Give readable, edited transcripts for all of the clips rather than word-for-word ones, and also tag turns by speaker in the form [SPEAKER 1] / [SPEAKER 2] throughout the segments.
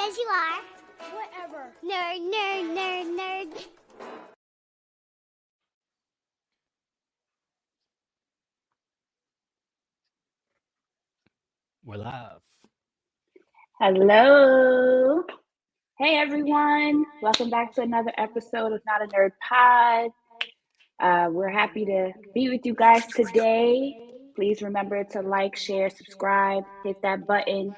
[SPEAKER 1] As you are. Whatever. Nerd, nerd, nerd, nerd.
[SPEAKER 2] We're live.
[SPEAKER 3] Hello. Hey everyone. Welcome back to another episode of Not a Nerd Pod. We're happy to be with you guys today. Please remember to like, share, subscribe, hit that button.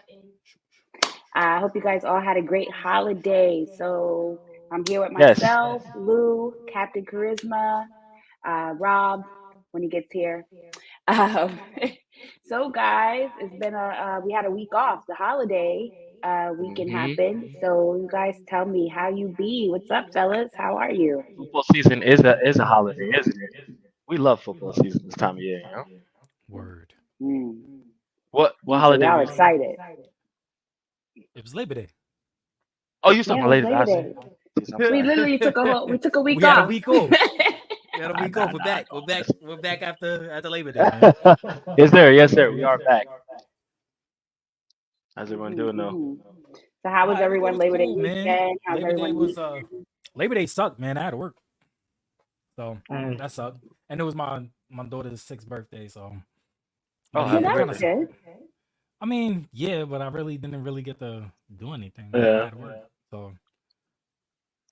[SPEAKER 3] I hope you guys all had a great holiday. So I'm here with
[SPEAKER 4] Yes.
[SPEAKER 3] myself, Lou, Captain Charisma, Rob when he gets here. Um, so guys, it's been we had a week off. The holiday weekend
[SPEAKER 4] hmm
[SPEAKER 3] happened. So you guys tell me how you be. What's up, fellas? How are you?
[SPEAKER 4] Football season is a holiday, isn't it? We love football season this time of year.
[SPEAKER 2] Word.
[SPEAKER 3] Mm.
[SPEAKER 4] What
[SPEAKER 3] So
[SPEAKER 4] holiday
[SPEAKER 3] y'all
[SPEAKER 4] we?
[SPEAKER 3] excited?
[SPEAKER 2] It was Labor Day.
[SPEAKER 4] Oh, you
[SPEAKER 3] Yeah,
[SPEAKER 4] talking
[SPEAKER 3] it
[SPEAKER 4] about
[SPEAKER 3] was
[SPEAKER 4] later?
[SPEAKER 3] Labor Day.
[SPEAKER 4] I'm
[SPEAKER 3] We
[SPEAKER 4] sorry.
[SPEAKER 3] literally took a week
[SPEAKER 2] We had a
[SPEAKER 3] off.
[SPEAKER 2] week off. We had a
[SPEAKER 4] Nah,
[SPEAKER 2] week
[SPEAKER 4] nah,
[SPEAKER 2] off. We're
[SPEAKER 4] nah,
[SPEAKER 2] back. We're back.
[SPEAKER 4] no.
[SPEAKER 2] We're back after Labor Day, man.
[SPEAKER 4] Yes, sir. We are back. How's everyone doing though?
[SPEAKER 3] hmm So how was
[SPEAKER 2] Everything
[SPEAKER 3] everyone
[SPEAKER 2] was
[SPEAKER 3] Labor Day
[SPEAKER 2] cool, man.
[SPEAKER 3] weekend? How's
[SPEAKER 2] Labor Day
[SPEAKER 3] everyone
[SPEAKER 2] was
[SPEAKER 3] week?
[SPEAKER 2] Labor Day sucked, man. I had to work, so
[SPEAKER 4] Mm.
[SPEAKER 2] that sucked. And it was my daughter's 6th birthday, so
[SPEAKER 4] Oh,
[SPEAKER 3] Well,
[SPEAKER 4] happy
[SPEAKER 2] it
[SPEAKER 3] that
[SPEAKER 2] kind
[SPEAKER 3] was
[SPEAKER 2] of
[SPEAKER 4] birthday.
[SPEAKER 2] sucked.
[SPEAKER 3] good.
[SPEAKER 2] I mean, yeah, but I really didn't get to do anything. I
[SPEAKER 4] Yeah,
[SPEAKER 2] had to work, so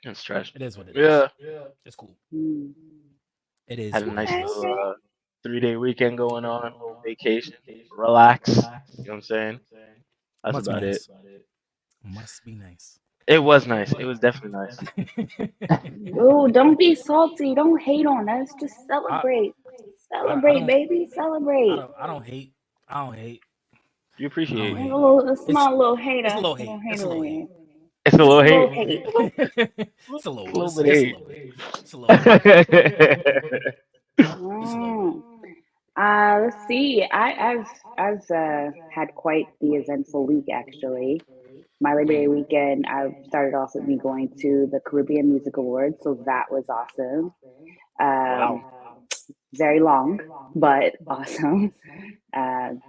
[SPEAKER 4] it's trash.
[SPEAKER 2] it is what it is.
[SPEAKER 4] Yeah,
[SPEAKER 2] It's cool.
[SPEAKER 3] Mm.
[SPEAKER 2] It is
[SPEAKER 4] had a
[SPEAKER 2] what it
[SPEAKER 4] nice
[SPEAKER 3] Okay,
[SPEAKER 2] is.
[SPEAKER 4] little
[SPEAKER 3] okay.
[SPEAKER 4] 3-day weekend going on, a little vacation, relax. You know what I'm saying? That's
[SPEAKER 2] Must be
[SPEAKER 4] about it.
[SPEAKER 2] nice. Must be nice.
[SPEAKER 4] It was nice. It was definitely nice.
[SPEAKER 3] Ooh, don't be salty. Don't hate on us. Just
[SPEAKER 2] I,
[SPEAKER 3] celebrate.
[SPEAKER 2] I
[SPEAKER 3] Celebrate,
[SPEAKER 2] don't
[SPEAKER 3] baby. Celebrate.
[SPEAKER 2] I don't hate. I don't hate.
[SPEAKER 4] You
[SPEAKER 2] I don't
[SPEAKER 4] appreciate
[SPEAKER 3] There's
[SPEAKER 4] it.
[SPEAKER 3] a
[SPEAKER 2] hate.
[SPEAKER 3] little, a
[SPEAKER 2] It's
[SPEAKER 3] small little
[SPEAKER 2] it's a
[SPEAKER 3] hater.
[SPEAKER 2] little
[SPEAKER 3] A little
[SPEAKER 2] hate. It's a
[SPEAKER 3] hater
[SPEAKER 2] little
[SPEAKER 3] in
[SPEAKER 2] hate.
[SPEAKER 3] here.
[SPEAKER 4] It's a
[SPEAKER 3] Just
[SPEAKER 4] little
[SPEAKER 3] a little
[SPEAKER 4] hate.
[SPEAKER 3] hate.
[SPEAKER 2] It's a little.
[SPEAKER 4] A little
[SPEAKER 2] It's
[SPEAKER 4] bit
[SPEAKER 2] just a
[SPEAKER 4] hate.
[SPEAKER 2] little bit. It's a little hate. Just a little bit.
[SPEAKER 3] Mm. Let's see. I've had quite the eventful week actually. My Labor Day
[SPEAKER 4] Mm.
[SPEAKER 3] weekend, I started off with me going to the Caribbean Music Awards, so that was awesome.
[SPEAKER 4] Wow.
[SPEAKER 3] Um, very long, but awesome.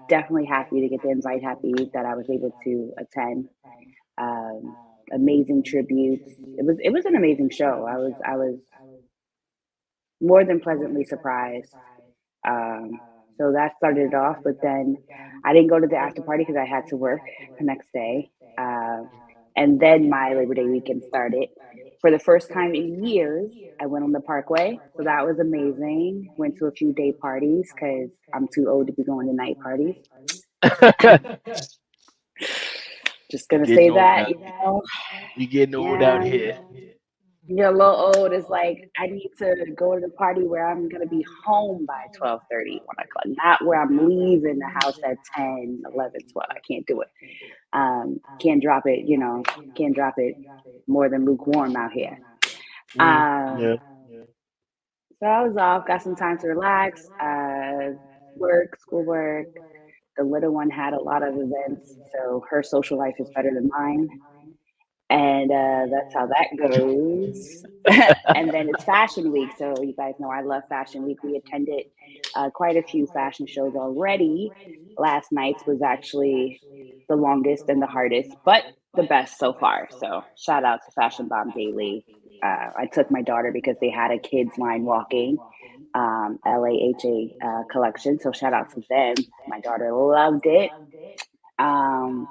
[SPEAKER 3] Definitely happy to get the invite. Happy that I was able to attend. Um, Amazing tributes. It was an amazing show. I was more than pleasantly surprised. Um, so that started it off, but then I didn't go to the after party because I had to work the next day. Uh, and then my Labor Day weekend started. For the first time in years, I went on the Parkway, so that was amazing. Went to a few day parties because I'm too old to be going to night parties. Just
[SPEAKER 4] You
[SPEAKER 3] gonna say
[SPEAKER 4] getting old
[SPEAKER 3] that,
[SPEAKER 4] out. You getting old out
[SPEAKER 3] yeah,
[SPEAKER 4] here.
[SPEAKER 3] you're a little old. It's like I need to go to the party where I'm gonna be home by 12:30, 1 o'clock, not where I'm leaving the house at 10, 11, 12. I can't do it. Can't drop it, can't drop it more than lukewarm out here.
[SPEAKER 4] Yeah.
[SPEAKER 3] Um, so I was off, got some time to relax, work, schoolwork. The little one had a lot of events, so her social life is better than mine. And that's how that goes. And then it's Fashion Week, so you guys know I love Fashion Week. We attended quite a few fashion shows already. Last night's was actually the longest and the hardest, but the best so far. So shout out to Fashion Bomb Daily. I took my daughter because they had a kids line walking, LAHA collection. So shout out to them. My daughter loved it. Um,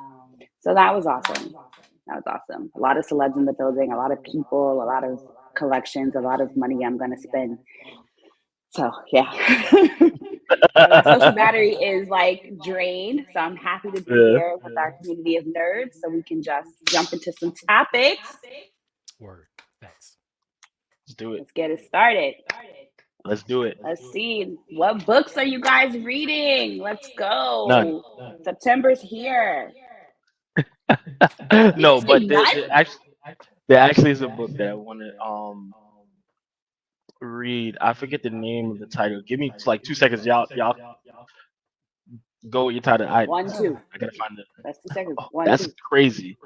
[SPEAKER 3] so that was awesome. That was awesome. A lot of celebs in the building, a lot of people, a lot of collections, a lot of money I'm going to spend. So, yeah. So my social battery is like drained. So I'm happy to be
[SPEAKER 4] Yeah.
[SPEAKER 3] here with our community of nerds so we can just jump into some topics.
[SPEAKER 2] Word. Thanks.
[SPEAKER 4] Let's do it.
[SPEAKER 3] Let's get it started.
[SPEAKER 4] Let's do it.
[SPEAKER 3] Let's see. What books are you guys reading? Let's
[SPEAKER 4] None.
[SPEAKER 3] go. September's here. You
[SPEAKER 4] No,
[SPEAKER 3] say
[SPEAKER 4] but
[SPEAKER 3] none?
[SPEAKER 4] there actually is a book that I want to read. I forget the name of the title. Give me like 2 seconds, y'all. Go with your title. I
[SPEAKER 3] One, two.
[SPEAKER 4] I gotta find it.
[SPEAKER 3] That's 2 seconds.
[SPEAKER 4] Oh,
[SPEAKER 3] One,
[SPEAKER 4] that's
[SPEAKER 3] two.
[SPEAKER 4] crazy.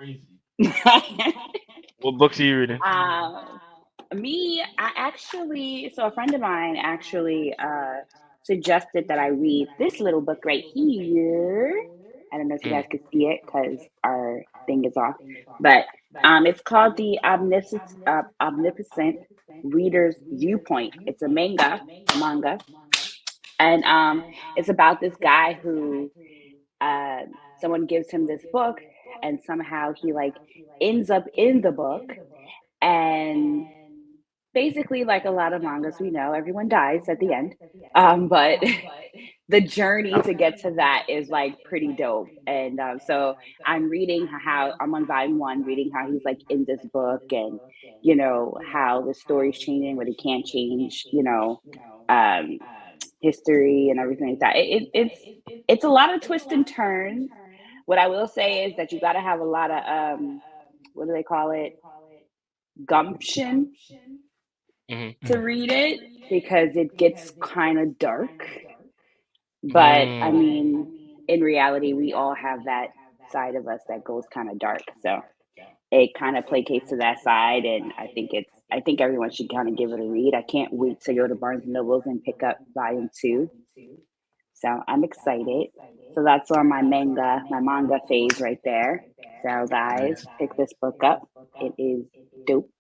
[SPEAKER 4] What books are you reading?
[SPEAKER 3] um, I actually, so a friend of mine actually suggested that I read this little book right here. I don't know if you
[SPEAKER 4] Mm.
[SPEAKER 3] guys could see it because our thing is off, but it's called the Omnipotent Reader's Viewpoint. It's a manga, and it's about this guy who uh, someone gives him this book, and somehow he like ends up in the book, and basically, like a lot of mangas we know, everyone dies at the end. But the journey
[SPEAKER 4] Oh,
[SPEAKER 3] to get to that is like pretty dope. And so I'm reading how I'm on volume one, reading how he's like in this book, and how the story's changing, but it can't change, um, history and everything like that. It's a lot of twists and turns. What I will say is that you got to have a lot of what do they call it, gumption
[SPEAKER 4] mhm.
[SPEAKER 3] to read it, because it gets kind of dark. But I
[SPEAKER 4] Mm.
[SPEAKER 3] mean, in reality, we all have that side of us that goes kind of dark. So it kind of placates to that side, and I think everyone should kind of give it a read. I can't wait to go to Barnes and Nobles and pick up volume two. So I'm excited. So that's on my manga phase right there. So guys,
[SPEAKER 4] Nice.
[SPEAKER 3] pick this book up. It is dope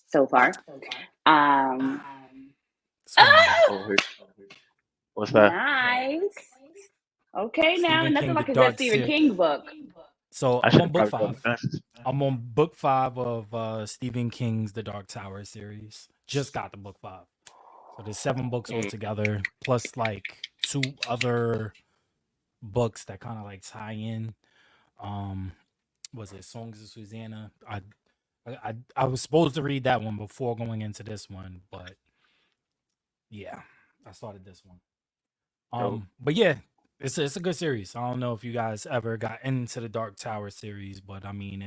[SPEAKER 3] so far. Um,
[SPEAKER 2] Spoiler.
[SPEAKER 4] Oh, wait, what's that?
[SPEAKER 3] nice. Okay, now
[SPEAKER 2] Stephen
[SPEAKER 3] nothing
[SPEAKER 2] King, The
[SPEAKER 3] like a good
[SPEAKER 2] Dark
[SPEAKER 3] Stephen
[SPEAKER 2] Series.
[SPEAKER 3] King book.
[SPEAKER 2] So
[SPEAKER 4] I
[SPEAKER 2] I'm
[SPEAKER 4] should
[SPEAKER 2] on
[SPEAKER 4] have
[SPEAKER 2] book
[SPEAKER 4] probably brought my
[SPEAKER 2] 5.
[SPEAKER 4] glasses.
[SPEAKER 2] I'm on book 5 of Stephen King's The Dark Tower series. Just got the book 5. So there's 7 books
[SPEAKER 4] Mm.
[SPEAKER 2] altogether, plus like 2 other books that kind of like tie in. Um, was it Songs of Susanna? I was supposed to read that one before going into this one, but yeah, I started this one.
[SPEAKER 4] Dope.
[SPEAKER 2] But yeah, it's a good series. I don't know if you guys ever got into the Dark Tower series, but I mean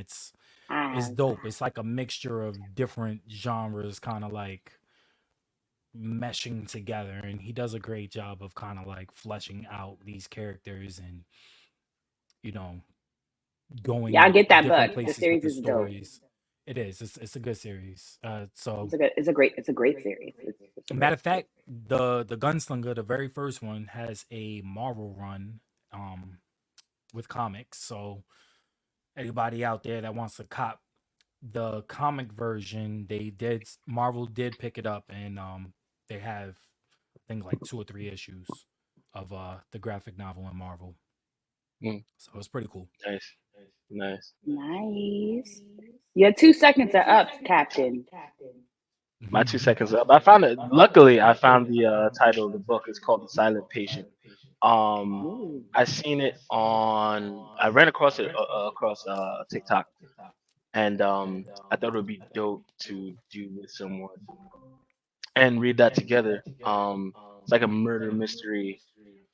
[SPEAKER 3] I
[SPEAKER 2] it's
[SPEAKER 3] have.
[SPEAKER 2] dope. It's like a mixture of different genres, kind of like meshing together, and he does a great job of kind of like fleshing out these characters and you know
[SPEAKER 3] Yeah, I
[SPEAKER 2] going
[SPEAKER 3] get that
[SPEAKER 2] different
[SPEAKER 3] book. The
[SPEAKER 2] places with
[SPEAKER 3] series
[SPEAKER 2] the
[SPEAKER 3] is dope.
[SPEAKER 2] stories. It is. It's a good series. So
[SPEAKER 3] It's a great series. It's a
[SPEAKER 2] matter
[SPEAKER 3] great
[SPEAKER 2] of fact, the Gunslinger, the very first one, has a Marvel run um with comics. So anybody out there that wants to cop the comic version, Marvel did pick it up, and they have I think like 2 or 3 issues of the graphic novel in Marvel.
[SPEAKER 4] Mm.
[SPEAKER 2] So it's pretty cool.
[SPEAKER 4] Nice. Nice.
[SPEAKER 3] nice. Your 2 seconds are up, Captain.
[SPEAKER 4] My 2 seconds up. I found it. Luckily, I found the title of the book. It's called The Silent Patient. Um,
[SPEAKER 3] Ooh.
[SPEAKER 4] I seen it on. I ran across it across TikTok, and I thought it would be dope to do with someone and read that together. It's like a murder mystery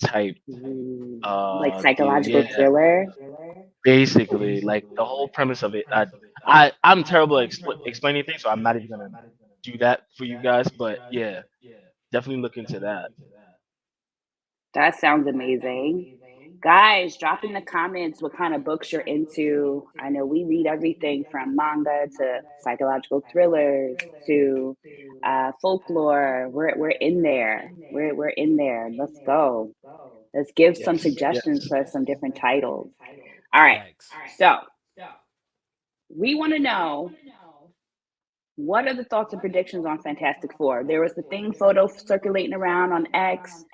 [SPEAKER 4] type
[SPEAKER 3] Ooh. Like
[SPEAKER 4] deal.
[SPEAKER 3] psychological
[SPEAKER 4] Yeah,
[SPEAKER 3] thriller.
[SPEAKER 4] basically, like the whole premise of it. I'm terrible at explaining things, so I'm not even gonna do that for you guys. But yeah, definitely look into that.
[SPEAKER 3] That sounds amazing. Guys, drop in the comments what kind of books you're into. I know we read everything from manga to psychological thrillers to folklore. We're in there. We're in there. Let's go. Let's give some
[SPEAKER 4] Yes,
[SPEAKER 3] suggestions
[SPEAKER 4] yes.
[SPEAKER 3] for some different titles. All right.
[SPEAKER 2] Facts.
[SPEAKER 3] So we want to know, what are the thoughts and predictions on Fantastic Four? There was the thing photo circulating around on X.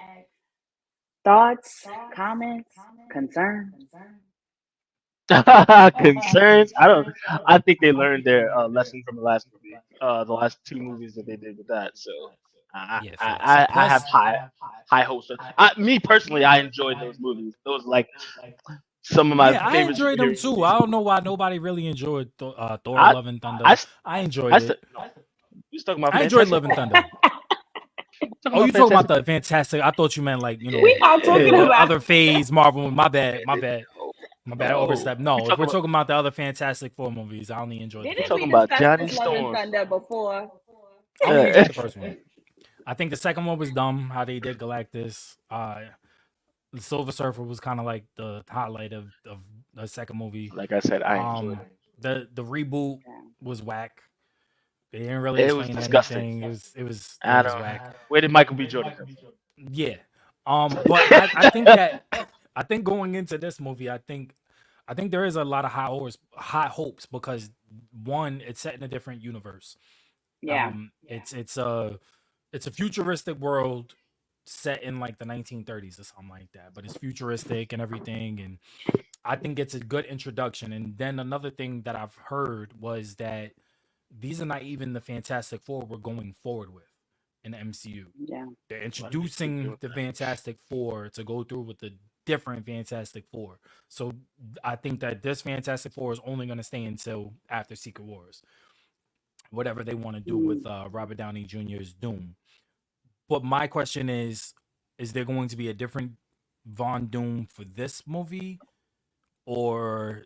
[SPEAKER 3] Thoughts, comments, concerns?
[SPEAKER 4] Concerns? I don't. I think they learned their lesson from the last movie, the last 2 movies that they did with that. So
[SPEAKER 2] Yeah, facts.
[SPEAKER 4] I have
[SPEAKER 2] Plus,
[SPEAKER 4] high hopes. Me personally, I enjoyed those movies. Those like some of my
[SPEAKER 2] yeah, I
[SPEAKER 4] favorite
[SPEAKER 2] enjoyed them
[SPEAKER 4] superhero
[SPEAKER 2] too.
[SPEAKER 4] movies.
[SPEAKER 2] I don't know why nobody really enjoyed Thor:
[SPEAKER 4] I
[SPEAKER 2] Love and
[SPEAKER 4] I
[SPEAKER 2] Thunder.
[SPEAKER 4] s-
[SPEAKER 2] I
[SPEAKER 4] I
[SPEAKER 2] enjoyed
[SPEAKER 4] said
[SPEAKER 2] it.
[SPEAKER 4] no. You was talking about
[SPEAKER 2] I enjoyed
[SPEAKER 4] Fantastic
[SPEAKER 2] Love and
[SPEAKER 4] Four.
[SPEAKER 2] Thunder.
[SPEAKER 4] Talking
[SPEAKER 2] Oh,
[SPEAKER 4] about
[SPEAKER 2] you talking about
[SPEAKER 4] Fantastic
[SPEAKER 2] the fantastic? I thought you meant like
[SPEAKER 3] We all
[SPEAKER 2] the
[SPEAKER 3] talking
[SPEAKER 4] Yeah.
[SPEAKER 3] about.
[SPEAKER 2] other phase Marvel. My bad, my bad,
[SPEAKER 4] No,
[SPEAKER 2] my bad. I
[SPEAKER 4] no.
[SPEAKER 2] overstepped.
[SPEAKER 4] We
[SPEAKER 2] No, if
[SPEAKER 4] talking
[SPEAKER 2] we're
[SPEAKER 4] about
[SPEAKER 2] talking about the other Fantastic Four movies, I only enjoyed the
[SPEAKER 4] we
[SPEAKER 3] Didn't
[SPEAKER 2] first
[SPEAKER 3] we
[SPEAKER 4] talking
[SPEAKER 2] one.
[SPEAKER 4] about
[SPEAKER 3] discuss
[SPEAKER 4] Johnny
[SPEAKER 3] this Love and
[SPEAKER 4] Storm.
[SPEAKER 3] Thunder before?
[SPEAKER 2] I only enjoyed the first one. I think the second one was dumb. How they did Galactus. The Silver Surfer was kind of like the highlight of the second movie.
[SPEAKER 4] Like I said, I enjoyed
[SPEAKER 2] Um, the reboot
[SPEAKER 3] Yeah.
[SPEAKER 2] was whack. They didn't really
[SPEAKER 4] it. It was
[SPEAKER 2] explain
[SPEAKER 4] disgusting.
[SPEAKER 2] anything. It
[SPEAKER 4] I
[SPEAKER 2] was
[SPEAKER 4] don't.
[SPEAKER 2] whack.
[SPEAKER 4] Where did Michael B. Jordan come
[SPEAKER 2] Yeah.
[SPEAKER 4] from?
[SPEAKER 2] But I think that I think going into this movie, I think there is a lot of high hopes because one, it's set in a different universe.
[SPEAKER 3] Yeah.
[SPEAKER 2] It's a futuristic world set in like the 1930s or something like that, but it's futuristic and everything, and I think it's a good introduction. And then another thing that I've heard was that these are not even the Fantastic Four we're going forward with in the MCU.
[SPEAKER 3] Yeah.
[SPEAKER 2] They're
[SPEAKER 4] Why do they keep
[SPEAKER 2] introducing
[SPEAKER 4] doing
[SPEAKER 2] the
[SPEAKER 4] that?
[SPEAKER 2] Fantastic Four to go through with the different Fantastic Four. So I think that this Fantastic Four is only going to stay until after Secret Wars, whatever they want to do
[SPEAKER 3] Mm.
[SPEAKER 2] with Robert Downey Jr.'s Doom. But my question is there going to be a different Von Doom for this movie, or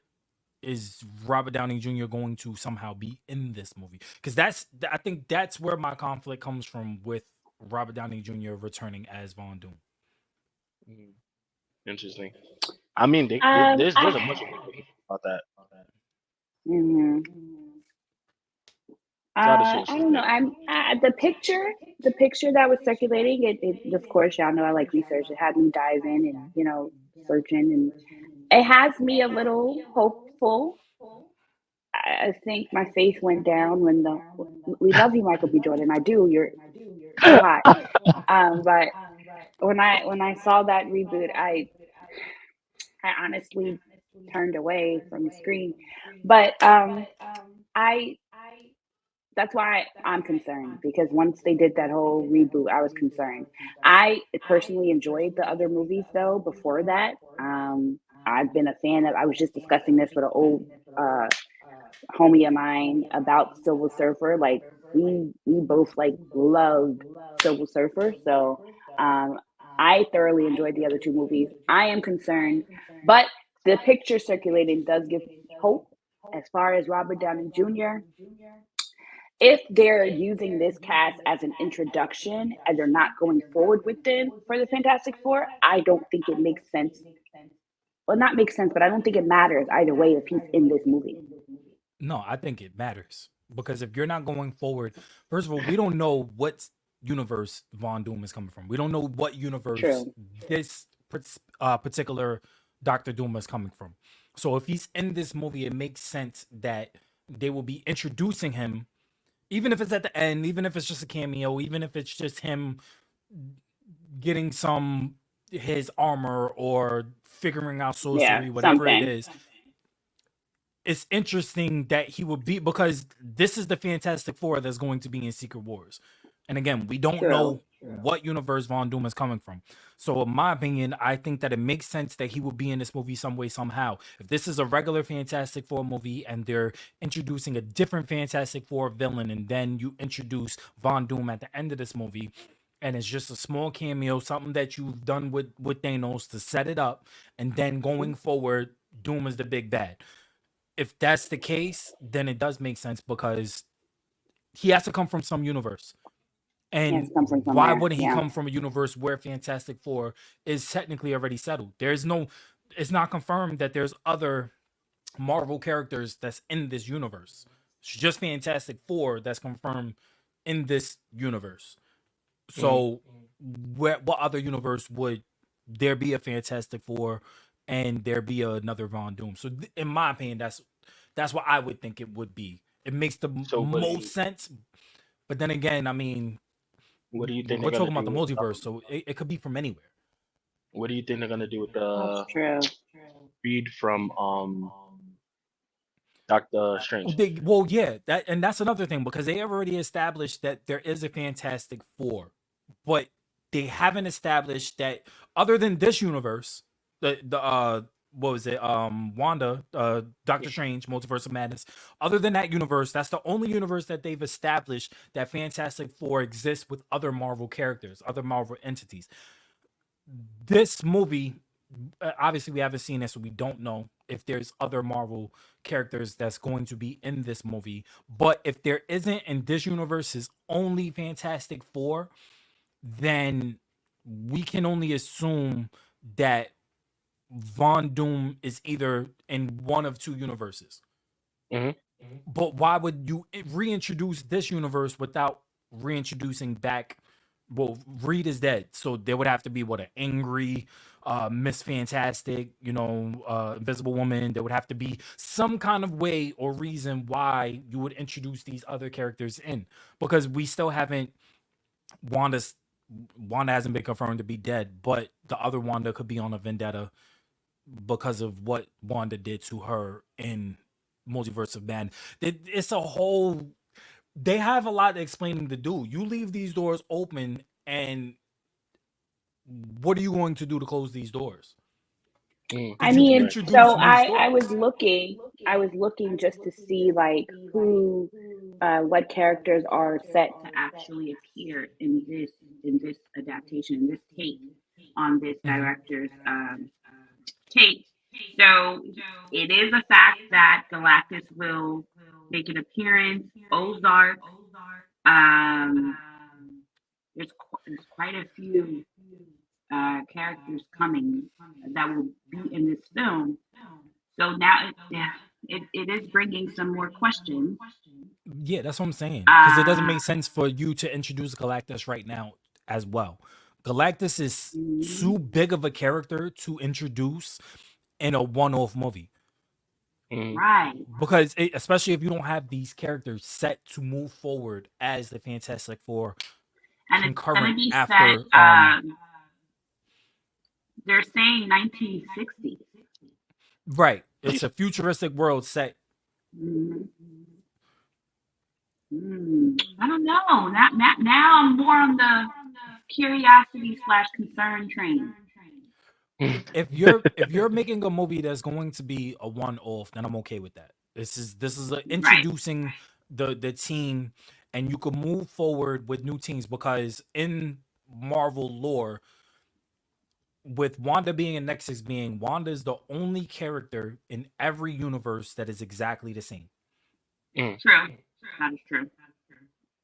[SPEAKER 2] is Robert Downey Jr. going to somehow be in this movie? Because I think that's where my conflict comes from with Robert Downey Jr. returning as Von Doom.
[SPEAKER 4] Mm, interesting. I mean, there's a
[SPEAKER 3] I,
[SPEAKER 4] bunch of speculation about that.
[SPEAKER 3] mhm.
[SPEAKER 4] A lot of
[SPEAKER 3] I
[SPEAKER 4] sources
[SPEAKER 3] don't know.
[SPEAKER 4] there.
[SPEAKER 3] I'm the picture that was circulating. It of course, y'all know I like research. It had me dive in and searching, and it has me a little hopeful. I think my faith went down when the we love you, Michael B. Jordan. I do. You're so hot. But when I saw that reboot, I honestly turned away from the screen. But I that's why I'm concerned because once they did that whole reboot, I was concerned. I personally enjoyed the other movies though. Before that, I've been a fan of. I was just discussing this with an old uh, homie of mine about Silver Surfer. Like we both like loved Silver Surfer, so um, I thoroughly enjoyed the other two movies. I am concerned, but the picture circulating does give me hope as far as Robert Downey Jr. If they're using this cast as an introduction and they're not going forward with them for the Fantastic Four, I don't think it makes sense. Well, not makes sense, but I don't think it matters either way if he's in this movie.
[SPEAKER 2] No, I think it matters because if you're not going forward, first of all, we don't know what universe Von Doom is coming from. We don't know what universe
[SPEAKER 3] True.
[SPEAKER 2] this particular Doctor Doom is coming from. So if he's in this movie, it makes sense that they will be introducing him, even if it's at the end, even if it's just a cameo, even if it's just him getting some his armor or figuring out
[SPEAKER 3] Yeah,
[SPEAKER 2] sorcery, whatever it
[SPEAKER 3] something.
[SPEAKER 2] is. It's interesting that he would be because this is the Fantastic Four that's going to be in Secret Wars. And again, we don't
[SPEAKER 3] True.
[SPEAKER 2] know what universe Von Doom is coming from. So, in my opinion, I think that it makes sense that he will be in this movie some way, somehow. If this is a regular Fantastic Four movie and they're introducing a different Fantastic Four villain, and then you introduce Von Doom at the end of this movie, and it's just a small cameo, something that you've done with Thanos to set it up, and then going forward, Doom is the big bad. If that's the case, then it does make sense because he has to come from some universe.
[SPEAKER 3] He has to
[SPEAKER 2] And
[SPEAKER 3] come from
[SPEAKER 2] why
[SPEAKER 3] somewhere.
[SPEAKER 2] wouldn't he
[SPEAKER 3] Yeah.
[SPEAKER 2] come from a universe where Fantastic Four is technically already settled? There's no, it's not confirmed that there's other Marvel characters that's in this universe. It's just Fantastic Four that's confirmed in this universe.
[SPEAKER 4] Mhm.
[SPEAKER 2] So, what other universe would there be a Fantastic Four and there be another Von Doom? So, in my opinion, that's what I would think it would be. It makes the
[SPEAKER 4] So
[SPEAKER 2] most sense. But then again, I mean,
[SPEAKER 4] what do you think they're
[SPEAKER 2] we're
[SPEAKER 4] gonna
[SPEAKER 2] talking about
[SPEAKER 4] do
[SPEAKER 2] the
[SPEAKER 4] with
[SPEAKER 2] multiverse, so it could be from anywhere.
[SPEAKER 4] what do you think they're gonna do with
[SPEAKER 3] That's
[SPEAKER 4] the
[SPEAKER 3] true.
[SPEAKER 4] read from Doctor Strange?
[SPEAKER 2] Well, yeah, that's another thing because they have already established that there is a Fantastic Four, but they haven't established that other than this universe, the what was it, Wanda, Doctor Strange, Multiverse of Madness. Other than that universe, that's the only universe that they've established that Fantastic Four exists with other Marvel characters, other Marvel entities. This movie, obviously we haven't seen it, so we don't know if there's other Marvel characters that's going to be in this movie. But if there isn't, and this universe is only Fantastic Four, then we can only assume that Von Doom is either in one of two universes.
[SPEAKER 4] Hmm.
[SPEAKER 2] But why would you reintroduce this universe without reintroducing back well, Reed is dead, so there would have to be what, an angry Miss Fantastic, Invisible Woman. There would have to be some kind of way or reason why you would introduce these other characters in, because we still haven't Wanda's Wanda hasn't been confirmed to be dead, but the other Wanda could be on a vendetta because of what Wanda did to her in Multiverse of Man. It's a whole. They have a lot of explaining to do. You leave these doors open, and what are you going to do to close these doors?
[SPEAKER 4] Mm.
[SPEAKER 3] I
[SPEAKER 2] Because you've
[SPEAKER 3] mean,
[SPEAKER 4] Right.
[SPEAKER 3] so
[SPEAKER 2] introduced new
[SPEAKER 3] I
[SPEAKER 2] stories.
[SPEAKER 3] was looking just to see like who what characters are set to actually appear in this adaptation, in this take on this
[SPEAKER 2] Mhm.
[SPEAKER 3] director's take. So it is a fact that Galactus will make an appearance. Ozark, um, there's quite a few characters coming that will be in this film. So now it is bringing some more questions.
[SPEAKER 2] Yeah, that's what I'm saying. Because it doesn't
[SPEAKER 3] Uh,
[SPEAKER 2] make sense for you to introduce Galactus right now as well. Galactus is
[SPEAKER 3] mhm,
[SPEAKER 2] too big of a character to introduce in a one-off movie.
[SPEAKER 4] Mm.
[SPEAKER 3] right.
[SPEAKER 2] Because especially if you don't have these characters set to move forward as the Fantastic Four
[SPEAKER 3] And it's going to
[SPEAKER 2] concurrent
[SPEAKER 3] be set,
[SPEAKER 2] after
[SPEAKER 3] they're saying 1960s.
[SPEAKER 2] right. It's a futuristic world set.
[SPEAKER 3] Mhm. I don't know. Now I'm more on the curiosity slash concern train.
[SPEAKER 2] If you're making a movie that's going to be a one-off, then I'm okay with that. This is
[SPEAKER 3] Right.
[SPEAKER 2] introducing the team, and you can move forward with new teams, because in Marvel lore, with Wanda being a Nexus being, Wanda is the only character in every universe that is exactly the same.
[SPEAKER 4] Mm.
[SPEAKER 3] True. That is true.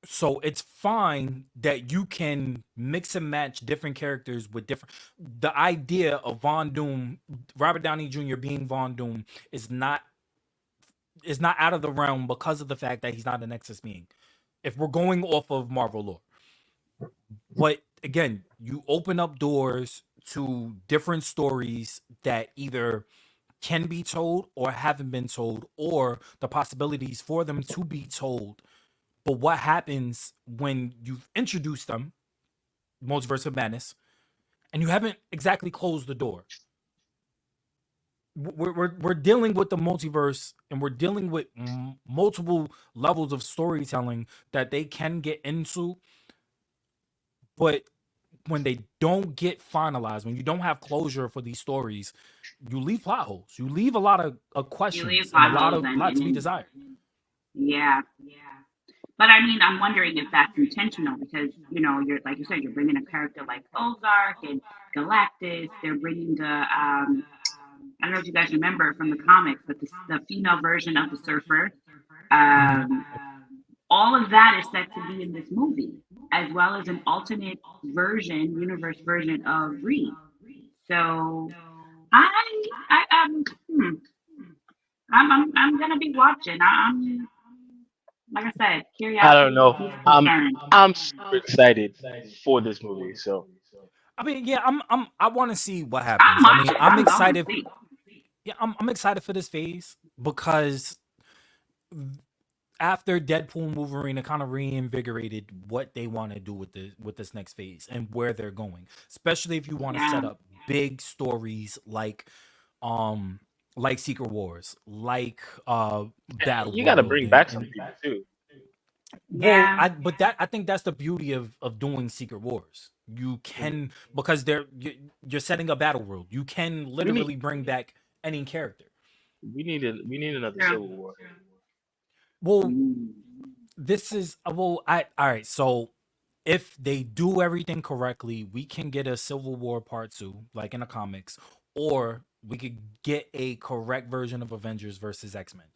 [SPEAKER 2] So it's fine that you can mix and match different characters with different. The idea of Von Doom, Robert Downey Jr. being Von Doom, is not out of the realm because of the fact that he's not a Nexus being. If we're going off of Marvel lore, but again, you open up doors to different stories that either can be told or haven't been told, or the possibilities for them to be told. But what happens when you've introduced them, Multiverse of Madness, and you haven't exactly closed the door? We're dealing with the multiverse, and we're dealing with multiple levels of storytelling that they can get into, but when they don't get finalized, when you don't have closure for these stories, you leave plot holes. You leave a lot of
[SPEAKER 3] You leave
[SPEAKER 2] questions and a lot
[SPEAKER 3] potholes
[SPEAKER 2] of lot to be
[SPEAKER 3] and
[SPEAKER 2] desired.
[SPEAKER 3] yeah. But I mean, I'm wondering if that's intentional because you're like you said, you're bringing a character like Ozark and Galactus. They're bringing the I don't know if you guys remember from the comics, but the female version of the Surfer.
[SPEAKER 2] Mhm.
[SPEAKER 3] Um, all of that is set to be in this movie, as well as an alternate universe version of Reed. So I, hmm, I'm gonna be watching. I'm like I said,
[SPEAKER 4] I don't
[SPEAKER 3] curiosity
[SPEAKER 4] know.
[SPEAKER 3] meets
[SPEAKER 4] I'm
[SPEAKER 3] concern.
[SPEAKER 4] I'm super excited for this movie. So
[SPEAKER 2] I mean, yeah, I want to see what
[SPEAKER 3] I'm
[SPEAKER 2] happens. I mean,
[SPEAKER 3] watching.
[SPEAKER 2] I'm
[SPEAKER 3] I'm going to
[SPEAKER 2] excited.
[SPEAKER 3] see.
[SPEAKER 2] Yeah, I'm excited for this phase because after Deadpool and Wolverine, it kind of reinvigorated what they want to do with this next phase and where they're going. Especially if you want to
[SPEAKER 3] Yeah,
[SPEAKER 2] set up big stories um like Secret Wars, like Battle
[SPEAKER 4] you got to
[SPEAKER 2] World,
[SPEAKER 4] bring
[SPEAKER 2] and
[SPEAKER 4] back some people too.
[SPEAKER 2] well,
[SPEAKER 3] yeah,
[SPEAKER 2] I think that's the beauty of doing Secret Wars. You
[SPEAKER 4] Mm.
[SPEAKER 2] can, because you're setting a Battle World. You can
[SPEAKER 4] We need
[SPEAKER 2] literally bring back any character.
[SPEAKER 4] we need another
[SPEAKER 3] true.
[SPEAKER 4] Civil War.
[SPEAKER 2] Well,
[SPEAKER 3] Mm.
[SPEAKER 2] this is well, I all right. So if they do everything correctly, we can get a Civil War Part 2, like in the comics, or we could get a correct version of Avengers versus X-Men.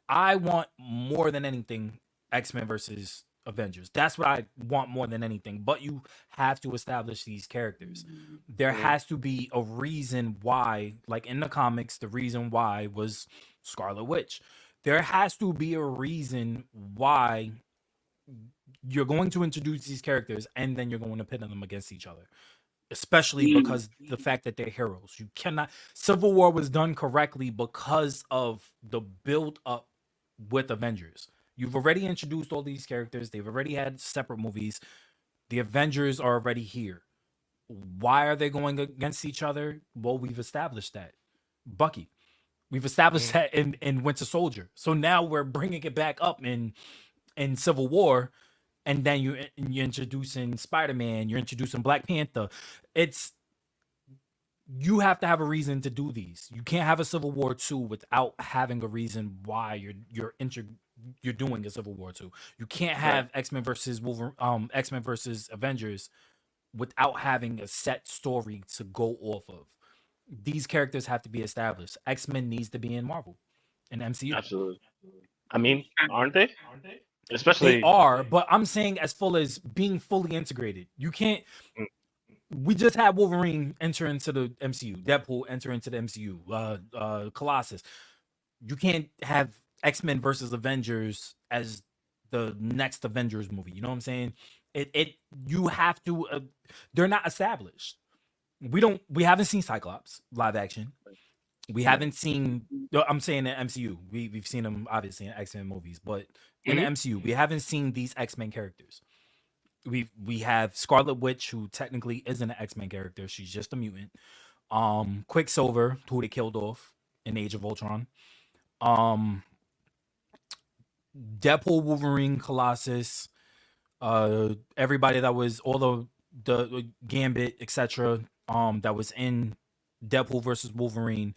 [SPEAKER 2] I want more than anything X-Men versus Avengers. That's what I want more than anything. But you have to establish these characters. There
[SPEAKER 4] Mm.
[SPEAKER 2] has to be a reason why, like in the comics, the reason why was Scarlet Witch. There has to be a reason why you're going to introduce these characters and then you're going to pit them against each other, especially because the fact that they're heroes. You cannot. Civil War was done correctly because of the build up with Avengers. You've already introduced all these characters. They've already had separate movies. The Avengers are already here. Why are they going against each other? Well, we've established that. Bucky. We've established that in Winter Soldier. So now we're bringing it back up in Civil War, and then you're introducing Spider-Man, you're introducing Black Panther. It's you have to have a reason to do these. You can't have a Civil War 2 without having a reason why you're doing a Civil War 2. You can't have X-Men versus X-Men versus Avengers without having a set story to go off of. These characters have to be established. X-Men needs to be in Marvel and MCU.
[SPEAKER 4] Absolutely. I mean, aren't they?
[SPEAKER 2] They
[SPEAKER 4] Especially.
[SPEAKER 2] are, but I'm saying as full as being fully integrated. You can't. We just had Wolverine enter into the MCU, Deadpool enter into the MCU, Colossus. You can't have X-Men versus Avengers as the next Avengers movie. You know what I'm saying? You have to. They're not established. We haven't seen Cyclops live action. We haven't seen. I'm saying the MCU. We've seen them obviously in X-Men movies, but in the MCU, we haven't seen these X-Men characters. We have Scarlet Witch, who technically isn't an X-Men character. She's just a mutant. Quicksilver, who they killed off in Age of Ultron. Deadpool, Wolverine, Colossus, everybody that was all the Gambit, etc. That was in Deadpool versus Wolverine.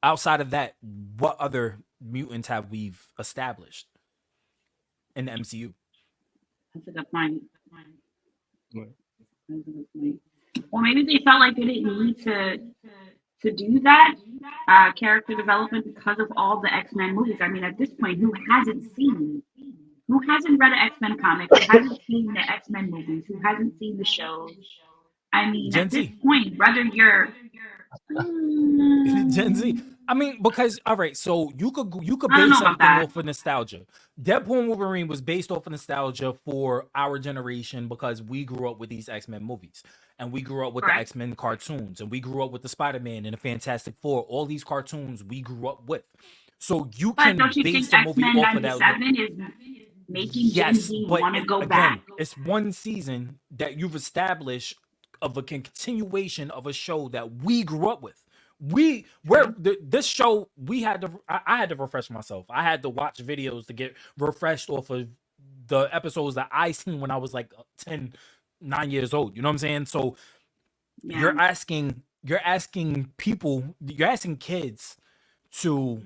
[SPEAKER 2] Outside of that, what other mutants have we've established in the MCU?
[SPEAKER 3] That's a good point.
[SPEAKER 4] Right.
[SPEAKER 3] That's a good point. Well, maybe they felt like they didn't need to do that character development because of all the X-Men movies. I mean, at this point, who hasn't read an X-Men comic, who hasn't seen the X-Men movies, who hasn't seen the shows? I mean,
[SPEAKER 2] Gen
[SPEAKER 3] at this
[SPEAKER 2] Z.
[SPEAKER 3] point, whether you're
[SPEAKER 2] Gen Z. I mean, because all right, so you could
[SPEAKER 3] I don't know
[SPEAKER 2] base
[SPEAKER 3] about
[SPEAKER 2] everything
[SPEAKER 3] that.
[SPEAKER 2] off of nostalgia. Deadpool and Wolverine was based off of nostalgia for our generation because we grew up with these X-Men movies, and we grew up with the
[SPEAKER 3] Correct.
[SPEAKER 2] X-Men cartoons, and we grew up with the Spider-Man and the Fantastic Four. All these cartoons we grew up with. So you
[SPEAKER 3] But
[SPEAKER 2] can
[SPEAKER 3] don't you
[SPEAKER 2] base
[SPEAKER 3] think
[SPEAKER 2] the movie
[SPEAKER 3] X-Men
[SPEAKER 2] off of that.
[SPEAKER 3] 97 is making Gen
[SPEAKER 2] Yes,
[SPEAKER 3] Z
[SPEAKER 2] but
[SPEAKER 3] want to go
[SPEAKER 2] again,
[SPEAKER 3] back?
[SPEAKER 2] it's one season that you've established of a continuation of a show that we grew up with. This show we had to. I had to refresh myself. I had to watch videos to get refreshed off of the episodes that I seen when I was like 9 years old. You know what I'm saying? So
[SPEAKER 3] Yeah.
[SPEAKER 2] you're asking people, you're asking kids to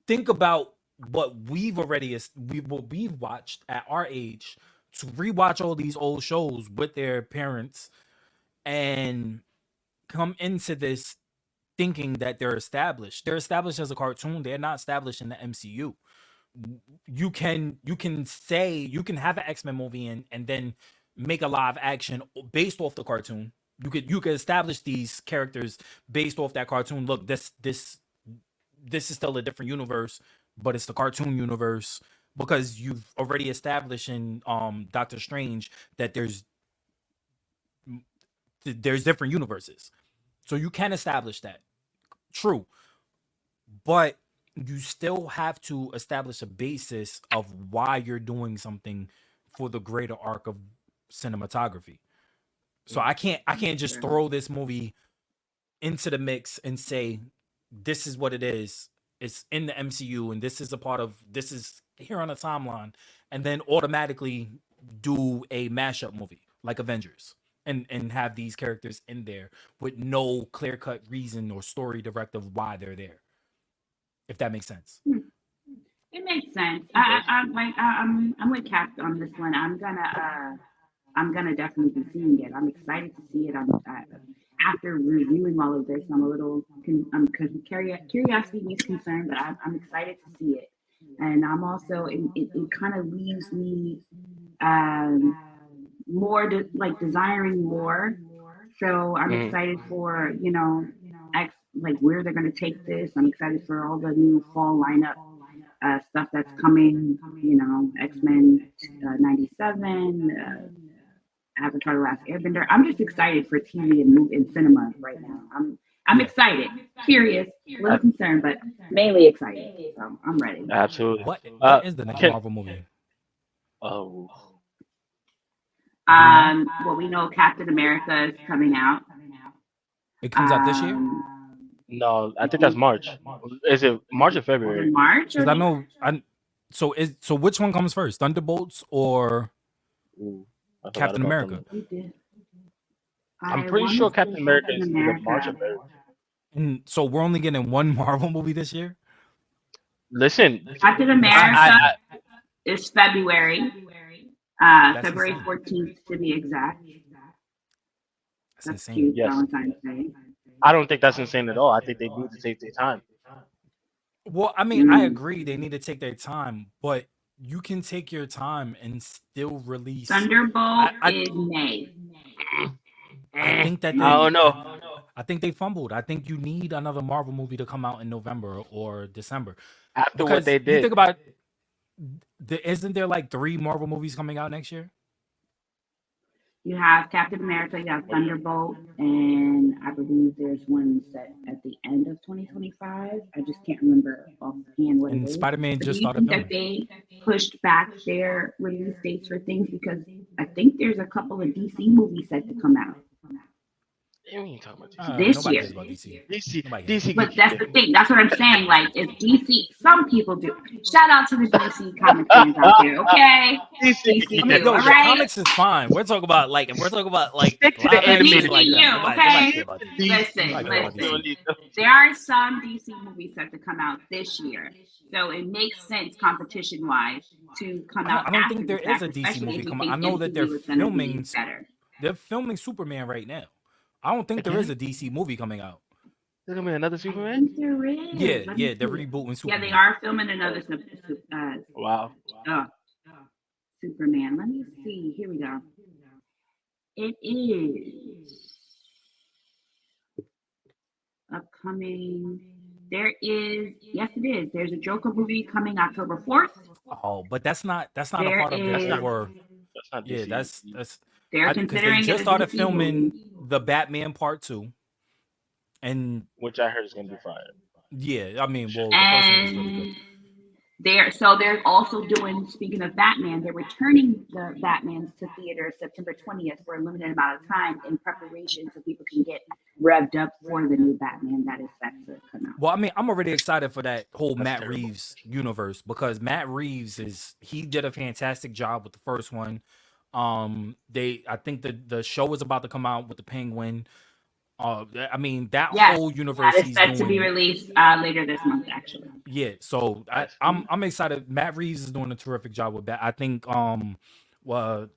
[SPEAKER 2] think about what we've watched at our age, to rewatch all these old shows with their parents and come into this thinking that they're established. They're established as a cartoon. They're not established in the MCU. You can have an X-Men movie and then make a live action based off the cartoon. You could establish these characters based off that cartoon. Look, this is still a different universe, but it's the cartoon universe because you've already established in Doctor Strange that there's different universes. So you can establish that. True. But you still have to establish a basis of why you're doing something for the greater arc of cinematography. So I can't just throw this movie into the mix and say this is what it is. It's in the MCU and this is here on the timeline, and then automatically do a mashup movie like Avengers and have these characters in there with no clear-cut reason or story directive why they're there. If that makes sense.
[SPEAKER 3] It makes sense. I'm with Cap on this one. I'm gonna definitely be seeing it. I'm excited to see it. After reviewing all of this, I'm a little curiosity meets concern, but I'm excited to see it. And I'm also it kind of leaves me more desiring more. So I'm excited for like where they're gonna take this. I'm excited for all the new fall lineup stuff that's coming. You know, X-Men 97, Avatar: The Last Airbender. I'm just excited for TV and move in cinema right now. I'm
[SPEAKER 2] Yeah.
[SPEAKER 3] excited, curious, a little
[SPEAKER 4] Uh,
[SPEAKER 3] concerned, but mainly excited. So I'm ready.
[SPEAKER 4] Absolutely.
[SPEAKER 2] What is the next
[SPEAKER 4] Can
[SPEAKER 2] Marvel movie?
[SPEAKER 4] oh
[SPEAKER 2] Do you know?
[SPEAKER 3] Well, we know Captain America is coming out.
[SPEAKER 2] It comes out this year?
[SPEAKER 4] no, I
[SPEAKER 3] I
[SPEAKER 4] think that's
[SPEAKER 3] think
[SPEAKER 4] March. Is it March or
[SPEAKER 3] in
[SPEAKER 4] February?
[SPEAKER 3] March
[SPEAKER 2] Because
[SPEAKER 3] or
[SPEAKER 2] I know so which one comes first? Thunderbolts or
[SPEAKER 4] Ooh, I forgot
[SPEAKER 2] Captain
[SPEAKER 4] about
[SPEAKER 2] America?
[SPEAKER 4] them.
[SPEAKER 3] we did.
[SPEAKER 4] I'm
[SPEAKER 3] I
[SPEAKER 4] pretty
[SPEAKER 3] want to
[SPEAKER 4] sure
[SPEAKER 3] say
[SPEAKER 4] Captain America
[SPEAKER 3] Captain
[SPEAKER 4] is either March or
[SPEAKER 3] America.
[SPEAKER 4] February.
[SPEAKER 2] And so we're only getting one Marvel movie this year?
[SPEAKER 4] Listen,
[SPEAKER 3] Captain
[SPEAKER 2] That's
[SPEAKER 3] America
[SPEAKER 2] insane.
[SPEAKER 3] is February,
[SPEAKER 2] That's
[SPEAKER 3] February
[SPEAKER 2] insane.
[SPEAKER 3] 14th to be exact.
[SPEAKER 2] That's
[SPEAKER 3] That's
[SPEAKER 2] insane.
[SPEAKER 3] cute,
[SPEAKER 4] yes,
[SPEAKER 3] Valentine's Day.
[SPEAKER 4] I don't think that's insane at all. I think they need to take their time.
[SPEAKER 2] Well, I mean, I
[SPEAKER 3] Mm.
[SPEAKER 2] agree they need to take their time, but you can take your time and still release.
[SPEAKER 3] Thunderbolt
[SPEAKER 2] I
[SPEAKER 3] is May.
[SPEAKER 2] I think that
[SPEAKER 4] I
[SPEAKER 2] they
[SPEAKER 3] Mm.
[SPEAKER 4] don't know.
[SPEAKER 2] I think they fumbled. I think you need another Marvel movie to come out in November or December.
[SPEAKER 4] After what
[SPEAKER 2] Because
[SPEAKER 4] they
[SPEAKER 2] you
[SPEAKER 4] did,
[SPEAKER 2] think about isn't there like 3 Marvel movies coming out next year?
[SPEAKER 3] You have Captain America, you have Thunderbolt, and I believe there's one set at the end of 2025. I just can't remember offhand what it
[SPEAKER 2] And
[SPEAKER 3] is.
[SPEAKER 2] Spider-Man
[SPEAKER 3] But do
[SPEAKER 2] just
[SPEAKER 3] you
[SPEAKER 2] started
[SPEAKER 3] think that
[SPEAKER 2] filming.
[SPEAKER 3] they pushed back their release dates for things because I think there's a couple of DC movies set to come out
[SPEAKER 4] we ain't talking about
[SPEAKER 3] this
[SPEAKER 2] Nobody
[SPEAKER 3] year?
[SPEAKER 2] cares about DC.
[SPEAKER 4] DC.
[SPEAKER 2] Nobody cares about
[SPEAKER 4] DC
[SPEAKER 3] But
[SPEAKER 4] can
[SPEAKER 2] DC.
[SPEAKER 4] keep
[SPEAKER 3] that's
[SPEAKER 4] it.
[SPEAKER 3] the thing. That's what I'm saying. Like, if DC, some people do. Shout out to the DC comic fans out there, okay?
[SPEAKER 4] DC can
[SPEAKER 3] DC
[SPEAKER 2] I
[SPEAKER 4] keep
[SPEAKER 2] mean,
[SPEAKER 4] it.
[SPEAKER 3] do,
[SPEAKER 2] no,
[SPEAKER 3] all
[SPEAKER 2] the
[SPEAKER 3] right?
[SPEAKER 2] comics is fine. We're talking about like if we're talking about like
[SPEAKER 4] Stick to the
[SPEAKER 2] live action shit
[SPEAKER 4] animated
[SPEAKER 2] like that.
[SPEAKER 3] DCU,
[SPEAKER 4] universe.
[SPEAKER 2] Nobody
[SPEAKER 3] okay?
[SPEAKER 2] care about DC.
[SPEAKER 3] Listen,
[SPEAKER 2] Nobody care about
[SPEAKER 4] We don't
[SPEAKER 3] listen.
[SPEAKER 2] DC.
[SPEAKER 4] need them.
[SPEAKER 3] There are some DC movies set to come out this year, so it makes sense competition wise to come out
[SPEAKER 2] I don't
[SPEAKER 3] after
[SPEAKER 2] think
[SPEAKER 3] the
[SPEAKER 2] there is
[SPEAKER 3] fact,
[SPEAKER 2] a DC
[SPEAKER 3] especially
[SPEAKER 2] movie
[SPEAKER 3] if you
[SPEAKER 2] coming. I
[SPEAKER 3] think
[SPEAKER 2] know that
[SPEAKER 3] MCU is going to be better.
[SPEAKER 2] they're filming Superman right now. I don't think there is
[SPEAKER 4] Again,
[SPEAKER 2] a DC movie coming out.
[SPEAKER 4] there's gonna be another
[SPEAKER 3] I
[SPEAKER 4] Superman.
[SPEAKER 3] think there is. Let me
[SPEAKER 2] They're
[SPEAKER 3] see.
[SPEAKER 2] rebooting
[SPEAKER 3] Yeah, they
[SPEAKER 2] Superman.
[SPEAKER 3] are filming another
[SPEAKER 4] Wow.
[SPEAKER 3] uh, Superman. Let me see. Here we go. It is upcoming. There is, yes, it is. There's a Joker movie coming October 4th.
[SPEAKER 2] Oh, but that's not a
[SPEAKER 3] There
[SPEAKER 2] part of their
[SPEAKER 4] That's not.
[SPEAKER 3] is,
[SPEAKER 2] over.
[SPEAKER 4] That's not
[SPEAKER 2] Yeah,
[SPEAKER 4] DC.
[SPEAKER 2] that's
[SPEAKER 3] they're
[SPEAKER 2] because they
[SPEAKER 3] considering it
[SPEAKER 2] just
[SPEAKER 3] a
[SPEAKER 2] started
[SPEAKER 3] DC movie.
[SPEAKER 2] filming the Batman Part 2, and
[SPEAKER 4] Which I heard is gonna be fire.
[SPEAKER 2] yeah, I mean, well, the first one was really good.
[SPEAKER 3] And they're also doing, speaking of Batman, they're returning the Batmans to theaters September 20th for a limited amount of time in preparation so people can get revved up for the new Batman that is set to come out.
[SPEAKER 2] Well, I mean, I'm already excited for that whole
[SPEAKER 4] That's
[SPEAKER 2] Matt
[SPEAKER 4] terrible.
[SPEAKER 2] Reeves universe because Matt Reeves he did a fantastic job with the first one. I think the show is about to come out with the Penguin. I mean, that
[SPEAKER 3] Yes,
[SPEAKER 2] whole
[SPEAKER 3] that
[SPEAKER 2] universe
[SPEAKER 3] is
[SPEAKER 2] he's
[SPEAKER 3] set to be
[SPEAKER 2] doing.
[SPEAKER 3] released later this month, actually.
[SPEAKER 2] Yeah, so
[SPEAKER 4] Nice.
[SPEAKER 2] I'm excited. Matt Reeves is doing a terrific job with that. I think what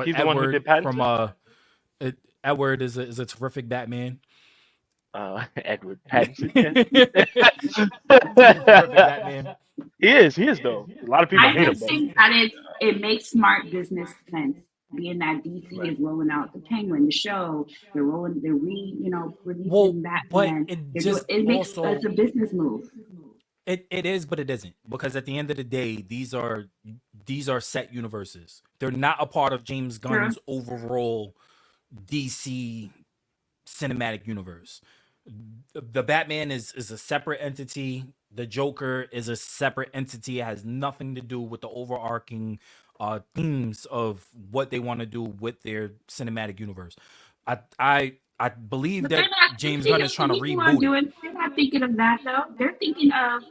[SPEAKER 4] He's the one who
[SPEAKER 2] Edward
[SPEAKER 4] did
[SPEAKER 2] from
[SPEAKER 4] Paddington.
[SPEAKER 2] Edward is a terrific Batman.
[SPEAKER 4] Edward Pattinson.
[SPEAKER 2] He's a terrific Batman.
[SPEAKER 4] He is. He is though. A lot of people
[SPEAKER 3] I
[SPEAKER 4] hate him,
[SPEAKER 3] just
[SPEAKER 4] but
[SPEAKER 3] think that it makes smart business sense, being that DC
[SPEAKER 4] right.
[SPEAKER 3] is rolling out the Penguin, the show. They're
[SPEAKER 2] Well,
[SPEAKER 3] releasing
[SPEAKER 2] but
[SPEAKER 3] Batman.
[SPEAKER 2] it
[SPEAKER 3] They're doing
[SPEAKER 2] just
[SPEAKER 3] it makes
[SPEAKER 2] also
[SPEAKER 3] it's a business move.
[SPEAKER 2] it is, but it isn't because at the end of the day, these are set universes. They're not a part of James
[SPEAKER 3] True.
[SPEAKER 2] Gunn's overall DC cinematic universe. The Batman is a separate entity. The Joker is a separate entity. It has nothing to do with the overarching themes of what they want to do with their cinematic universe. I believe
[SPEAKER 3] But they're
[SPEAKER 2] that
[SPEAKER 3] not. The
[SPEAKER 2] James
[SPEAKER 3] thing
[SPEAKER 2] Gunn is
[SPEAKER 3] is, the
[SPEAKER 2] trying to
[SPEAKER 3] people are
[SPEAKER 2] reboot it.
[SPEAKER 3] doing. They're not thinking of that though. They're thinking of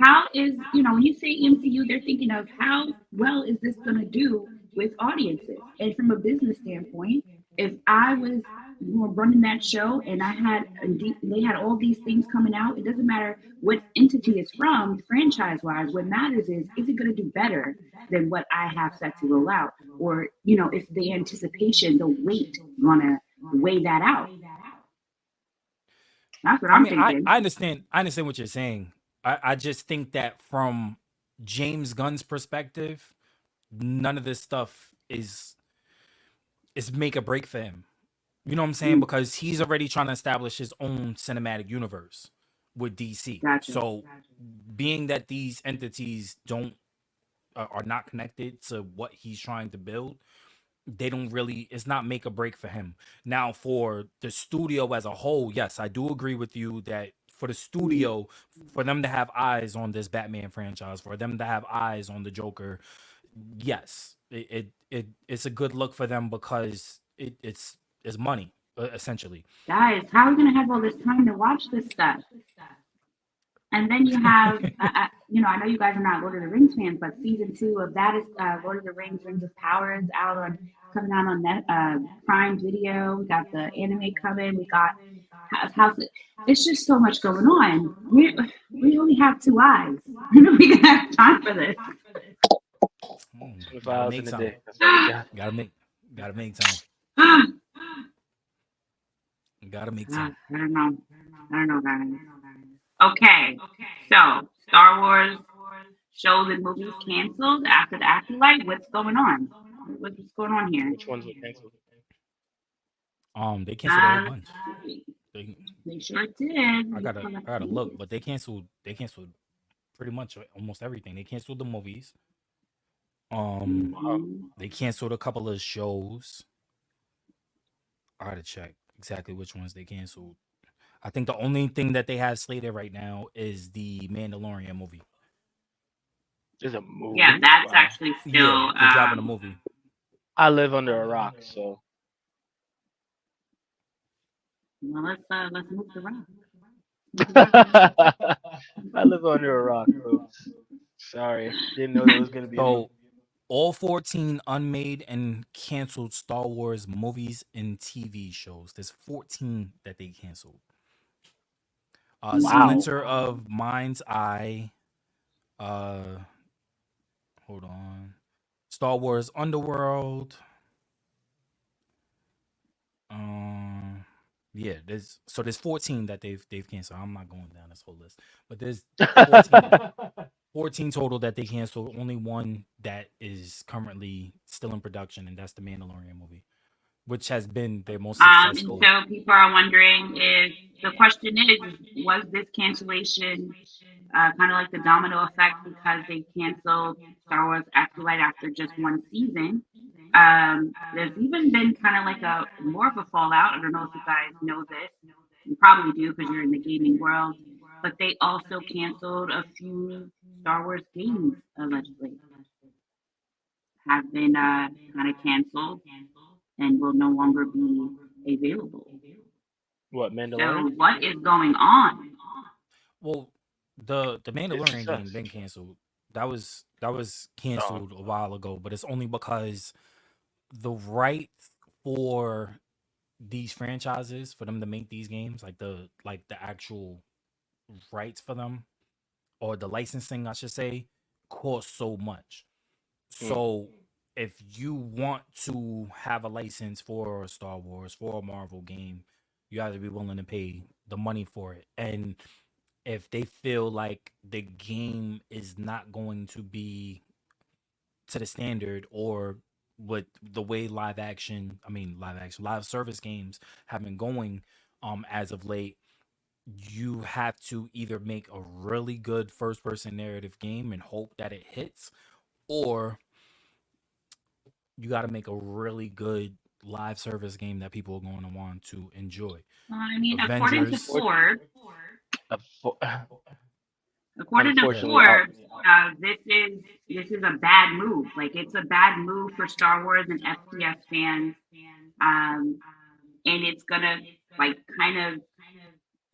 [SPEAKER 3] how is when you say MCU, they're thinking of how well is this going to do with audiences. And from a business standpoint, if I was running that show and they had all these things coming out, it doesn't matter what entity it's from, franchise wise. What matters is it going to do better than what I have set to roll out, or if the anticipation, the wait, gonna weigh that out. That's what
[SPEAKER 2] I
[SPEAKER 3] I'm
[SPEAKER 2] mean,
[SPEAKER 3] thinking.
[SPEAKER 2] I understand what you're saying. I just think that from James Gunn's perspective, none of this stuff is make or break for him. You know what I'm saying?
[SPEAKER 3] Mm.
[SPEAKER 2] Because he's already trying to establish his own cinematic universe. with DC.
[SPEAKER 3] Gotcha.
[SPEAKER 2] So, being that these entities don't are not connected to what he's trying to build, they don't really, it's not make or break for him. Now for the studio as a whole, yes, I do agree with you that for the
[SPEAKER 3] Mm.
[SPEAKER 2] studio, for them to have eyes on this Batman franchise, for them to have eyes on the Joker, yes, it's a good look for them because it's money, essentially.
[SPEAKER 3] Guys, how are we gonna have all this time to watch this stuff? And then you have, I know you guys are not Lord of the Rings fans, but season 2 of that is Lord of the Rings: Rings of Power is out on coming out on Prime Video. We got the anime coming. We got House. It's just so much going on. We only have 2 eyes. When are we gonna have time for this?
[SPEAKER 4] 25
[SPEAKER 2] Gotta
[SPEAKER 4] hours
[SPEAKER 2] make
[SPEAKER 4] in a
[SPEAKER 2] time.
[SPEAKER 4] day. That's all we got.
[SPEAKER 2] Gotta make time. Gotta make
[SPEAKER 3] I
[SPEAKER 2] time.
[SPEAKER 3] don't know. I don't know, guys. Okay, so Star Wars shows and movies canceled after the Afterlife. What's going on? What's going on here?
[SPEAKER 4] Which ones were canceled?
[SPEAKER 2] They canceled a whole
[SPEAKER 3] Let's
[SPEAKER 2] bunch.
[SPEAKER 3] see.
[SPEAKER 2] They,
[SPEAKER 3] They sure did.
[SPEAKER 2] I gotta look, but they canceled pretty much almost everything. They canceled the movies.
[SPEAKER 4] Wow.
[SPEAKER 3] Mm-hmm.
[SPEAKER 2] They canceled a couple of shows. I gotta check exactly which ones they canceled. I think the only thing that they have slated right now is the Mandalorian movie.
[SPEAKER 4] There's a
[SPEAKER 3] Yeah,
[SPEAKER 4] movie?
[SPEAKER 3] that's
[SPEAKER 4] Wow.
[SPEAKER 3] actually
[SPEAKER 2] Yeah,
[SPEAKER 3] still.
[SPEAKER 2] they're dropping a movie.
[SPEAKER 4] I live under a rock, so.
[SPEAKER 3] Well, let's move the rock. Move the rock, guys.
[SPEAKER 4] I live under a rock, folks. Sorry. Didn't know there was going to be a movie.
[SPEAKER 2] So all 14 unmade and canceled Star Wars movies and TV shows. There's 14 that they canceled.
[SPEAKER 3] Mm-hmm.
[SPEAKER 4] Wow.
[SPEAKER 2] Splinter of Mind's Eye. Uh, hold on. Star Wars Underworld. Um, yeah, there's 14 that they've canceled. I'm not going down this whole list, but there's 14 14 total that they canceled. Only one that is currently still in production, and that's the Mandalorian movie, which has been their most
[SPEAKER 3] And
[SPEAKER 2] successful.
[SPEAKER 3] so people are wondering if the question is, was this cancellation kind of like the domino effect because they canceled Star Wars Afterlight after just one season? There's even been kind of like a more of a fallout. I don't know if you guys know this. You probably do because you're in the gaming world. But they also canceled a few Star Wars games allegedly have been kind of canceled and will no longer be available.
[SPEAKER 4] What,
[SPEAKER 3] So
[SPEAKER 4] Mandalorian?
[SPEAKER 3] what is going on?
[SPEAKER 2] Well, the
[SPEAKER 4] It's
[SPEAKER 2] Mandalorian game
[SPEAKER 4] success.
[SPEAKER 2] been canceled. That was
[SPEAKER 4] Oh,
[SPEAKER 2] canceled a while ago, but it's only because the rights for these franchises for them to make these games, like the actual rights for them or the licensing, I should say, cost so much.
[SPEAKER 4] mm,
[SPEAKER 2] So if you want to have a license for a Star Wars, for a Marvel game, you have to be willing to pay the money for it. And if they feel like the game is not going to be to the standard or with the way live service games have been going as of late, you have to either make a really good first person narrative game and hope that it hits, or you got to make a really good live service game that people are going to want to enjoy.
[SPEAKER 3] I mean,
[SPEAKER 2] Avengers,
[SPEAKER 4] unfor-
[SPEAKER 3] According to
[SPEAKER 2] yeah.
[SPEAKER 4] unfortunately,
[SPEAKER 3] Forbes, this is a bad move. Like it's a bad move for Star Wars and FPS fans, um, and it's gonna like kind of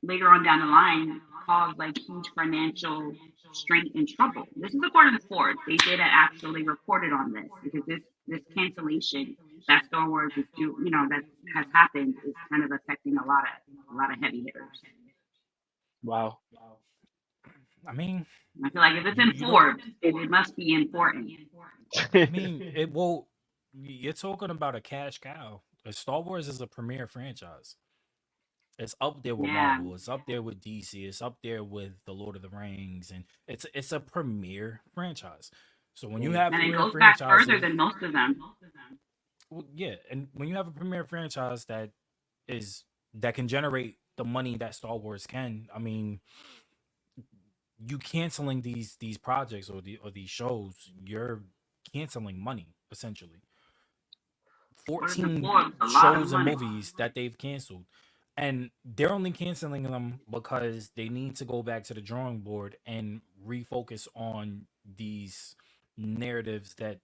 [SPEAKER 3] later on down the line cause like huge financial strain and trouble. This is according to Forbes. They did actually reported on this because this cancellation that Star Wars is that has happened is kind of affecting a lot of heavy hitters.
[SPEAKER 4] wow.
[SPEAKER 2] I mean,
[SPEAKER 3] I feel like if it's
[SPEAKER 2] you
[SPEAKER 3] in
[SPEAKER 2] you don't.
[SPEAKER 3] Forbes, it must be important.
[SPEAKER 2] I mean, it will. You're talking about a cash cow. Star Wars is a premier franchise. It's up there with
[SPEAKER 3] Yeah.
[SPEAKER 2] Marvel. It's up there with DC. It's up there with the Lord of the Rings, and it's a premier franchise. So when you
[SPEAKER 4] Mm,
[SPEAKER 2] have
[SPEAKER 3] And it
[SPEAKER 2] premier
[SPEAKER 3] goes back further
[SPEAKER 2] franchises,
[SPEAKER 3] than most of them.
[SPEAKER 2] well, yeah, and when you have a premier franchise is that can generate the money that Star Wars can, I mean, you canceling these projects or these shows, you're canceling money essentially.
[SPEAKER 5] Whereas
[SPEAKER 2] 14
[SPEAKER 5] before, it was a lot of
[SPEAKER 2] shows and
[SPEAKER 5] money.
[SPEAKER 2] movies that they've canceled. And they're only canceling them because they need to go back to the drawing board and refocus on these narratives that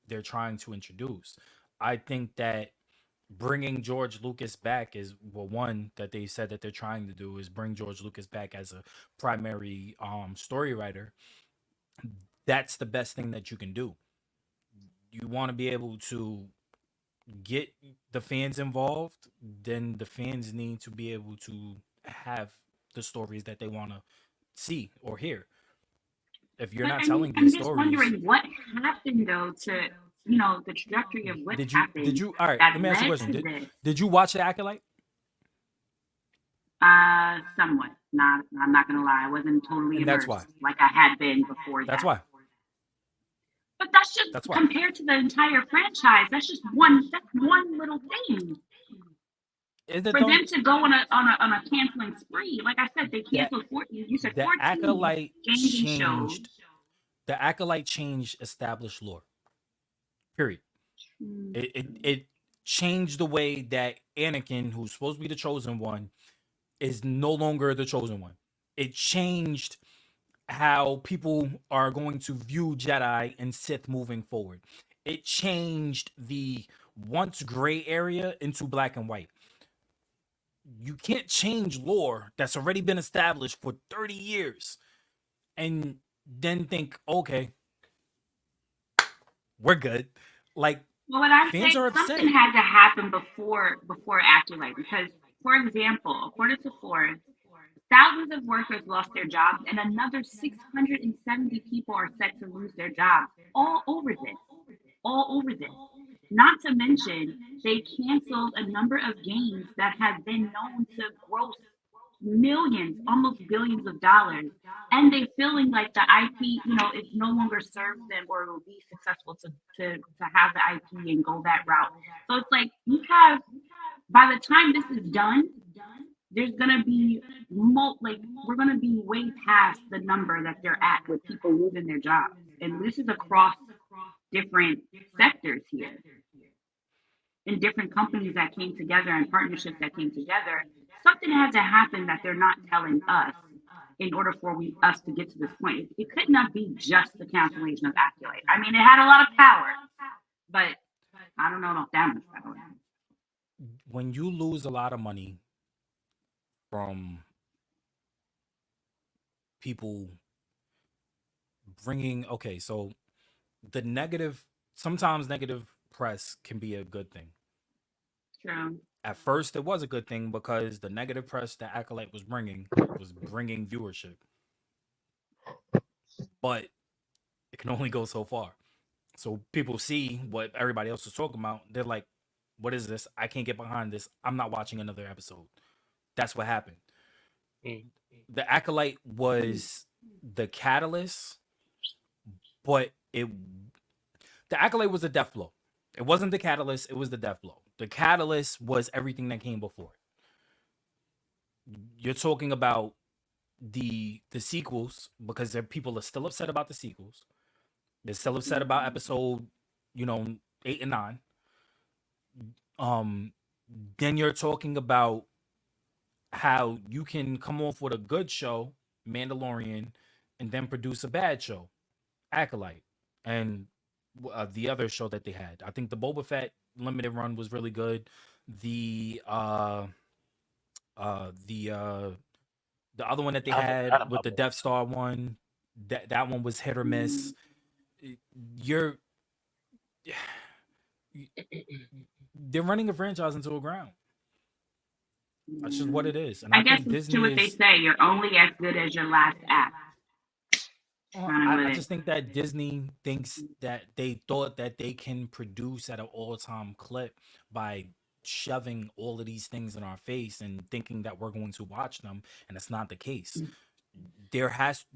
[SPEAKER 2] they're trying to introduce. I think that bringing George Lucas back is, well, one that they said that they're trying to do is bring George Lucas back as a primary story writer. That's the best thing that you can do. You want to be able to get the fans involved, then the fans need to be able to have the stories that they want to see or hear. If you're
[SPEAKER 5] But
[SPEAKER 2] not
[SPEAKER 5] I mean,
[SPEAKER 2] telling
[SPEAKER 5] I'm
[SPEAKER 2] these
[SPEAKER 5] just
[SPEAKER 2] stories,
[SPEAKER 5] wondering what happened though to the trajectory of what
[SPEAKER 2] did
[SPEAKER 5] happened
[SPEAKER 2] you all right,
[SPEAKER 5] that
[SPEAKER 2] let me ask you a
[SPEAKER 5] led
[SPEAKER 2] question.
[SPEAKER 5] to
[SPEAKER 2] Did
[SPEAKER 5] this.
[SPEAKER 2] did you watch The Acolyte?
[SPEAKER 5] Somewhat. Not. I'm not gonna lie. I wasn't totally
[SPEAKER 2] And that's why.
[SPEAKER 5] immersed like I had been before
[SPEAKER 2] That's
[SPEAKER 5] that.
[SPEAKER 2] why.
[SPEAKER 5] But that's just
[SPEAKER 2] That's why.
[SPEAKER 5] compared to the entire franchise. That's just one. That's one little thing.
[SPEAKER 2] Is it
[SPEAKER 5] For
[SPEAKER 2] though?
[SPEAKER 5] them to go on a canceling spree, like I said, they
[SPEAKER 2] That
[SPEAKER 5] canceled 14. You said
[SPEAKER 2] the
[SPEAKER 5] 14
[SPEAKER 2] Acolyte
[SPEAKER 5] games and shows.
[SPEAKER 2] changed established lore. Period.
[SPEAKER 5] Hmm.
[SPEAKER 2] It changed the way that Anakin, who's supposed to be the chosen one, is no longer the chosen one. It changed how people are going to view Jedi and Sith moving forward. It changed the once gray area into black and white. You can't change lore that's already been established for 30 years and then think, okay, we're good. Like,
[SPEAKER 5] Well, what I'm
[SPEAKER 2] fans
[SPEAKER 5] saying,
[SPEAKER 2] are
[SPEAKER 5] something
[SPEAKER 2] upset.
[SPEAKER 5] had to happen before Acolyte, because, for example, according to Forbes, thousands of workers lost their jobs, and another 670 people are set to lose their jobs. All over this. Not to mention, they canceled a number of games that have been known to gross millions, almost billions of dollars, and they feeling like the IP, it no longer serves them or will be successful to have the IP and go that route. So it's like you have, by the time this is done, there's gonna be like we're gonna be way past the number that they're at with people losing their jobs, and this is across different sectors here and different companies that came together and partnerships that came together. Something had to happen that they're not telling us in order for us to get to this point. It could not be just the cancellation of Accolade. I mean, it had a lot of power, but I don't know about that much power.
[SPEAKER 2] When you lose a lot of money from people bringing, okay, so the negative, sometimes negative press can be a good thing.
[SPEAKER 5] True.
[SPEAKER 2] At first, it was a good thing because the negative press that Acolyte was bringing viewership, but it can only go so far. So people see what everybody else is talking about. They're like, what is this? I can't get behind this. I'm not watching another episode. That's what happened.
[SPEAKER 4] Mm.
[SPEAKER 2] The Acolyte was the catalyst, but the Acolyte was a death blow. It wasn't the catalyst, it was the death blow. The catalyst was everything that came before it. You're talking about the sequels because people are still upset about the sequels. They're still upset about episode, 8 and 9. Then you're talking about how you can come off with a good show, Mandalorian, and then produce a bad show, Acolyte, and the other show that they had. I think the Boba Fett limited run was really good. The the other one that they
[SPEAKER 4] I
[SPEAKER 2] had
[SPEAKER 4] forgot
[SPEAKER 2] with
[SPEAKER 4] about
[SPEAKER 2] the
[SPEAKER 4] that.
[SPEAKER 2] Death Star one, that one was hit or miss. You're they're running a franchise into a ground. That's just what it is. And
[SPEAKER 5] I
[SPEAKER 2] I
[SPEAKER 5] guess
[SPEAKER 2] think
[SPEAKER 5] it's true
[SPEAKER 2] Disney
[SPEAKER 5] what they
[SPEAKER 2] is
[SPEAKER 5] say. You're only as good as your last act. Kind of
[SPEAKER 2] I
[SPEAKER 5] what
[SPEAKER 2] just think that Disney thinks that they thought that they can produce at an all-time clip by shoving all of these things in our face and thinking that we're going to watch them, and it's not the case.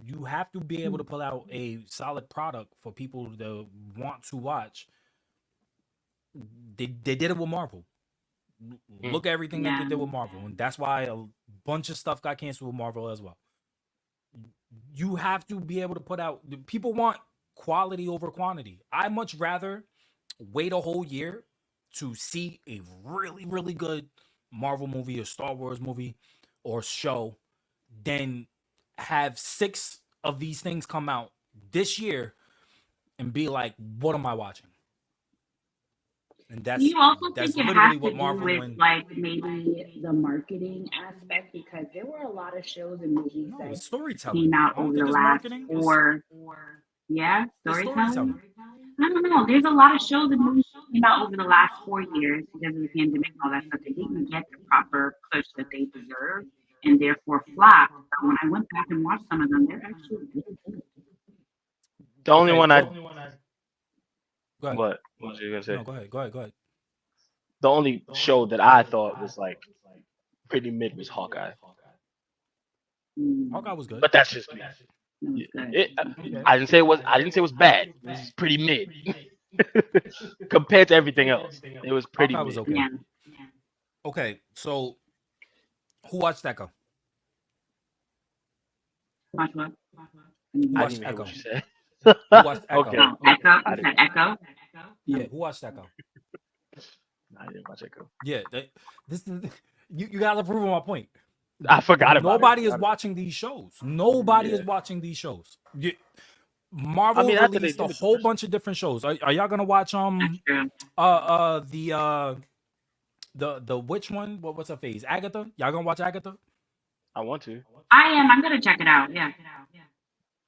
[SPEAKER 2] You have to be able to pull out a solid product for people to want to watch. They did it with Marvel.
[SPEAKER 4] Mm.
[SPEAKER 2] Look at everything that they
[SPEAKER 5] Yeah.
[SPEAKER 2] did with Marvel, and that's why a bunch of stuff got canceled with Marvel as well. You have to be able to put out. People want quality over quantity. I much rather wait a whole year to see a really, really good Marvel movie or Star Wars movie or show than have 6 of these things come out this year and be like, what am I watching? And
[SPEAKER 5] Do you also think it has
[SPEAKER 2] literally
[SPEAKER 5] to
[SPEAKER 2] what
[SPEAKER 5] do
[SPEAKER 2] Marvel
[SPEAKER 5] with
[SPEAKER 2] and
[SPEAKER 5] like maybe the marketing aspect? Because there were a lot of shows and movies
[SPEAKER 2] no,
[SPEAKER 5] that
[SPEAKER 2] it's storytelling.
[SPEAKER 5] came out
[SPEAKER 2] I don't
[SPEAKER 5] over
[SPEAKER 2] think
[SPEAKER 5] the
[SPEAKER 2] it's
[SPEAKER 5] last
[SPEAKER 2] marketing.
[SPEAKER 5] yeah,
[SPEAKER 2] It's
[SPEAKER 5] storytelling.
[SPEAKER 2] storytelling.
[SPEAKER 5] I don't know. There's a lot of shows and movies that came out over the last 4 years because of the pandemic and all that stuff. They didn't get the proper push that they deserve and therefore flopped. But when I went back and watched some of them, they're actually really good.
[SPEAKER 4] The only
[SPEAKER 2] Okay,
[SPEAKER 4] one I
[SPEAKER 2] go ahead.
[SPEAKER 4] what was you gonna say?
[SPEAKER 2] No, go ahead. Go ahead. Go ahead.
[SPEAKER 4] The only show that I thought was like pretty mid was Hawkeye,
[SPEAKER 2] Hawkeye was good.
[SPEAKER 4] but that's just me.
[SPEAKER 5] That was good.
[SPEAKER 2] Okay.
[SPEAKER 4] I didn't say it was. I didn't say it was bad. It was pretty mid compared to everything else. It was pretty
[SPEAKER 2] Hawkeye was
[SPEAKER 4] mid.
[SPEAKER 2] okay.
[SPEAKER 5] Yeah.
[SPEAKER 2] Okay, so who watched Echo?
[SPEAKER 5] Watch what?
[SPEAKER 2] Who
[SPEAKER 4] I didn't
[SPEAKER 2] watched
[SPEAKER 4] even hear
[SPEAKER 2] Echo?
[SPEAKER 4] what you said.
[SPEAKER 2] Who watched Echo?
[SPEAKER 4] Okay.
[SPEAKER 5] Oh, Echo.
[SPEAKER 4] I
[SPEAKER 5] You said
[SPEAKER 4] didn't.
[SPEAKER 5] Echo.
[SPEAKER 2] Yeah, who watched Echo?
[SPEAKER 4] I didn't watch Echo.
[SPEAKER 2] Yeah, this is you gotta prove my point.
[SPEAKER 4] I forgot about
[SPEAKER 2] Nobody
[SPEAKER 4] it.
[SPEAKER 2] is watching these shows. Nobody is
[SPEAKER 4] Yeah.
[SPEAKER 2] watching these shows. Marvel
[SPEAKER 4] after they
[SPEAKER 2] released
[SPEAKER 4] did
[SPEAKER 2] a
[SPEAKER 4] it
[SPEAKER 2] whole
[SPEAKER 4] first-
[SPEAKER 2] bunch of different shows. Are y'all gonna watch
[SPEAKER 5] That's true.
[SPEAKER 2] the which one? What's her face? Agatha? Y'all gonna watch Agatha?
[SPEAKER 4] I want to.
[SPEAKER 5] I am. I'm gonna check it out. Yeah.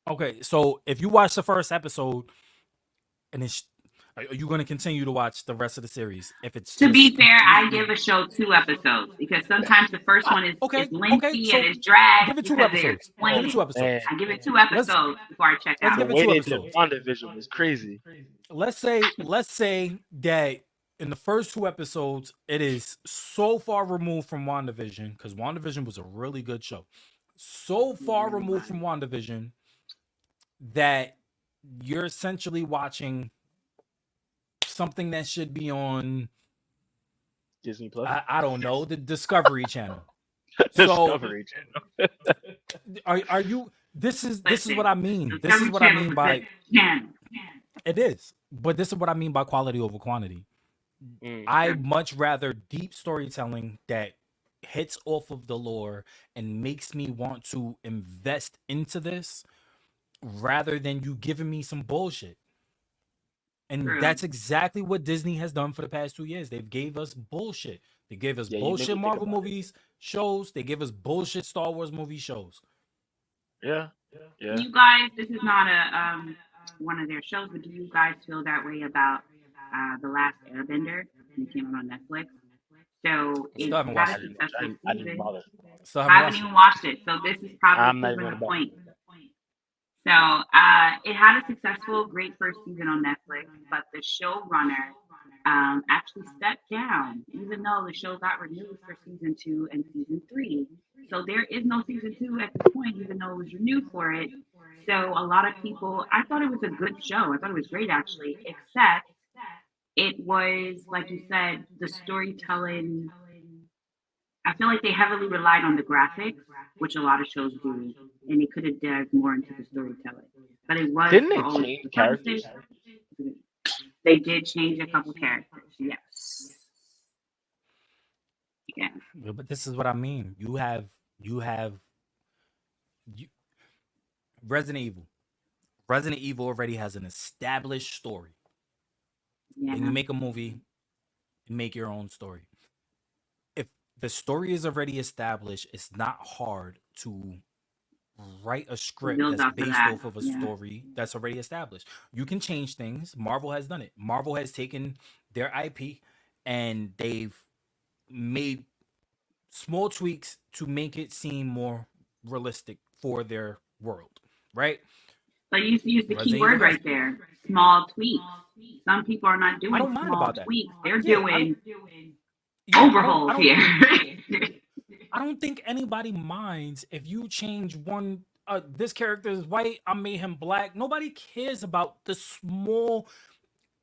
[SPEAKER 2] Okay, so if you watch the first episode, and are you gonna continue to watch the rest of the series? If it's
[SPEAKER 5] To
[SPEAKER 2] just
[SPEAKER 5] be fair, I
[SPEAKER 2] completely-
[SPEAKER 5] give a show 2 episodes because sometimes the first one is
[SPEAKER 2] Okay,
[SPEAKER 5] lengthy
[SPEAKER 2] so
[SPEAKER 5] and it's dragged
[SPEAKER 2] give it 2
[SPEAKER 5] because they're
[SPEAKER 2] episodes. Give it 2
[SPEAKER 5] explaining.
[SPEAKER 2] episodes.
[SPEAKER 4] Man,
[SPEAKER 5] I give it 2 episodes before I check
[SPEAKER 2] let's
[SPEAKER 5] out.
[SPEAKER 2] give
[SPEAKER 4] the
[SPEAKER 2] it
[SPEAKER 4] way
[SPEAKER 2] 2
[SPEAKER 4] they did
[SPEAKER 2] episodes.
[SPEAKER 4] WandaVision was crazy.
[SPEAKER 2] Let's say that in the first 2 episodes, it is so far removed from WandaVision, because WandaVision was a really good show. So far removed from WandaVision that you're essentially watching something that should be on
[SPEAKER 4] Disney Plus.
[SPEAKER 2] I don't know, the Discovery Channel.
[SPEAKER 4] Discovery Channel.
[SPEAKER 2] Are you this is
[SPEAKER 5] Listen,
[SPEAKER 2] what I mean. This
[SPEAKER 5] Discovery
[SPEAKER 2] is what I
[SPEAKER 5] Channel
[SPEAKER 2] mean
[SPEAKER 5] is a
[SPEAKER 2] by
[SPEAKER 5] good channel.
[SPEAKER 2] it is. But this is what I mean by quality over quantity.
[SPEAKER 4] Mm.
[SPEAKER 2] I much rather deep storytelling that hits off of the lore and makes me want to invest into this rather than you giving me some bullshit. And
[SPEAKER 5] True.
[SPEAKER 2] that's exactly what Disney has done for the past 2 years. They've gave us bullshit. They gave us
[SPEAKER 4] Yeah, you made me
[SPEAKER 2] bullshit
[SPEAKER 4] think
[SPEAKER 2] Marvel
[SPEAKER 4] about it.
[SPEAKER 2] movies, shows. They give us bullshit Star Wars movie shows.
[SPEAKER 4] Yeah. Yeah.
[SPEAKER 5] You guys, this is not a one of their shows, but do you guys feel that way about The Last Airbender? It came out on Netflix. So it
[SPEAKER 2] Still haven't
[SPEAKER 5] had
[SPEAKER 2] watched
[SPEAKER 5] a
[SPEAKER 2] it.
[SPEAKER 5] successful
[SPEAKER 4] I didn't
[SPEAKER 5] season.
[SPEAKER 4] bother.
[SPEAKER 2] Still
[SPEAKER 5] I
[SPEAKER 2] haven't
[SPEAKER 5] haven't
[SPEAKER 2] watched
[SPEAKER 5] even
[SPEAKER 2] it.
[SPEAKER 5] watched it, so this is probably
[SPEAKER 4] I'm not
[SPEAKER 5] proving
[SPEAKER 4] even
[SPEAKER 5] the
[SPEAKER 4] about
[SPEAKER 5] point. So it had a successful, great first season on Netflix, but the showrunner actually stepped down, even though the show got renewed for season 2 and season 3. So there is no season 2 at this point, even though it was renewed for it. So a lot of people, I thought it was a good show. I thought it was great actually, except it was, like you said, the storytelling. I feel like they heavily relied on the graphics, which a lot of shows do, and they could have dived more into the storytelling. But it was
[SPEAKER 4] Didn't
[SPEAKER 5] for
[SPEAKER 4] they
[SPEAKER 5] all
[SPEAKER 4] change
[SPEAKER 5] intents and
[SPEAKER 4] characters?
[SPEAKER 5] purposes. They did change a couple characters, yes. Yeah.
[SPEAKER 2] But this is what I mean. You have you Resident Evil. Resident Evil already has an established story.
[SPEAKER 5] Yeah.
[SPEAKER 2] Then you make a movie, you make your own story. If the story is already established, it's not hard to write a script
[SPEAKER 5] Build
[SPEAKER 2] that's
[SPEAKER 5] off of
[SPEAKER 2] based
[SPEAKER 5] that,
[SPEAKER 2] off of a
[SPEAKER 5] yeah.
[SPEAKER 2] story that's already established. You can change things. Marvel has done it. Marvel has taken their IP and they've made small tweaks to make it seem more realistic for their world, right?
[SPEAKER 5] But you used the key
[SPEAKER 2] Resident
[SPEAKER 5] word
[SPEAKER 2] Evil has-
[SPEAKER 5] right there, small tweaks. Some people are not doing
[SPEAKER 2] I don't mind
[SPEAKER 5] small
[SPEAKER 2] about that.
[SPEAKER 5] tweaks. They're
[SPEAKER 2] Yeah,
[SPEAKER 5] doing
[SPEAKER 2] Yeah, I
[SPEAKER 5] overhauls
[SPEAKER 2] don't-
[SPEAKER 5] here.
[SPEAKER 2] I don't think anybody minds if you change one. This character is white. I made him black. Nobody cares about the small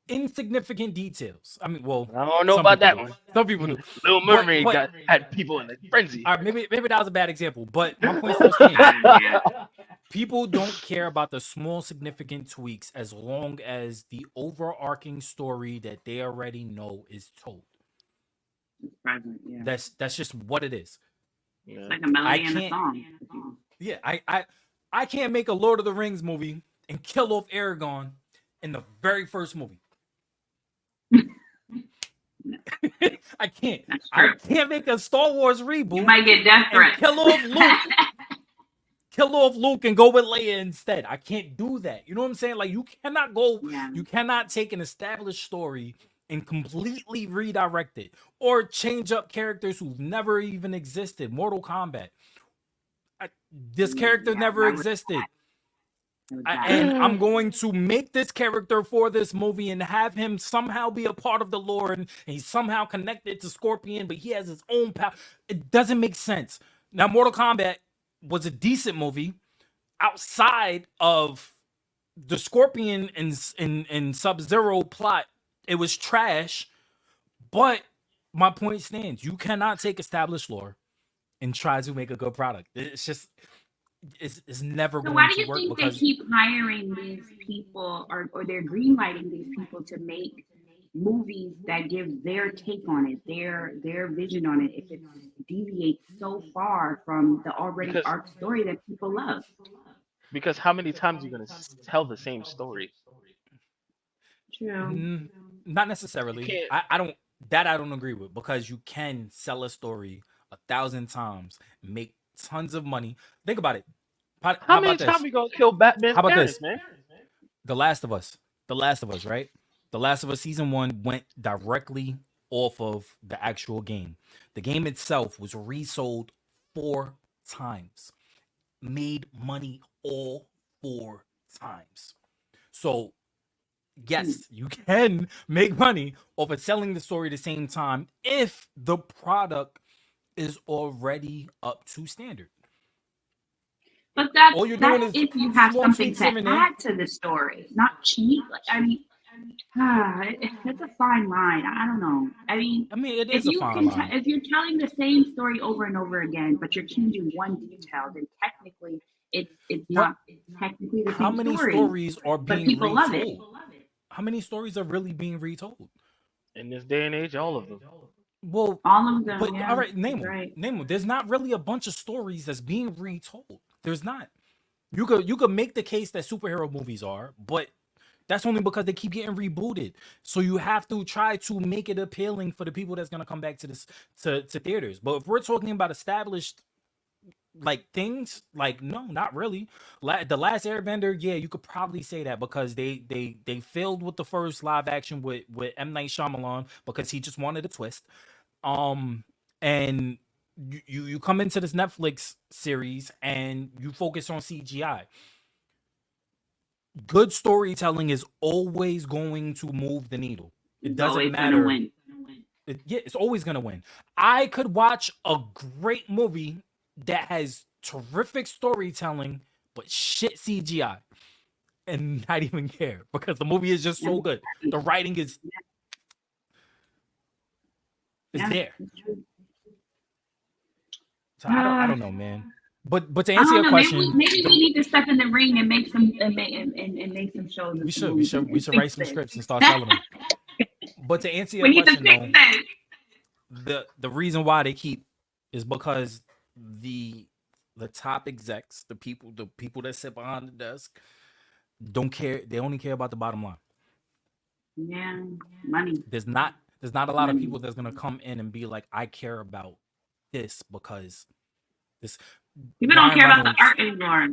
[SPEAKER 2] insignificant details. I mean, well,
[SPEAKER 4] I don't know
[SPEAKER 2] some
[SPEAKER 4] about
[SPEAKER 2] people
[SPEAKER 4] that
[SPEAKER 2] do.
[SPEAKER 4] one.
[SPEAKER 2] Some people do.
[SPEAKER 4] Little
[SPEAKER 2] But
[SPEAKER 4] Mermaid had people in a frenzy.
[SPEAKER 2] all right, maybe that was a bad example, but my point still stands.
[SPEAKER 5] Yeah.
[SPEAKER 2] People don't care about the small significant tweaks as long as the overarching story that they already know is told.
[SPEAKER 5] It's present. Yeah.
[SPEAKER 2] That's just what it is.
[SPEAKER 5] It's
[SPEAKER 4] Yeah.
[SPEAKER 5] like a
[SPEAKER 2] I
[SPEAKER 5] melody and a
[SPEAKER 2] can't
[SPEAKER 5] song.
[SPEAKER 2] yeah, I can't make a Lord of the Rings movie and kill off Aragorn in the very first movie. I can't.
[SPEAKER 5] That's
[SPEAKER 2] I
[SPEAKER 5] true.
[SPEAKER 2] can't make a Star Wars
[SPEAKER 5] You
[SPEAKER 2] reboot
[SPEAKER 5] might get death
[SPEAKER 2] and
[SPEAKER 5] threats.
[SPEAKER 2] kill off Luke and go with Leia instead. I can't do that. You know what I'm saying? Like you
[SPEAKER 5] Yeah.
[SPEAKER 2] cannot take an established story and completely redirect it or change up characters who've never even existed. Mortal Kombat. This character
[SPEAKER 5] Yeah,
[SPEAKER 2] never
[SPEAKER 5] why would
[SPEAKER 2] existed.
[SPEAKER 5] it was that?
[SPEAKER 2] And I'm going to make this character for this movie and have him somehow be a part of the lore and he's somehow connected to Scorpion, but he has his own power. It doesn't make sense. Now, Mortal Kombat was a decent movie outside of the Scorpion and Sub-Zero plot. It was trash, but my point stands. You cannot take established lore and try to make a good product. It's just it's never
[SPEAKER 5] So
[SPEAKER 2] going
[SPEAKER 5] why do
[SPEAKER 2] to
[SPEAKER 5] you
[SPEAKER 2] work
[SPEAKER 5] think they
[SPEAKER 2] because
[SPEAKER 5] keep hiring these people or they're greenlighting these people to make movies that give their take on it, their vision on it, if it deviates so far from the already
[SPEAKER 4] because
[SPEAKER 5] arc story that people love?
[SPEAKER 4] because how many times are you gonna tell the same story?
[SPEAKER 5] True.
[SPEAKER 2] Not
[SPEAKER 4] You
[SPEAKER 2] necessarily.
[SPEAKER 4] can't.
[SPEAKER 2] I don't agree with because you can sell a story 1,000 times, make tons of money. Think about it. How
[SPEAKER 4] How many
[SPEAKER 2] about
[SPEAKER 4] times
[SPEAKER 2] this?
[SPEAKER 4] we gonna kill Batman's
[SPEAKER 2] How about
[SPEAKER 4] parents,
[SPEAKER 2] this?
[SPEAKER 4] man?
[SPEAKER 2] The Last of Us. The Last of Us, right? The Last of Us season 1 went directly off of the actual game. The game itself was resold 4 times. Made money all 4 times. So yes, you can make money off of selling the story at the same time if the product is already up to standard.
[SPEAKER 5] But that's
[SPEAKER 2] All you're doing
[SPEAKER 5] that's
[SPEAKER 2] is
[SPEAKER 5] if you have
[SPEAKER 2] small
[SPEAKER 5] something
[SPEAKER 2] tweaks
[SPEAKER 5] to
[SPEAKER 2] here and there.
[SPEAKER 5] add to the story, not cheat. Like, I mean, it's a fine line. I don't know. I mean,
[SPEAKER 2] I mean, it
[SPEAKER 5] if
[SPEAKER 2] is a
[SPEAKER 5] you
[SPEAKER 2] fine
[SPEAKER 5] can,
[SPEAKER 2] line.
[SPEAKER 5] if you're telling the same story over and over again, but you're changing one detail, then technically it's
[SPEAKER 2] What?
[SPEAKER 5] not technically the
[SPEAKER 2] How
[SPEAKER 5] same
[SPEAKER 2] many
[SPEAKER 5] story.
[SPEAKER 2] stories are
[SPEAKER 5] But
[SPEAKER 2] being
[SPEAKER 5] people love it.
[SPEAKER 2] retold? How many stories are really being retold?
[SPEAKER 4] In this day and age, all of them.
[SPEAKER 2] Well,
[SPEAKER 5] All of them,
[SPEAKER 2] but
[SPEAKER 5] yeah,
[SPEAKER 2] all right, name
[SPEAKER 5] that's
[SPEAKER 2] them.
[SPEAKER 5] right.
[SPEAKER 2] Name them. There's not really a bunch of stories that's being retold. There's not. You could make the case that superhero movies are, but that's only because they keep getting rebooted. So you have to try to make it appealing for the people that's gonna come back to this to theaters. But if we're talking about established like things, like no, not really. The Last Airbender, yeah, you could probably say that because they failed with the first live action with M Night Shyamalan because he just wanted a twist. And you come into this Netflix series and you focus on CGI. Good storytelling is always going to move the needle. It
[SPEAKER 5] It's
[SPEAKER 2] doesn't
[SPEAKER 5] always gonna
[SPEAKER 2] matter.
[SPEAKER 5] win.
[SPEAKER 2] Yeah, it's always gonna win. I could watch a great movie that has terrific storytelling but shit CGI and not even care because the movie is just so good. The writing is
[SPEAKER 5] Yeah,
[SPEAKER 2] there.
[SPEAKER 5] it's true.
[SPEAKER 2] So I
[SPEAKER 5] Uh,
[SPEAKER 2] don't know, man. But to
[SPEAKER 5] I
[SPEAKER 2] answer
[SPEAKER 5] don't
[SPEAKER 2] your
[SPEAKER 5] know.
[SPEAKER 2] question,
[SPEAKER 5] Maybe we need to step in the ring and make some and make some shows and
[SPEAKER 2] we
[SPEAKER 5] some
[SPEAKER 2] should we
[SPEAKER 5] movies
[SPEAKER 2] should we
[SPEAKER 5] and
[SPEAKER 2] should write
[SPEAKER 5] fix
[SPEAKER 2] some
[SPEAKER 5] this.
[SPEAKER 2] scripts and start selling them. But to answer
[SPEAKER 5] We
[SPEAKER 2] your
[SPEAKER 5] need to
[SPEAKER 2] question
[SPEAKER 5] fix
[SPEAKER 2] though,
[SPEAKER 5] this.
[SPEAKER 2] the reason why they keep is because the top execs, the people that sit behind the desk, don't care. They only care about the bottom line.
[SPEAKER 5] Yeah, money,
[SPEAKER 2] There's not a lot of
[SPEAKER 5] money.
[SPEAKER 2] people that's gonna come in and be like, I care about this because this
[SPEAKER 5] People don't
[SPEAKER 2] Ryan
[SPEAKER 5] care about the
[SPEAKER 2] Reynolds.
[SPEAKER 5] art anymore.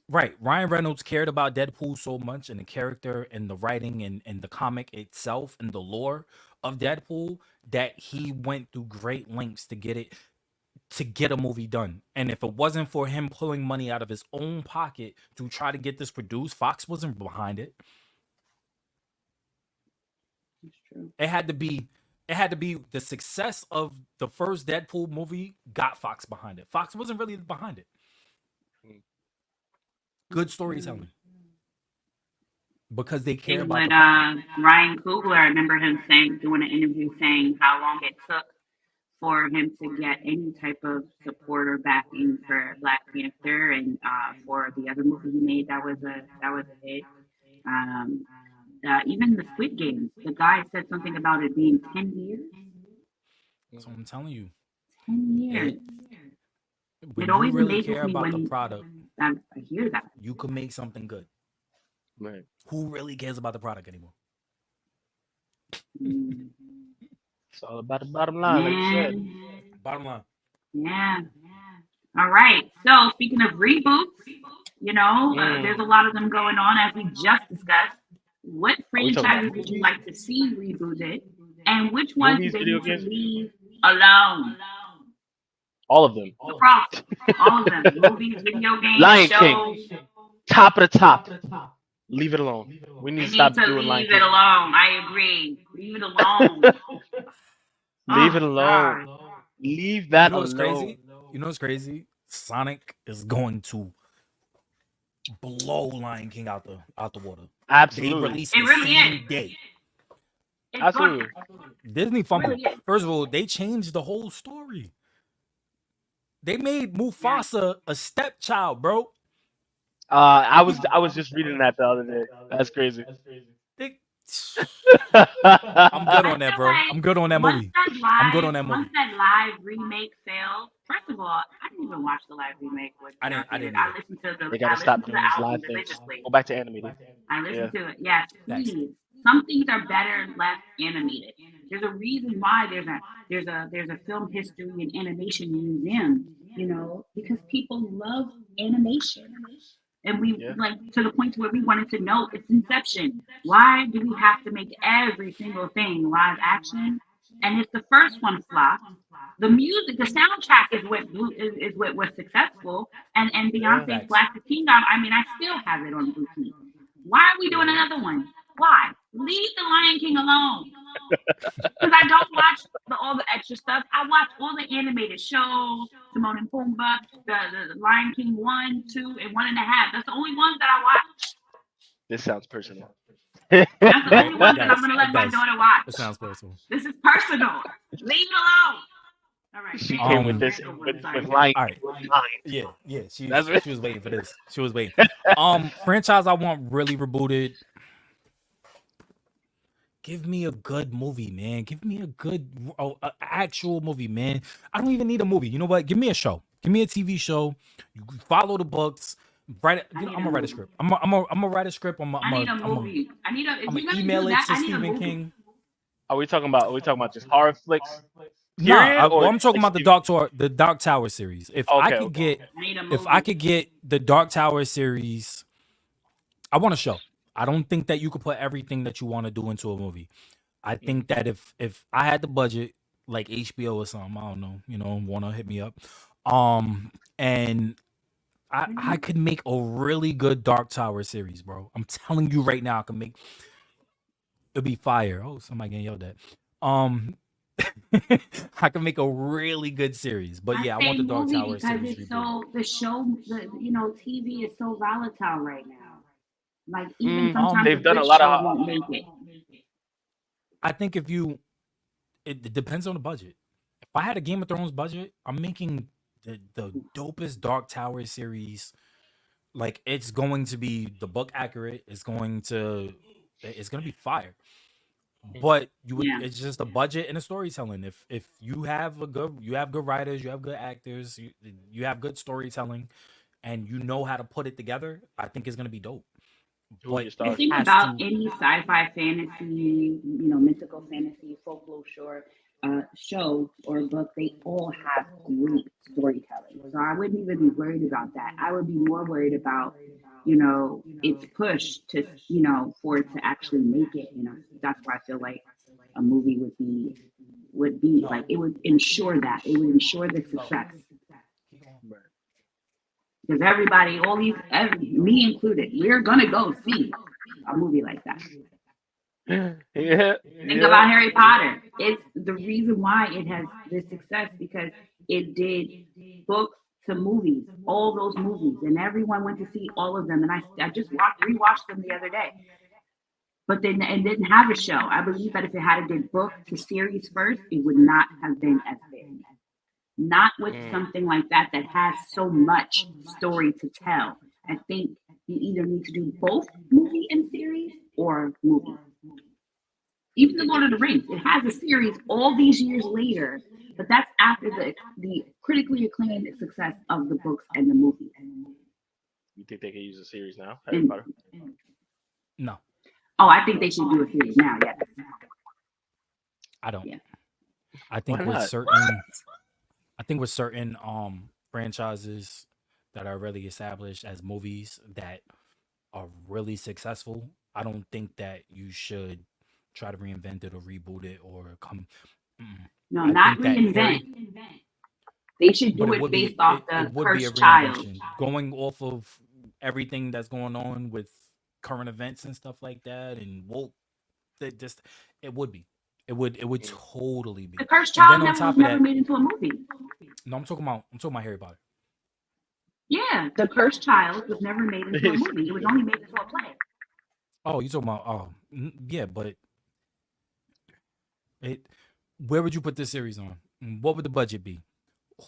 [SPEAKER 2] Right. Ryan Reynolds cared about Deadpool so much and the character and the writing and the comic itself and the lore of Deadpool that he went through great lengths to get a movie done. And if it wasn't for him pulling money out of his own pocket to try to get this produced, Fox wasn't behind it.
[SPEAKER 5] That's true.
[SPEAKER 2] It had to be the success of the first Deadpool movie got Fox behind it. Fox wasn't really behind it. Good storytelling. because they care
[SPEAKER 5] Thing
[SPEAKER 2] about
[SPEAKER 5] with
[SPEAKER 2] the product.
[SPEAKER 5] Ryan Coogler, I remember him saying, doing an interview saying how long it took for him to get any type of support or backing for Black Panther and for the other movie he made that was a hit. Um, even the Squid Games, the guy said something about it being 10 years.
[SPEAKER 2] So I'm telling you,
[SPEAKER 5] 10 years.
[SPEAKER 2] it
[SPEAKER 5] It
[SPEAKER 2] when you
[SPEAKER 5] always
[SPEAKER 2] really
[SPEAKER 5] amazes
[SPEAKER 2] care
[SPEAKER 5] me
[SPEAKER 2] about the
[SPEAKER 5] when
[SPEAKER 2] product,
[SPEAKER 5] I hear that.
[SPEAKER 2] you can make something good.
[SPEAKER 4] Right.
[SPEAKER 2] Who really cares about the product anymore?
[SPEAKER 5] Mm,
[SPEAKER 4] It's all about the bottom line, like you said.
[SPEAKER 5] man,
[SPEAKER 2] Bottom line.
[SPEAKER 5] yeah. All right. So speaking of reboots, there's a lot of them going on as we just discussed. What
[SPEAKER 4] Are we talking about
[SPEAKER 5] franchises would you
[SPEAKER 4] movies?
[SPEAKER 5] like to see rebooted, and which ones do
[SPEAKER 4] Movies,
[SPEAKER 5] they
[SPEAKER 4] video
[SPEAKER 5] need to
[SPEAKER 4] games?
[SPEAKER 5] leave alone?
[SPEAKER 4] All of them.
[SPEAKER 5] Across all of them, movies, video games,
[SPEAKER 4] Lion King,
[SPEAKER 5] shows.
[SPEAKER 4] top of the top. Leave it alone. We need
[SPEAKER 5] They
[SPEAKER 4] to
[SPEAKER 5] need
[SPEAKER 4] stop
[SPEAKER 5] to
[SPEAKER 4] doing Lion
[SPEAKER 5] leave it
[SPEAKER 4] King.
[SPEAKER 5] alone. I agree. Leave it alone.
[SPEAKER 4] Leave
[SPEAKER 5] Oh
[SPEAKER 4] it alone.
[SPEAKER 5] God.
[SPEAKER 4] Leave
[SPEAKER 2] You
[SPEAKER 4] that
[SPEAKER 2] know what's
[SPEAKER 4] alone.
[SPEAKER 2] crazy? You know what's crazy? Sonic is going to blow Lion King out the water. They
[SPEAKER 4] Absolutely.
[SPEAKER 2] released
[SPEAKER 5] It
[SPEAKER 2] the
[SPEAKER 5] really is.
[SPEAKER 2] same day.
[SPEAKER 5] It's going
[SPEAKER 4] Absolutely.
[SPEAKER 2] Disney
[SPEAKER 5] it
[SPEAKER 2] fumbled.
[SPEAKER 5] really is.
[SPEAKER 2] First of all, they changed the whole story. They made
[SPEAKER 5] Yeah.
[SPEAKER 2] Mufasa a stepchild, bro.
[SPEAKER 4] I was just reading that the other day. That's crazy.
[SPEAKER 2] They,
[SPEAKER 4] I
[SPEAKER 2] I'm good
[SPEAKER 5] I
[SPEAKER 2] on that,
[SPEAKER 5] feel
[SPEAKER 2] bro. I'm
[SPEAKER 5] like
[SPEAKER 2] good on that movie. I'm good on that
[SPEAKER 5] once
[SPEAKER 2] movie.
[SPEAKER 5] that live remake failed. First of all, I didn't even watch the live remake with
[SPEAKER 2] I
[SPEAKER 5] David.
[SPEAKER 2] didn't either.
[SPEAKER 4] They
[SPEAKER 5] I
[SPEAKER 4] gotta
[SPEAKER 5] listened
[SPEAKER 4] stop
[SPEAKER 5] to the
[SPEAKER 4] doing these
[SPEAKER 5] album
[SPEAKER 4] live things.
[SPEAKER 5] religiously.
[SPEAKER 4] Go back to animated.
[SPEAKER 5] I
[SPEAKER 4] Yeah.
[SPEAKER 5] listened to it. Yes,
[SPEAKER 2] Thanks.
[SPEAKER 5] please. Some things are better left animated. There's a reason why there's a film history and animation museum. Because people love animation. And we
[SPEAKER 4] Yeah.
[SPEAKER 5] like to the point where we wanted to know its inception. Why do we have to make every single thing live action? And if the first one flopped, the music, the soundtrack is what was successful. And
[SPEAKER 4] Yeah.
[SPEAKER 5] Beyonce's
[SPEAKER 2] Facts.
[SPEAKER 5] Black the Kingdom, I mean, I still have it on repeat. Why are we doing
[SPEAKER 2] Hmm.
[SPEAKER 5] another one? Why? Leave the Lion King alone. Because I don't watch all the extra stuff. I watch all the animated shows, Timon and Pumbaa, the Lion King 1, 2, and 1.5. That's the only ones that I watch.
[SPEAKER 4] This sounds personal.
[SPEAKER 5] That's the
[SPEAKER 2] It,
[SPEAKER 5] only
[SPEAKER 2] it
[SPEAKER 5] ones that I'm
[SPEAKER 2] does.
[SPEAKER 5] going to
[SPEAKER 2] It
[SPEAKER 5] let my
[SPEAKER 2] does.
[SPEAKER 5] daughter
[SPEAKER 2] It
[SPEAKER 5] watch.
[SPEAKER 2] sounds personal.
[SPEAKER 5] This is personal. Leave it alone. All right,
[SPEAKER 4] She
[SPEAKER 5] Phantom,
[SPEAKER 4] came with
[SPEAKER 2] Um.
[SPEAKER 4] this
[SPEAKER 5] Phantom one,
[SPEAKER 4] with
[SPEAKER 5] sorry.
[SPEAKER 4] Lion
[SPEAKER 2] All
[SPEAKER 4] King
[SPEAKER 2] right.
[SPEAKER 4] in mind.
[SPEAKER 2] Yeah.
[SPEAKER 4] That's what.
[SPEAKER 2] She was waiting for this. She was waiting. Franchise I want really rebooted. Give me a good movie, man. Give me a good, actual movie, man. I don't even need a movie. You know what? Give me a show. Give me a TV show. You can follow the books. Write it.
[SPEAKER 5] I need
[SPEAKER 2] I'm
[SPEAKER 5] a
[SPEAKER 2] gonna write a
[SPEAKER 5] movie.
[SPEAKER 2] script. I'm gonna write a script.
[SPEAKER 5] I need a movie. If
[SPEAKER 2] I'm gonna
[SPEAKER 5] you're going to do
[SPEAKER 2] email it
[SPEAKER 5] that,
[SPEAKER 2] to
[SPEAKER 5] I need a
[SPEAKER 2] Stephen
[SPEAKER 5] movie.
[SPEAKER 2] King.
[SPEAKER 4] Are we talking about just horror flicks,
[SPEAKER 2] Nah,
[SPEAKER 4] period, or
[SPEAKER 2] well, I'm talking
[SPEAKER 4] like
[SPEAKER 2] about
[SPEAKER 4] Stephen King?
[SPEAKER 2] The Dark Tower series.
[SPEAKER 4] Okay, okay, okay.
[SPEAKER 5] I need a
[SPEAKER 2] If I
[SPEAKER 5] movie.
[SPEAKER 2] could get the Dark Tower series, I want a show. I don't think that you could put everything that you want to do into a movie. I think that if I had the budget, like HBO or something, I don't know, wanna hit me up. And I could make a really good Dark Tower series, bro. I'm telling you right now, I can make it'll be fire. Oh, somebody getting yelled at. Um I can make a really good series. But
[SPEAKER 5] I
[SPEAKER 2] yeah, I want
[SPEAKER 5] say
[SPEAKER 2] the Dark
[SPEAKER 5] movie
[SPEAKER 2] Tower
[SPEAKER 5] because
[SPEAKER 2] series
[SPEAKER 5] it's
[SPEAKER 2] rebooted.
[SPEAKER 5] so TV is so volatile right now. Like even sometimes a
[SPEAKER 4] They've done a
[SPEAKER 5] good
[SPEAKER 4] lot
[SPEAKER 5] show
[SPEAKER 4] of.
[SPEAKER 5] won't make it.
[SPEAKER 2] I think it depends on the budget. If I had a Game of Thrones budget, I'm making the dopest Dark Tower series. Like it's going to be the book accurate. It's gonna be fire. But
[SPEAKER 5] Yeah.
[SPEAKER 2] it's just a budget and a storytelling. If you have good writers, you have good actors, you have good storytelling, and you know how to put it together, I think it's gonna be dope.
[SPEAKER 4] Who are
[SPEAKER 2] But
[SPEAKER 4] your
[SPEAKER 5] The
[SPEAKER 2] it
[SPEAKER 4] stars?
[SPEAKER 5] thing
[SPEAKER 2] has
[SPEAKER 5] about
[SPEAKER 2] to
[SPEAKER 5] any sci-fi, fantasy, mythical fantasy, folklore show or book, they all have great storytelling. So I wouldn't even be worried about that. I would be more worried about, its push to, for it to actually make it. That's why I feel like a movie would be like it would ensure that it would ensure the success
[SPEAKER 4] Right.
[SPEAKER 5] because everybody, me included, we're gonna go see a movie like that.
[SPEAKER 4] Yeah,
[SPEAKER 5] Think
[SPEAKER 4] yeah.
[SPEAKER 5] about Harry Potter. It's the reason why it has this success because it did books to movies, all those movies, and everyone went to see all of them. And I just rewatched them the other day. but then it didn't have a show. I believe that if it had been book to series first, it would not have been as big. Not with something like that that has so much story to tell. I think you either need to do both movie and series or movie. Even the Lord of the Rings, it has a series all these years later, but that's after the critically acclaimed success of the books and the movies.
[SPEAKER 4] You think they can use a series now, Harry
[SPEAKER 5] And,
[SPEAKER 4] Potter?
[SPEAKER 2] No,
[SPEAKER 5] I think they should do a series now. Yes.
[SPEAKER 2] I don't.
[SPEAKER 5] Yeah.
[SPEAKER 2] I think
[SPEAKER 4] Why
[SPEAKER 2] with
[SPEAKER 4] not?
[SPEAKER 2] certain franchises that are really established as movies that are really successful, I don't think that you should try to reinvent it or reboot it or come.
[SPEAKER 5] No,
[SPEAKER 2] I
[SPEAKER 5] not
[SPEAKER 2] think that
[SPEAKER 5] reinvent. They should
[SPEAKER 2] but
[SPEAKER 5] do
[SPEAKER 2] it
[SPEAKER 5] it
[SPEAKER 2] would
[SPEAKER 5] based
[SPEAKER 2] be
[SPEAKER 5] off
[SPEAKER 2] it
[SPEAKER 5] the
[SPEAKER 2] would be a
[SPEAKER 5] cursed child.
[SPEAKER 2] reinvention going off of everything that's going on with current events and stuff like that, and woke that just it would be it would totally
[SPEAKER 5] The
[SPEAKER 2] be.
[SPEAKER 5] cursed
[SPEAKER 2] And then
[SPEAKER 5] child
[SPEAKER 2] on
[SPEAKER 5] was
[SPEAKER 2] top of
[SPEAKER 5] never
[SPEAKER 2] that,
[SPEAKER 5] made into a movie.
[SPEAKER 2] no, I'm talking about Harry Potter.
[SPEAKER 5] Yeah, the cursed child was never made into a movie. It was only made into a play.
[SPEAKER 2] Oh, you talking about yeah, but it where would you put this series on? What would the budget be?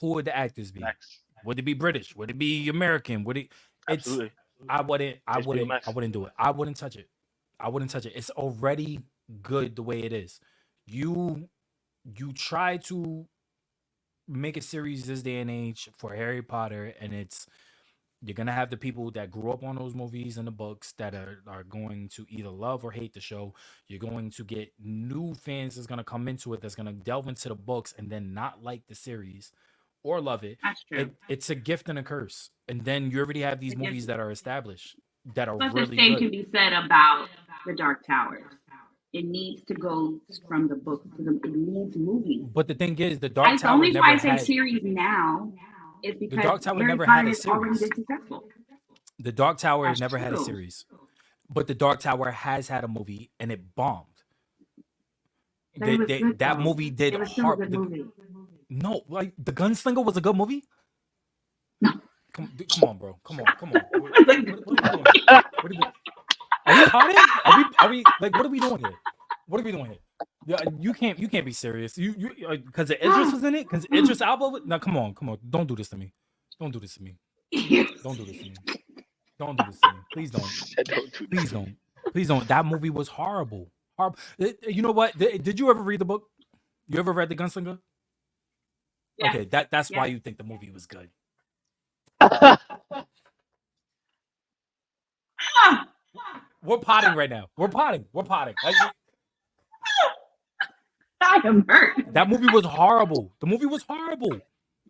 [SPEAKER 2] Who would the actors be?
[SPEAKER 4] Max.
[SPEAKER 2] Would it be British? Would it be American? Would it? It's
[SPEAKER 4] Absolutely.
[SPEAKER 2] I wouldn't
[SPEAKER 4] HBO Max.
[SPEAKER 2] do it. I wouldn't touch it. I wouldn't touch it. It's already good the way it is. You you try to make a series this day and age for Harry Potter, and you're gonna have the people that grew up on those movies and the books that are going to either love or hate the show. You're going to get new fans that's gonna come into it that's gonna delve into the books and then not like the series or love it.
[SPEAKER 5] That's true.
[SPEAKER 2] It's a gift and a curse. And then you already have these
[SPEAKER 5] It gives-
[SPEAKER 2] movies that are established that are
[SPEAKER 5] But the
[SPEAKER 2] really
[SPEAKER 5] same
[SPEAKER 2] good.
[SPEAKER 5] can be said about the Dark Towers. It needs to go from the book to the. It needs movies.
[SPEAKER 2] But the thing is, the Dark
[SPEAKER 5] That's the
[SPEAKER 2] Tower
[SPEAKER 5] only
[SPEAKER 2] never
[SPEAKER 5] why I say
[SPEAKER 2] had
[SPEAKER 5] series now is because
[SPEAKER 2] Dark Tower
[SPEAKER 5] Harry
[SPEAKER 2] never
[SPEAKER 5] Potter
[SPEAKER 2] had a
[SPEAKER 5] has already
[SPEAKER 2] series.
[SPEAKER 5] been successful.
[SPEAKER 2] The Dark Tower
[SPEAKER 5] That's
[SPEAKER 2] never had a
[SPEAKER 5] true.
[SPEAKER 2] series. But the Dark Tower has had a movie and it bombed.
[SPEAKER 5] But it was good,
[SPEAKER 2] That
[SPEAKER 5] though.
[SPEAKER 2] movie did
[SPEAKER 5] It was still a good movie.
[SPEAKER 2] No, like the Gunslinger was a good movie.
[SPEAKER 5] No.
[SPEAKER 2] Come on, bro. Come on. What are we doing? Are we potting? Are we like what are we doing here? What are we doing here? Yeah, you can't be serious. You because Idris was in it. Because Idris Elba. Now come on. Don't do this to me. Don't do this to me. Don't do this to me. Don't do this to me. Please don't. Please don't. That movie was horrible. Horrible. You know what? Did you ever read the book? You ever read The Gunslinger?
[SPEAKER 5] Yeah.
[SPEAKER 2] Okay, that's why
[SPEAKER 5] Yeah.
[SPEAKER 2] you think the movie was good. We're potting right now. We're potting. Like,
[SPEAKER 5] I am hurt.
[SPEAKER 2] that movie was horrible. The movie was horrible.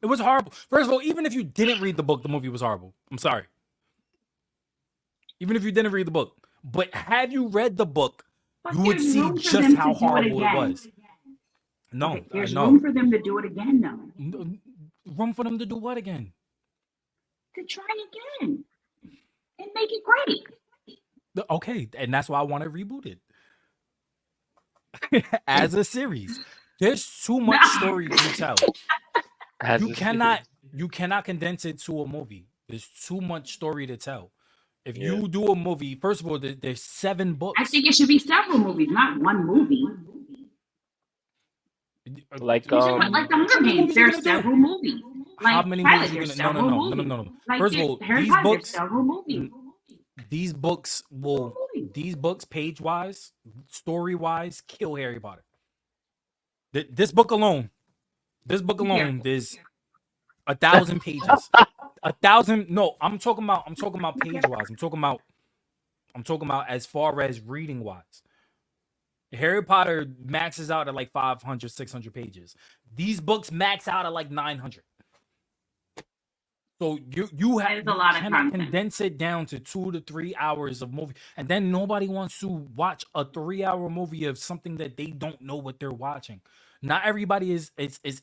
[SPEAKER 2] It was horrible. First of all, even if you didn't read the book, the movie was horrible. I'm sorry. Even if you didn't read the book. But had you read the book,
[SPEAKER 5] But
[SPEAKER 2] you would
[SPEAKER 5] there's
[SPEAKER 2] see
[SPEAKER 5] room for
[SPEAKER 2] just
[SPEAKER 5] them
[SPEAKER 2] how
[SPEAKER 5] to do it
[SPEAKER 2] horrible it
[SPEAKER 5] again.
[SPEAKER 2] was. No,
[SPEAKER 5] Okay, there's
[SPEAKER 2] no.
[SPEAKER 5] room for them to do it again, though.
[SPEAKER 2] Room for them to do what again?
[SPEAKER 5] To try again and make it great.
[SPEAKER 2] Okay, and that's why I want to reboot it as a series. There's too much story to tell. You cannot condense it to a movie. There's too much story to tell. If you do a movie, first of all, there's 7 books.
[SPEAKER 5] I think it should be several movies, not one movie.
[SPEAKER 4] Like
[SPEAKER 5] You should put, like the Hunger Games, there are several movies. Like
[SPEAKER 2] How many
[SPEAKER 5] Twilight,
[SPEAKER 2] movies
[SPEAKER 5] there's
[SPEAKER 2] are gonna?
[SPEAKER 5] several
[SPEAKER 2] No.
[SPEAKER 5] movies. Like
[SPEAKER 2] First of all,
[SPEAKER 5] Harry
[SPEAKER 2] these
[SPEAKER 5] Potter, there's
[SPEAKER 2] books,
[SPEAKER 5] several movies.
[SPEAKER 2] these books, page wise, story wise, kill Harry Potter. This book alone, there's 1,000 pages. 1,000. No, I'm talking about page wise. I'm talking about as far as reading wise. Harry Potter maxes out at like 500, 600 pages. These books max out at like 900. So you
[SPEAKER 5] There's a lot of
[SPEAKER 2] cannot
[SPEAKER 5] content.
[SPEAKER 2] condense it down to 2 to 3 hours of movie, and then nobody wants to watch a 3-hour movie of something that they don't know what they're watching. Not everybody is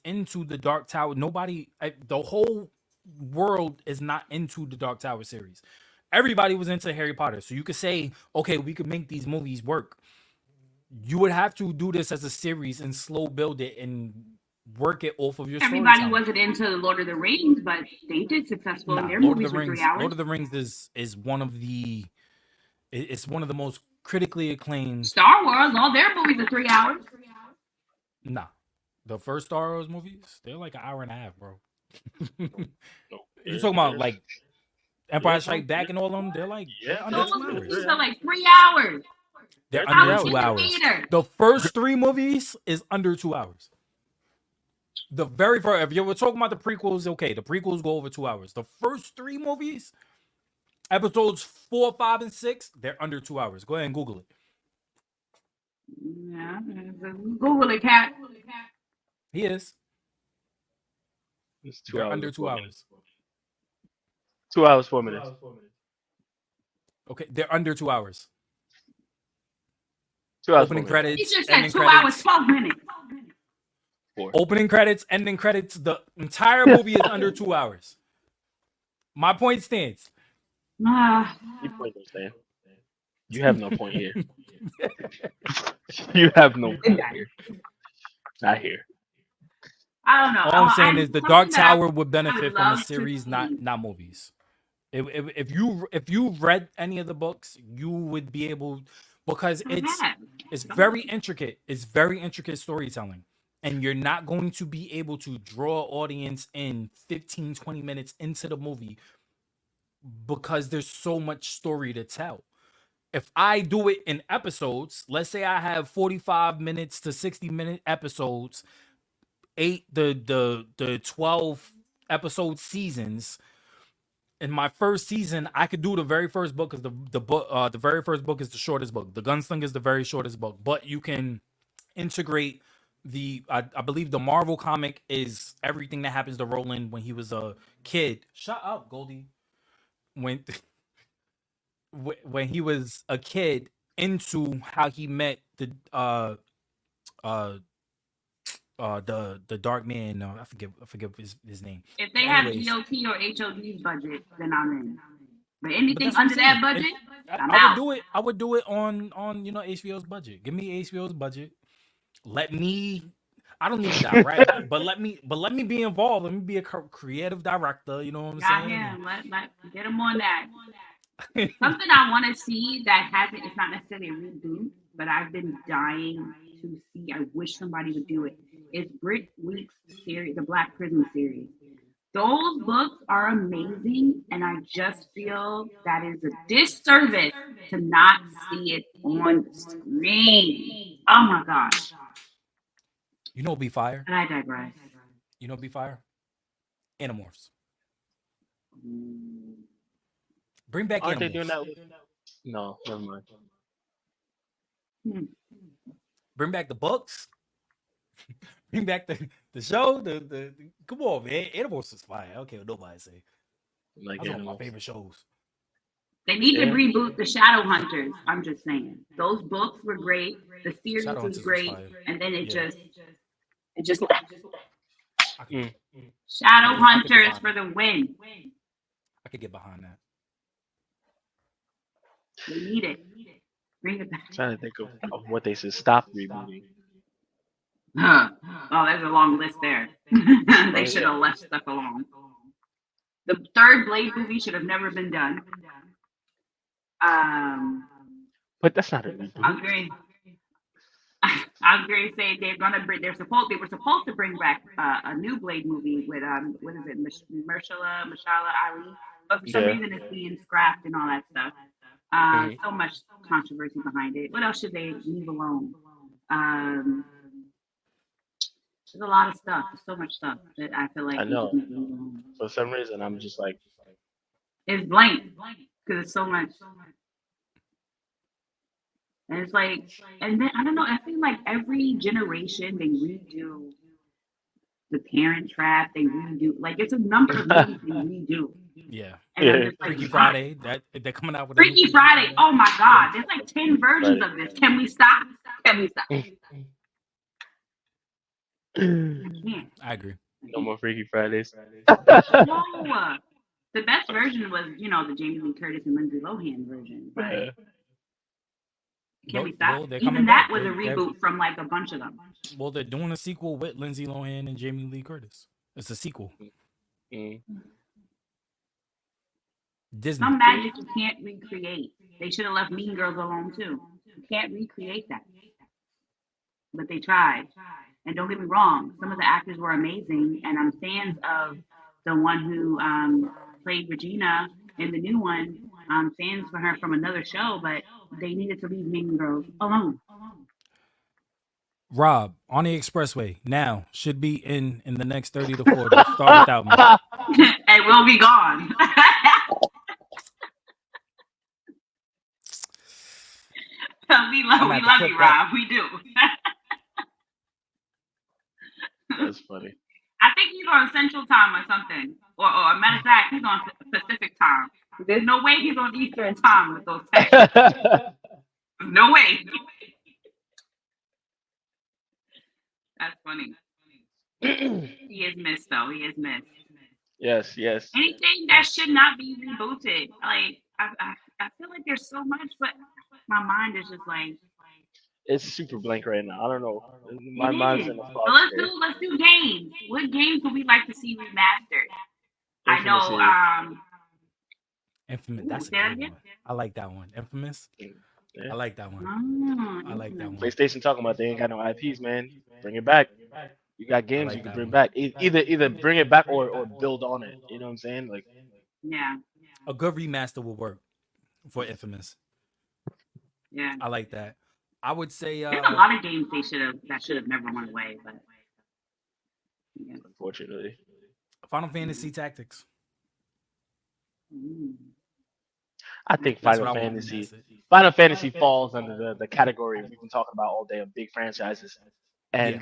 [SPEAKER 2] into the Dark Tower. Nobody, the whole world is not into the Dark Tower series. Everybody was into Harry Potter, so you could say, okay, we could make these movies work. You would have to do this as a series and slow build it and work it off of your
[SPEAKER 5] Everybody
[SPEAKER 2] storytelling.
[SPEAKER 5] wasn't into Lord of the Rings, but they did successful, and
[SPEAKER 2] Nah,
[SPEAKER 5] their
[SPEAKER 2] Lord of
[SPEAKER 5] movies
[SPEAKER 2] the
[SPEAKER 5] were
[SPEAKER 2] Rings.
[SPEAKER 5] 3 hours.
[SPEAKER 2] Lord of the Rings is one of the it's one of the most critically acclaimed.
[SPEAKER 5] Star Wars, all their movies are 3 hours.
[SPEAKER 2] Nah, the first Star Wars movies, they're like an hour and a half, bro.
[SPEAKER 4] No,
[SPEAKER 2] You talking about
[SPEAKER 4] there's
[SPEAKER 2] like Empire
[SPEAKER 4] there's
[SPEAKER 2] Strike
[SPEAKER 4] some
[SPEAKER 2] Back and all them? They're like
[SPEAKER 4] yeah,
[SPEAKER 2] under
[SPEAKER 5] Those
[SPEAKER 4] there's
[SPEAKER 2] 2
[SPEAKER 4] there's
[SPEAKER 2] hours.
[SPEAKER 5] movies
[SPEAKER 4] 3
[SPEAKER 5] are
[SPEAKER 4] hours.
[SPEAKER 5] like 3 hours.
[SPEAKER 2] They're
[SPEAKER 4] They're
[SPEAKER 2] under
[SPEAKER 5] I was
[SPEAKER 2] 2
[SPEAKER 5] in the
[SPEAKER 2] hours.
[SPEAKER 5] theater.
[SPEAKER 2] The first 3 movies is under 2 hours. The very first, if you were talking about the prequels, okay, the prequels go over 2 hours. The first 3 movies, episodes 4, 5, and 6, they're under 2 hours. Go ahead and Google it.
[SPEAKER 5] Yeah, Google it, cat.
[SPEAKER 2] He is.
[SPEAKER 4] It's 2
[SPEAKER 2] They're
[SPEAKER 4] hours
[SPEAKER 2] under
[SPEAKER 4] and
[SPEAKER 2] 2
[SPEAKER 4] 4
[SPEAKER 2] hours.
[SPEAKER 4] minutes. 2 hours, 4 minutes.
[SPEAKER 2] Okay, they're under 2 hours.
[SPEAKER 4] 2 hours, 4
[SPEAKER 2] Opening
[SPEAKER 4] minutes.
[SPEAKER 5] He
[SPEAKER 2] credits,
[SPEAKER 5] just said
[SPEAKER 2] ending
[SPEAKER 5] 2 hours,
[SPEAKER 2] credits,
[SPEAKER 5] 12 minutes.
[SPEAKER 4] 4.
[SPEAKER 2] opening credits, ending credits. The entire movie is under 2 hours. My point stands.
[SPEAKER 4] You point don't stand. You have no point here. You have no point here. Not here.
[SPEAKER 5] I don't know.
[SPEAKER 2] All I'm saying is the Dark
[SPEAKER 5] something that
[SPEAKER 2] Tower would benefit from a
[SPEAKER 5] love to
[SPEAKER 2] series,
[SPEAKER 5] see.
[SPEAKER 2] not movies. If you read any of the books, you would be able, because it's very intricate. It's very intricate storytelling. And you're not going to be able to draw audience in 15, 20 minutes into the movie because there's so much story to tell. If I do it in episodes, let's say I have 45 minutes to 60-minute episodes, the 12 episode seasons. In my first season, I could do the very first book because the very first book is the shortest book. The Gunslinger is the very shortest book, but you can integrate I believe the Marvel comic is everything that happens to Roland when he was a kid. Shut up, Goldie. When he was a kid, into how he met the Dark Man. No, I forget his name.
[SPEAKER 5] If they
[SPEAKER 2] Anyways.
[SPEAKER 5] have GOT or HOD's budget, then I'm in. But anything
[SPEAKER 2] that's what I'm
[SPEAKER 5] under that
[SPEAKER 2] saying.
[SPEAKER 5] budget, I'm
[SPEAKER 2] I
[SPEAKER 5] out.
[SPEAKER 2] would do it. I would do it on HBO's budget. Give me HBO's budget. Let me. I don't need to direct, but let me be involved. Let me be a creative director. You know what I'm
[SPEAKER 5] Got
[SPEAKER 2] saying?
[SPEAKER 5] him. Let get him on that. Something I want to see that hasn't. It's not necessarily a reboot, but I've been dying to see. I wish somebody would do it. Is Britt Week's series, the Black Prison series. Those books are amazing, and I just feel that is a disservice to not see it on the screen. Oh my gosh.
[SPEAKER 2] You know, be fire.
[SPEAKER 5] And I digress.
[SPEAKER 2] You know, be fire. Animorphs. Bring back
[SPEAKER 4] Aren't
[SPEAKER 2] Animorphs.
[SPEAKER 4] they doing that? No, never mind.
[SPEAKER 2] Bring back the books. Bring back the show. The come on, man. Animorphs is fire. I don't care what nobody say.
[SPEAKER 4] Like
[SPEAKER 2] That's one of my
[SPEAKER 4] Animals.
[SPEAKER 2] favorite shows.
[SPEAKER 5] They need to
[SPEAKER 4] Yeah.
[SPEAKER 5] reboot the Shadowhunters. I'm just saying. Those books were great. The series
[SPEAKER 2] Shadowhunters
[SPEAKER 5] was
[SPEAKER 2] was
[SPEAKER 5] great.
[SPEAKER 2] fire.
[SPEAKER 5] And then it
[SPEAKER 2] Yeah.
[SPEAKER 5] just
[SPEAKER 4] Mm.
[SPEAKER 5] Shadowhunters for the win.
[SPEAKER 2] I could get behind that.
[SPEAKER 5] They need it. Bring it back.
[SPEAKER 4] Trying to think of what they should stop rebooting.
[SPEAKER 5] Huh. Oh, there's a long list there. They should have left stuff alone. The third Blade movie should have never been done.
[SPEAKER 4] But that's not a reboot.
[SPEAKER 5] I'm going to say they were supposed to bring back a new Blade movie with what is it, Mahershala Ali, but for some
[SPEAKER 4] Yeah.
[SPEAKER 5] reason it's being scrapped and all that stuff. So much controversy behind it. What else should they leave alone? There's a lot of stuff. There's so much stuff that I feel like
[SPEAKER 4] I know.
[SPEAKER 5] we should leave alone.
[SPEAKER 4] For some reason, I'm just like,
[SPEAKER 5] It's blank because it's so much. And it's like, and then I don't know. I feel like every generation they redo the Parent Trap. They redo like it's a number of movies they redo.
[SPEAKER 2] Yeah.
[SPEAKER 5] And I'm
[SPEAKER 4] Yeah.
[SPEAKER 5] just like,
[SPEAKER 2] Freaky
[SPEAKER 5] wow.
[SPEAKER 2] Friday. They're coming out with a new
[SPEAKER 5] Freaky Friday. Oh my God! There's like 10 versions
[SPEAKER 4] Right.
[SPEAKER 5] of this. Can we stop? Can we stop? I can't.
[SPEAKER 2] I agree.
[SPEAKER 4] no more Freaky Fridays.
[SPEAKER 5] No. The best version was, the Jamie Lee Curtis and Lindsay Lohan version. But
[SPEAKER 4] Yeah.
[SPEAKER 5] can we
[SPEAKER 2] No,
[SPEAKER 5] stop?
[SPEAKER 2] they're
[SPEAKER 5] Even
[SPEAKER 2] coming
[SPEAKER 5] that
[SPEAKER 2] back.
[SPEAKER 5] was a
[SPEAKER 2] They're-
[SPEAKER 5] reboot from like a bunch of them.
[SPEAKER 2] Well, they're doing a sequel with Lindsay Lohan and Jamie Lee Curtis. It's a sequel.
[SPEAKER 4] Mm.
[SPEAKER 2] Disney.
[SPEAKER 5] Some magic you can't recreate. They should have left Mean Girls alone too. You can't recreate that, but they tried. And don't get me wrong, some of the actors were amazing, and I'm fans of the one who played Regina in the new one. I'm fans for her from another show, but they needed to leave Mean Girls alone.
[SPEAKER 2] Rob on the expressway now should be in the next 30 to 40. Start without me.
[SPEAKER 5] And we'll be gone. we love you, Rob. We do.
[SPEAKER 4] That's funny.
[SPEAKER 5] I think he's on Central Time or something. Or a matter of fact, he's on Pacific Time. There's no way he's on Eastern Time with those texts. No way. That's funny. He is missed, though. He is missed.
[SPEAKER 4] Yes.
[SPEAKER 5] Anything that should not be rebooted. Like, I feel like there's so much, but my mind is just like,
[SPEAKER 4] It's super blank right now. I don't know. My
[SPEAKER 5] it
[SPEAKER 4] mind's
[SPEAKER 5] is.
[SPEAKER 4] in a
[SPEAKER 5] So
[SPEAKER 4] fog.
[SPEAKER 5] let's do games. What games would we like to see remastered? I know.
[SPEAKER 2] Infamous. That's a
[SPEAKER 5] Ooh,
[SPEAKER 2] good one. I like that one. Infamous.
[SPEAKER 4] Yeah.
[SPEAKER 2] I like that one. I like that one.
[SPEAKER 4] PlayStation talking about they ain't got no IPs, man. Bring it back. You got games
[SPEAKER 2] like
[SPEAKER 4] you can
[SPEAKER 2] that
[SPEAKER 4] bring
[SPEAKER 2] one.
[SPEAKER 4] back. Either bring it back or build on it. You know what I'm saying? Like,
[SPEAKER 5] Yeah.
[SPEAKER 2] A good remaster will work for Infamous.
[SPEAKER 5] Yeah.
[SPEAKER 2] I like that. I would say
[SPEAKER 5] There's a lot of games that should have never went away, but yeah.
[SPEAKER 4] unfortunately.
[SPEAKER 2] Final Fantasy Tactics.
[SPEAKER 4] I think
[SPEAKER 2] That's
[SPEAKER 4] Final
[SPEAKER 2] what I want
[SPEAKER 4] Fantasy
[SPEAKER 2] remastered.
[SPEAKER 4] Final Fantasy falls under the category we've been talking about all day of big franchises. And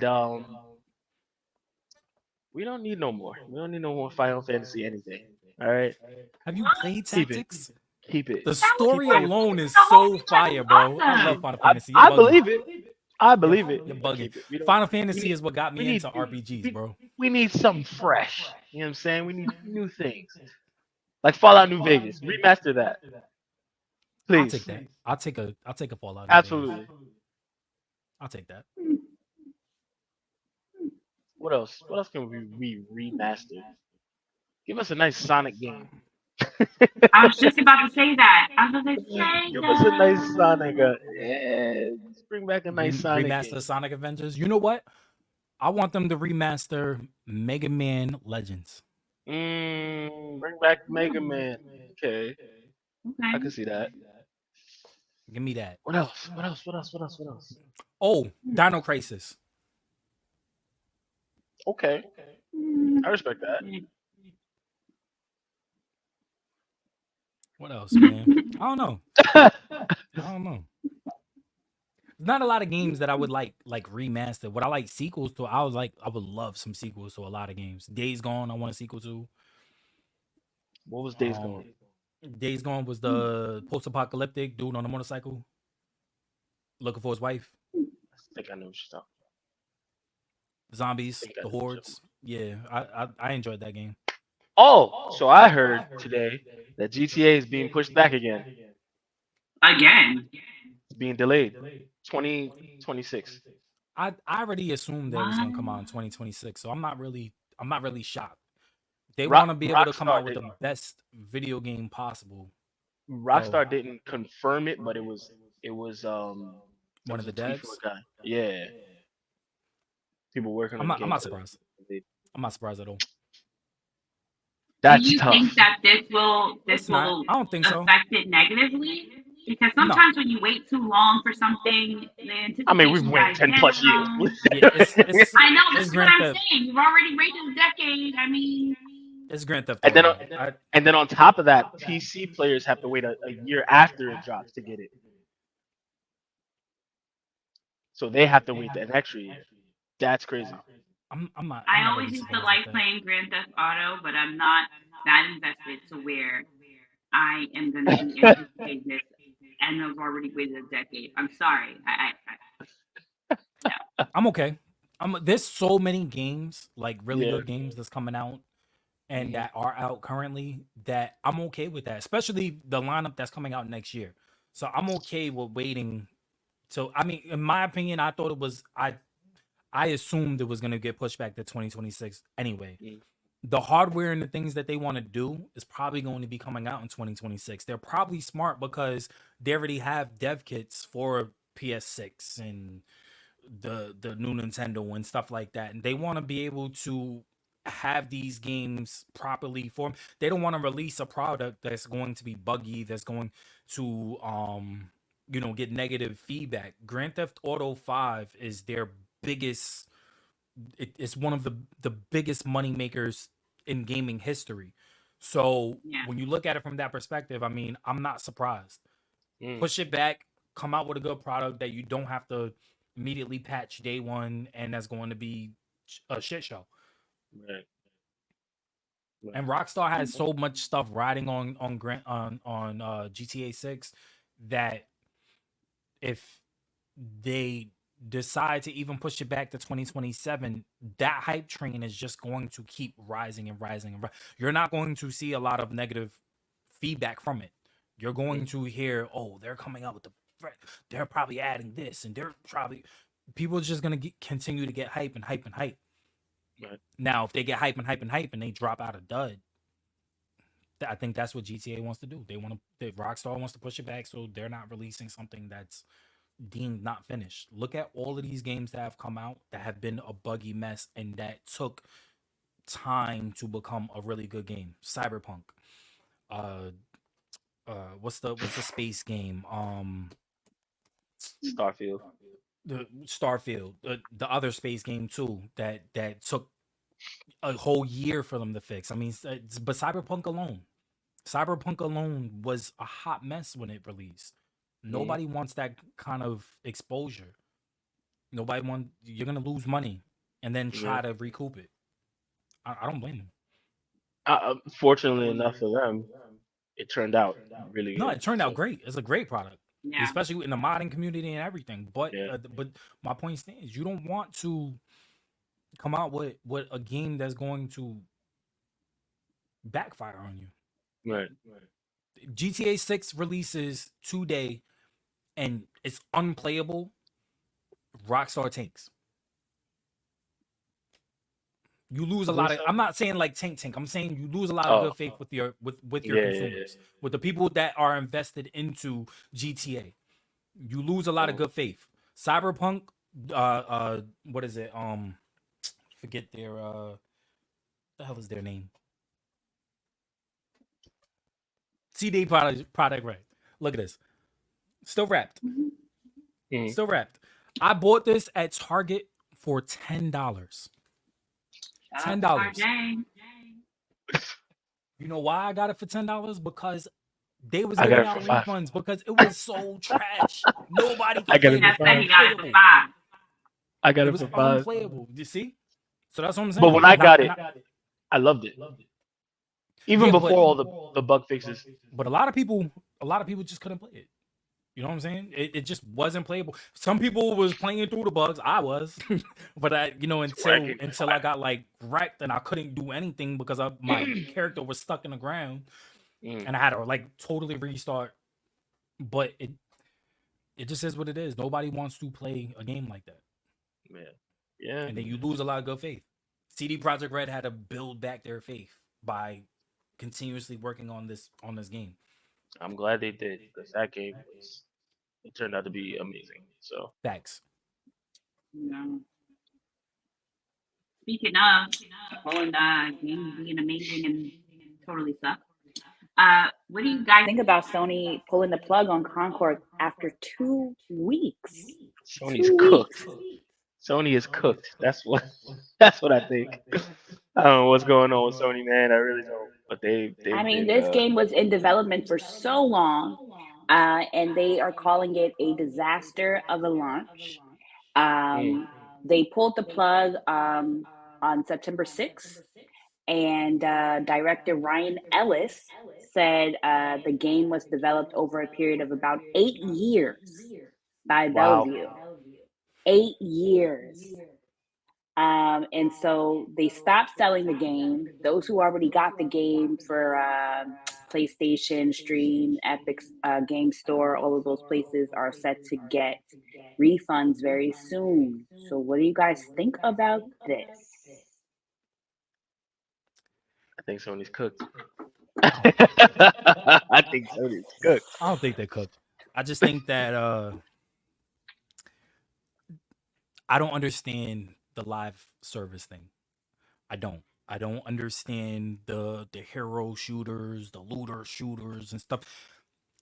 [SPEAKER 4] we don't need no more. We don't need no more Final Fantasy anything. All right.
[SPEAKER 2] Have you played
[SPEAKER 4] Keep it.
[SPEAKER 2] Tactics?
[SPEAKER 4] Keep it.
[SPEAKER 2] The story
[SPEAKER 4] Keep it.
[SPEAKER 2] alone is so fire, bro. I love Final Fantasy.
[SPEAKER 4] I believe it. I believe it.
[SPEAKER 2] You're bugging.
[SPEAKER 4] Keep it. We don't-
[SPEAKER 2] Final Fantasy
[SPEAKER 4] need-
[SPEAKER 2] is what got me
[SPEAKER 4] we need-
[SPEAKER 2] into RPGs, bro.
[SPEAKER 4] We need something fresh. You know what I'm saying? We need new things. Like Fallout New Vegas. Remaster that. Please.
[SPEAKER 2] I'll take that. I'll take a Fallout.
[SPEAKER 4] Absolutely.
[SPEAKER 2] I'll take that.
[SPEAKER 4] What else? What else can we remaster? Give us a nice Sonic game.
[SPEAKER 5] I was just about to say that. I was going to say
[SPEAKER 4] Give us a nice Sonic. Let's bring back a nice Sonic
[SPEAKER 2] Remaster
[SPEAKER 4] game.
[SPEAKER 2] Sonic Adventures. You know what? I want them to remaster Mega Man Legends.
[SPEAKER 4] Bring back Mega Man. Okay. I can see that.
[SPEAKER 2] Give me that.
[SPEAKER 4] What else? What else?
[SPEAKER 2] Oh, Dino Crisis.
[SPEAKER 4] Okay. I respect that.
[SPEAKER 2] What else, man? I don't know. There's not a lot of games that I would like remastered. What I like sequels to, I would love some sequels to a lot of games. Days Gone, I want a sequel to.
[SPEAKER 4] What was Days Gone?
[SPEAKER 2] Days Gone was the post-apocalyptic dude on a motorcycle looking for his wife.
[SPEAKER 4] I think I know what you're talking about.
[SPEAKER 2] Zombies, the hordes. Yeah, I enjoyed that game.
[SPEAKER 4] Oh, so I heard today that GTA is being pushed back again.
[SPEAKER 5] Again?
[SPEAKER 4] It's being delayed. 2026.
[SPEAKER 2] I already assumed that it was gonna come out in 2026, so I'm not really shocked. They want to be able to come out with the best video game possible.
[SPEAKER 4] Rockstar didn't confirm it, but it was
[SPEAKER 2] one of the devs.
[SPEAKER 4] Yeah. People working on the game.
[SPEAKER 2] I'm not surprised. I'm not surprised at all.
[SPEAKER 4] That's
[SPEAKER 5] Do you
[SPEAKER 4] tough.
[SPEAKER 5] think that this will
[SPEAKER 2] I don't think so.
[SPEAKER 5] affect it negatively? Because sometimes when you wait too long for something, the anticipation
[SPEAKER 4] I mean, we've waited 10 plus years.
[SPEAKER 2] Yeah,
[SPEAKER 5] I know, that's
[SPEAKER 2] it's
[SPEAKER 5] what
[SPEAKER 2] Grand
[SPEAKER 5] I'm
[SPEAKER 2] Theft.
[SPEAKER 5] saying. You've already waited a decade. I mean,
[SPEAKER 2] It's Grand Theft.
[SPEAKER 4] And then,
[SPEAKER 2] Auto.
[SPEAKER 4] and then on top of that, PC players have to wait a year after it drops to get it. So they have to wait an extra year. That's crazy.
[SPEAKER 2] I'm not.
[SPEAKER 5] I
[SPEAKER 2] I'm not
[SPEAKER 5] always
[SPEAKER 2] really
[SPEAKER 5] used to
[SPEAKER 2] surprised
[SPEAKER 5] like
[SPEAKER 2] at that.
[SPEAKER 5] playing Grand Theft Auto, but I'm not that invested to where I am going to be anticipating this, and I've already waited a decade. I'm sorry.
[SPEAKER 2] I'm okay. There's so many games, like really
[SPEAKER 4] Yeah.
[SPEAKER 2] good games that's coming out and that are out currently that I'm okay with that, especially the lineup that's coming out next year. So I'm okay with waiting. So I mean, in my opinion, I thought it was I assumed it was gonna get pushed back to 2026 anyway. the hardware and the things that they want to do is probably going to be coming out in 2026. They're probably smart because they already have dev kits for PS6 and the new Nintendo and stuff like that. And they want to be able to have these games properly formed. They don't want to release a product that's going to be buggy, that's going to get negative feedback. Grand Theft Auto 5 is their biggest it's one of the biggest money makers in gaming history. So
[SPEAKER 5] Yeah.
[SPEAKER 2] when you look at it from that perspective, I mean, I'm not surprised.
[SPEAKER 4] Mm,
[SPEAKER 2] Push it back, come out with a good product that you don't have to immediately patch day one, and that's going to be a shit show.
[SPEAKER 4] right,
[SPEAKER 2] And
[SPEAKER 4] right.
[SPEAKER 2] Rockstar has so much stuff riding on GTA 6 that if they decide to even push it back to 2027, that hype train is just going to keep rising and rising and you're not going to see a lot of negative feedback from it. You're going
[SPEAKER 4] Mm,
[SPEAKER 2] to hear, oh, they're coming out with they're probably adding this, and they're probably people are just gonna continue to get hype and hype and hype.
[SPEAKER 4] right.
[SPEAKER 2] Now, if they get hype and hype and hype and they drop out a dud, I think that's what GTA wants to do. Rockstar wants to push it back, so they're not releasing something that's deemed not finished. Look at all of these games that have come out that have been a buggy mess and that took time to become a really good game. Cyberpunk. Uh what's the space game?
[SPEAKER 4] Starfield.
[SPEAKER 2] The Starfield, the other space game too that took a whole year for them to fix. I mean, but Cyberpunk alone was a hot mess when it released.
[SPEAKER 4] Mm,
[SPEAKER 2] Nobody wants that kind of exposure. You're gonna lose money and then
[SPEAKER 4] yeah.
[SPEAKER 2] try to recoup it. I don't blame them.
[SPEAKER 4] Fortunately enough for them, it turned out really
[SPEAKER 2] No,
[SPEAKER 4] good.
[SPEAKER 2] it turned out
[SPEAKER 4] So
[SPEAKER 2] great. It's a great product,
[SPEAKER 5] Yeah.
[SPEAKER 2] especially in the modding community and everything. But
[SPEAKER 4] yeah,
[SPEAKER 2] my point stands. You don't want to come out with a game that's going to backfire on you.
[SPEAKER 4] right.
[SPEAKER 2] GTA 6 releases today and it's unplayable. Rockstar tanks. You lose a
[SPEAKER 4] You think
[SPEAKER 2] lot of.
[SPEAKER 4] so?
[SPEAKER 2] I'm not saying like tank. I'm saying you lose a lot of
[SPEAKER 4] Oh,
[SPEAKER 2] good faith with your
[SPEAKER 4] yeah, yeah, yeah.
[SPEAKER 2] consumers, with the people that are invested into GTA. You lose a lot of
[SPEAKER 4] Mm.
[SPEAKER 2] good faith. Cyberpunk, what is it? Forget their the hell is their name? CD product right. Look at this. Still wrapped.
[SPEAKER 4] Mm.
[SPEAKER 2] Still wrapped. I bought this at Target for $10.
[SPEAKER 5] Shout
[SPEAKER 2] Ten
[SPEAKER 5] out to
[SPEAKER 2] dollars.
[SPEAKER 5] RJ.
[SPEAKER 2] You know why I got it for $10? Because they was
[SPEAKER 4] I got
[SPEAKER 2] giving
[SPEAKER 4] it for
[SPEAKER 2] out
[SPEAKER 4] five.
[SPEAKER 2] refunds because it was so trash. Nobody
[SPEAKER 4] I
[SPEAKER 2] could
[SPEAKER 4] got
[SPEAKER 2] play
[SPEAKER 4] it
[SPEAKER 2] it.
[SPEAKER 4] for
[SPEAKER 2] It
[SPEAKER 5] Jeff
[SPEAKER 2] was
[SPEAKER 5] said
[SPEAKER 4] five.
[SPEAKER 5] he got it for
[SPEAKER 2] unplayable.
[SPEAKER 5] 5.
[SPEAKER 4] I got
[SPEAKER 2] It
[SPEAKER 4] it
[SPEAKER 2] was
[SPEAKER 4] for five.
[SPEAKER 2] unplayable. You see? So that's what I'm
[SPEAKER 4] But
[SPEAKER 2] saying.
[SPEAKER 4] when I got it,
[SPEAKER 2] Not
[SPEAKER 4] I loved it. Even
[SPEAKER 2] yeah,
[SPEAKER 4] before all the bug fixes.
[SPEAKER 2] but a lot of people just couldn't play it. You know what I'm saying? It just wasn't playable. Some people was playing through the bugs. I was, but
[SPEAKER 4] It's
[SPEAKER 2] until
[SPEAKER 4] wacky.
[SPEAKER 2] I got like wrecked and I couldn't do anything because my character was stuck in the ground
[SPEAKER 4] Mm,
[SPEAKER 2] and I had to like totally restart. But it just is what it is. Nobody wants to play a game like that,
[SPEAKER 4] yeah. Yeah.
[SPEAKER 2] and then you lose a lot of good faith. CD Projekt Red had to build back their faith by continuously working on this game.
[SPEAKER 4] I'm glad they did because that game was it turned out to be amazing. So
[SPEAKER 2] Facts.
[SPEAKER 5] You know. Speaking of Poland games being amazing and totally suck. What do you guys
[SPEAKER 3] Think about Sony pulling the plug on Concord after 2 weeks.
[SPEAKER 4] Sony's
[SPEAKER 3] 2 weeks.
[SPEAKER 4] cooked. Sony is cooked. That's what that's what I think. I don't know what's going on with Sony, man. I really don't. But
[SPEAKER 3] I
[SPEAKER 4] they've
[SPEAKER 3] mean,
[SPEAKER 4] been
[SPEAKER 3] this game was in development for so long, and they are calling it a disaster of a launch.
[SPEAKER 4] mm,
[SPEAKER 3] They pulled the plug on September 6th, and director Ryan Ellis said the game was developed over a period of about 8 years by
[SPEAKER 4] wow.
[SPEAKER 3] Bellevue. 8 years. And so they stopped selling the game. Those who already got the game for PlayStation, Stream, Epic Game Store, all of those places are set to get refunds very soon. So, what do you guys think about this?
[SPEAKER 4] I think Sony's cooked.
[SPEAKER 2] I don't think they're cooked.
[SPEAKER 4] I think Sony's cooked.
[SPEAKER 2] I don't think they're cooked. I just think that I don't understand the live service thing. I don't. I don't understand the hero shooters, the looter shooters and stuff.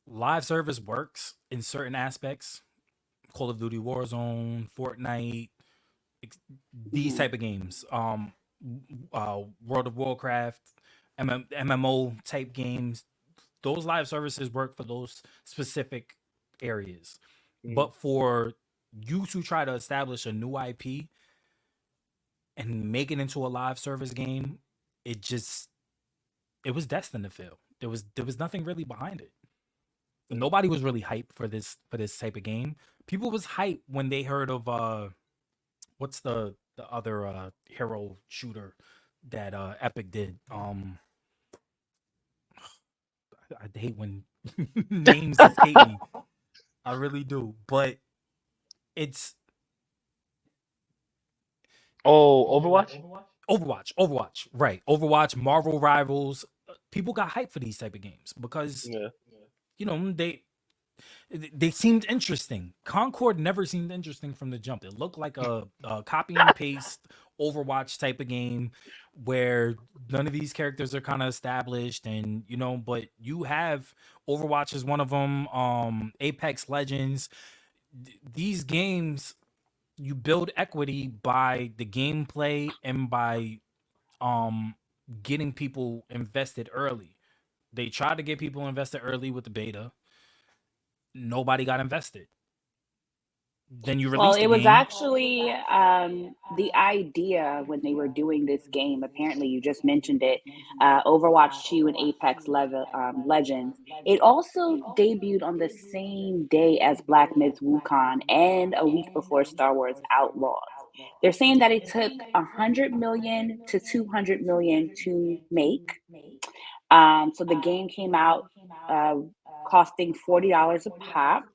[SPEAKER 2] Live service works in certain aspects. Call of Duty Warzone, Fortnite, these
[SPEAKER 3] Mhm.
[SPEAKER 2] type of games. World of Warcraft, MMO type games. Those live services work for those specific areas.
[SPEAKER 4] Mm.
[SPEAKER 2] But for you to try to establish a new IP and make it into a live service game, it just it was destined to fail. There was nothing really behind it. Nobody was really hyped for this type of game. People was hyped when they heard of what's the other hero shooter that Epic did. I hate when names escape me. I really do. But it's
[SPEAKER 4] Oh, Overwatch?
[SPEAKER 2] Overwatch, right? Overwatch, Marvel Rivals. People got hyped for these type of games because
[SPEAKER 4] Yeah.
[SPEAKER 2] they seemed interesting. Concord never seemed interesting from the jump. It looked like a copy and paste Overwatch type of game where none of these characters are kind of established, and but you have Overwatch is one of them. Apex Legends. These games you build equity by the gameplay and by um getting people invested early. They tried to get people invested early with the beta. Nobody got invested. Then you
[SPEAKER 3] Well,
[SPEAKER 2] release the
[SPEAKER 3] it was
[SPEAKER 2] game.
[SPEAKER 3] actually the idea when they were doing this game. Apparently, you just mentioned it, Overwatch 2 and Apex Legends. It also debuted on the same day as Black Myth Wukong and a week before Star Wars Outlaws. They're saying that it took 100 million to 200 million to make. So the game came out uh, costing $40 a pop,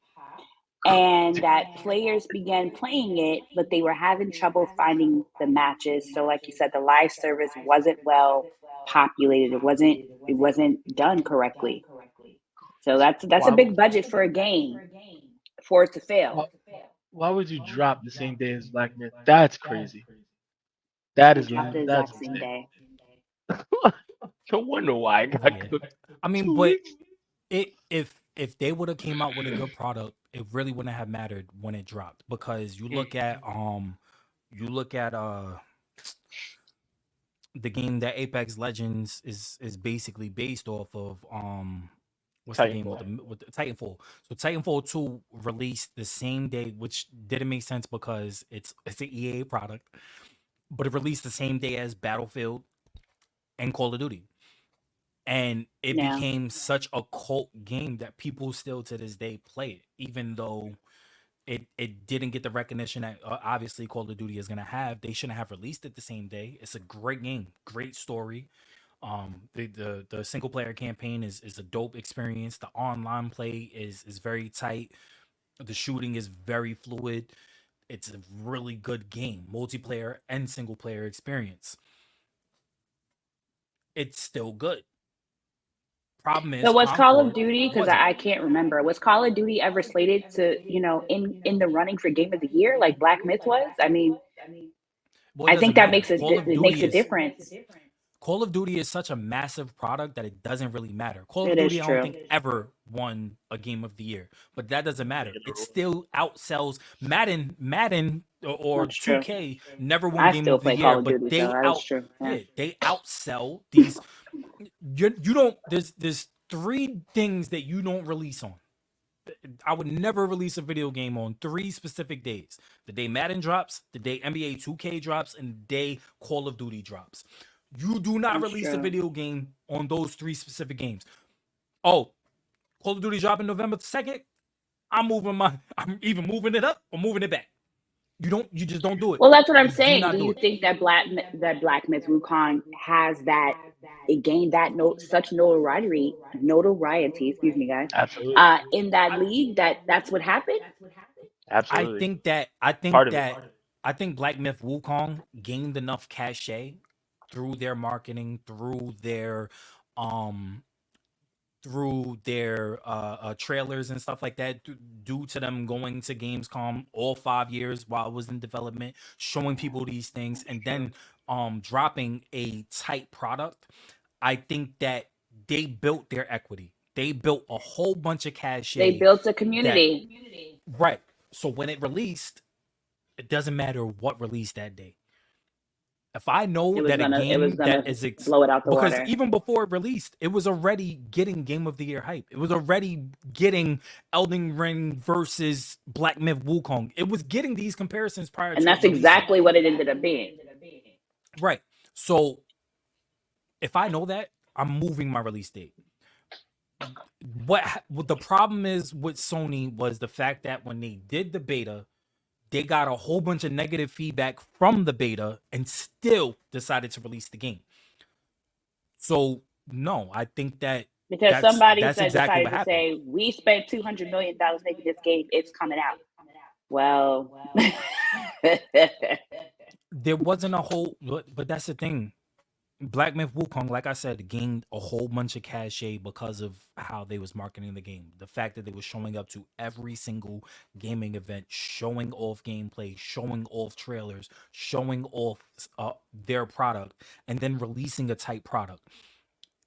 [SPEAKER 3] and that players began playing it, but they were having trouble finding the matches. So, like you said, the live service wasn't well populated. It wasn't done correctly. So that's a
[SPEAKER 4] Why would
[SPEAKER 3] big budget for a game for it to fail.
[SPEAKER 4] why, why would you drop the same day as Black Myth? That's crazy. That
[SPEAKER 3] It
[SPEAKER 4] is
[SPEAKER 3] dropped the
[SPEAKER 4] that's
[SPEAKER 3] exact same
[SPEAKER 4] insane.
[SPEAKER 3] day.
[SPEAKER 4] No wonder why I got
[SPEAKER 2] Yeah.
[SPEAKER 4] cooked.
[SPEAKER 2] I mean,
[SPEAKER 4] Two
[SPEAKER 2] but
[SPEAKER 4] weeks.
[SPEAKER 2] if they would have came out with a good product, it really wouldn't have mattered when it dropped because
[SPEAKER 4] Mm.
[SPEAKER 2] you look at the game that Apex Legends is basically based off of. What's the game with
[SPEAKER 4] Titanfall.
[SPEAKER 2] the Titanfall? So Titanfall 2 released the same day, which didn't make sense because it's an EA product, but it released the same day as Battlefield and Call of Duty. And it
[SPEAKER 3] Yeah,
[SPEAKER 2] became such a cult game that people still to this day play it, even though it didn't get the recognition that obviously Call of Duty is gonna have. They shouldn't have released it the same day. It's a great game, great story. The single player campaign is a dope experience. The online play is very tight. The shooting is very fluid. It's a really good game, multiplayer and single player experience. It's still good. Problem is
[SPEAKER 3] but was Call of
[SPEAKER 2] Concord
[SPEAKER 3] Duty, because
[SPEAKER 2] wasn't.
[SPEAKER 3] I can't remember, was Call of Duty ever slated to, in the running for Game of the Year like Black Myth was? I mean,
[SPEAKER 2] Well, it
[SPEAKER 3] I think
[SPEAKER 2] doesn't
[SPEAKER 3] that
[SPEAKER 2] matter.
[SPEAKER 3] makes it it makes a difference.
[SPEAKER 2] Call of Duty is such a massive product that it doesn't really matter. Call of
[SPEAKER 3] It is
[SPEAKER 2] Duty, I don't
[SPEAKER 3] true.
[SPEAKER 2] think ever won a game of the year, but that doesn't matter. It
[SPEAKER 4] Literal.
[SPEAKER 2] still outsells Madden or
[SPEAKER 3] That's true.
[SPEAKER 2] 2K never won
[SPEAKER 3] I
[SPEAKER 2] game
[SPEAKER 3] still
[SPEAKER 2] of the
[SPEAKER 3] play
[SPEAKER 2] year,
[SPEAKER 3] Call of
[SPEAKER 2] but
[SPEAKER 3] Duty, so that is true. Yeah.
[SPEAKER 2] they outsell these. You don't. There's three things that you don't release on. I would never release a video game on three specific days: the day Madden drops, the day NBA 2K drops, and the day Call of Duty drops. You do not
[SPEAKER 3] That's
[SPEAKER 2] release a
[SPEAKER 3] true.
[SPEAKER 2] video game on those three specific games. Oh, Call of Duty dropping November 2nd. I'm either moving it up or moving it back. You just don't do it.
[SPEAKER 3] Well, that's what I'm
[SPEAKER 2] You do
[SPEAKER 3] saying. Do
[SPEAKER 2] not do
[SPEAKER 3] you
[SPEAKER 2] it.
[SPEAKER 3] think that Black Myth Wukong has that, it gained that such notoriety, excuse me, guys,
[SPEAKER 4] Absolutely.
[SPEAKER 3] in that league, that's what happened?
[SPEAKER 2] I
[SPEAKER 4] Absolutely.
[SPEAKER 2] think that I
[SPEAKER 4] Part
[SPEAKER 2] think
[SPEAKER 4] of it.
[SPEAKER 2] that I think Black Myth Wukong gained enough cachet through their marketing, um through their trailers and stuff like that, due to them going to Gamescom all 5 years while it was in development, showing people these things, and then dropping a tight product. I think that they built their equity. They built a whole bunch of
[SPEAKER 3] They
[SPEAKER 2] cachet
[SPEAKER 3] built a
[SPEAKER 2] that
[SPEAKER 3] community.
[SPEAKER 2] right. So when it released, it doesn't matter what released that day. If I know that a
[SPEAKER 3] It was
[SPEAKER 2] game
[SPEAKER 3] gonna
[SPEAKER 2] that is
[SPEAKER 3] blow it out the
[SPEAKER 2] because
[SPEAKER 3] water.
[SPEAKER 2] even before it released, it was already getting Game of the Year hype. It was already getting Elden Ring versus Black Myth Wukong. It was getting these comparisons prior
[SPEAKER 3] And
[SPEAKER 2] to it
[SPEAKER 3] that's
[SPEAKER 2] releasing.
[SPEAKER 3] exactly what it ended up being.
[SPEAKER 2] Right. So if I know that, I'm moving my release date. What the problem is with Sony was the fact that when they did the beta, they got a whole bunch of negative feedback from the beta and still decided to release the game. So no, I think that
[SPEAKER 3] Because
[SPEAKER 2] that's
[SPEAKER 3] somebody
[SPEAKER 2] that's exactly
[SPEAKER 3] decided
[SPEAKER 2] what
[SPEAKER 3] to
[SPEAKER 2] happened.
[SPEAKER 3] say, we spent $200 million making this game, it's coming out. Well,
[SPEAKER 2] There wasn't a whole, but that's the thing. Black Myth Wukong, like I said, gained a whole bunch of cachet because of how they was marketing the game. The fact that they were showing up to every single gaming event, showing off gameplay, showing off trailers, showing off their product, and then releasing a tight product,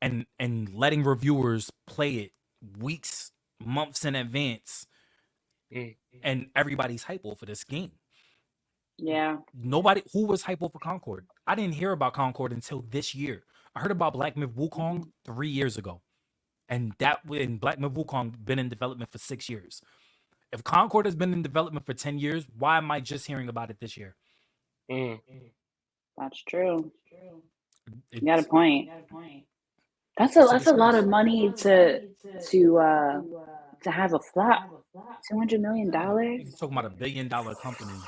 [SPEAKER 2] and letting reviewers play it weeks, months in advance,
[SPEAKER 4] Mm.
[SPEAKER 2] and everybody's hype for this game.
[SPEAKER 3] yeah.
[SPEAKER 2] Nobody who was hype for Concord. I didn't hear about Concord until this year. I heard about Black Myth Wukong 3 years ago, and that when Black Myth Wukong been in development for 6 years. If Concord has been in development for 10 years, why am I just hearing about it this year?
[SPEAKER 4] Mm.
[SPEAKER 3] That's true. You got a
[SPEAKER 2] It's
[SPEAKER 3] point. That's
[SPEAKER 2] it's a
[SPEAKER 3] a lot
[SPEAKER 2] disgrace.
[SPEAKER 3] of money to have a flop. $200 million.
[SPEAKER 2] You're talking about $1 billion company.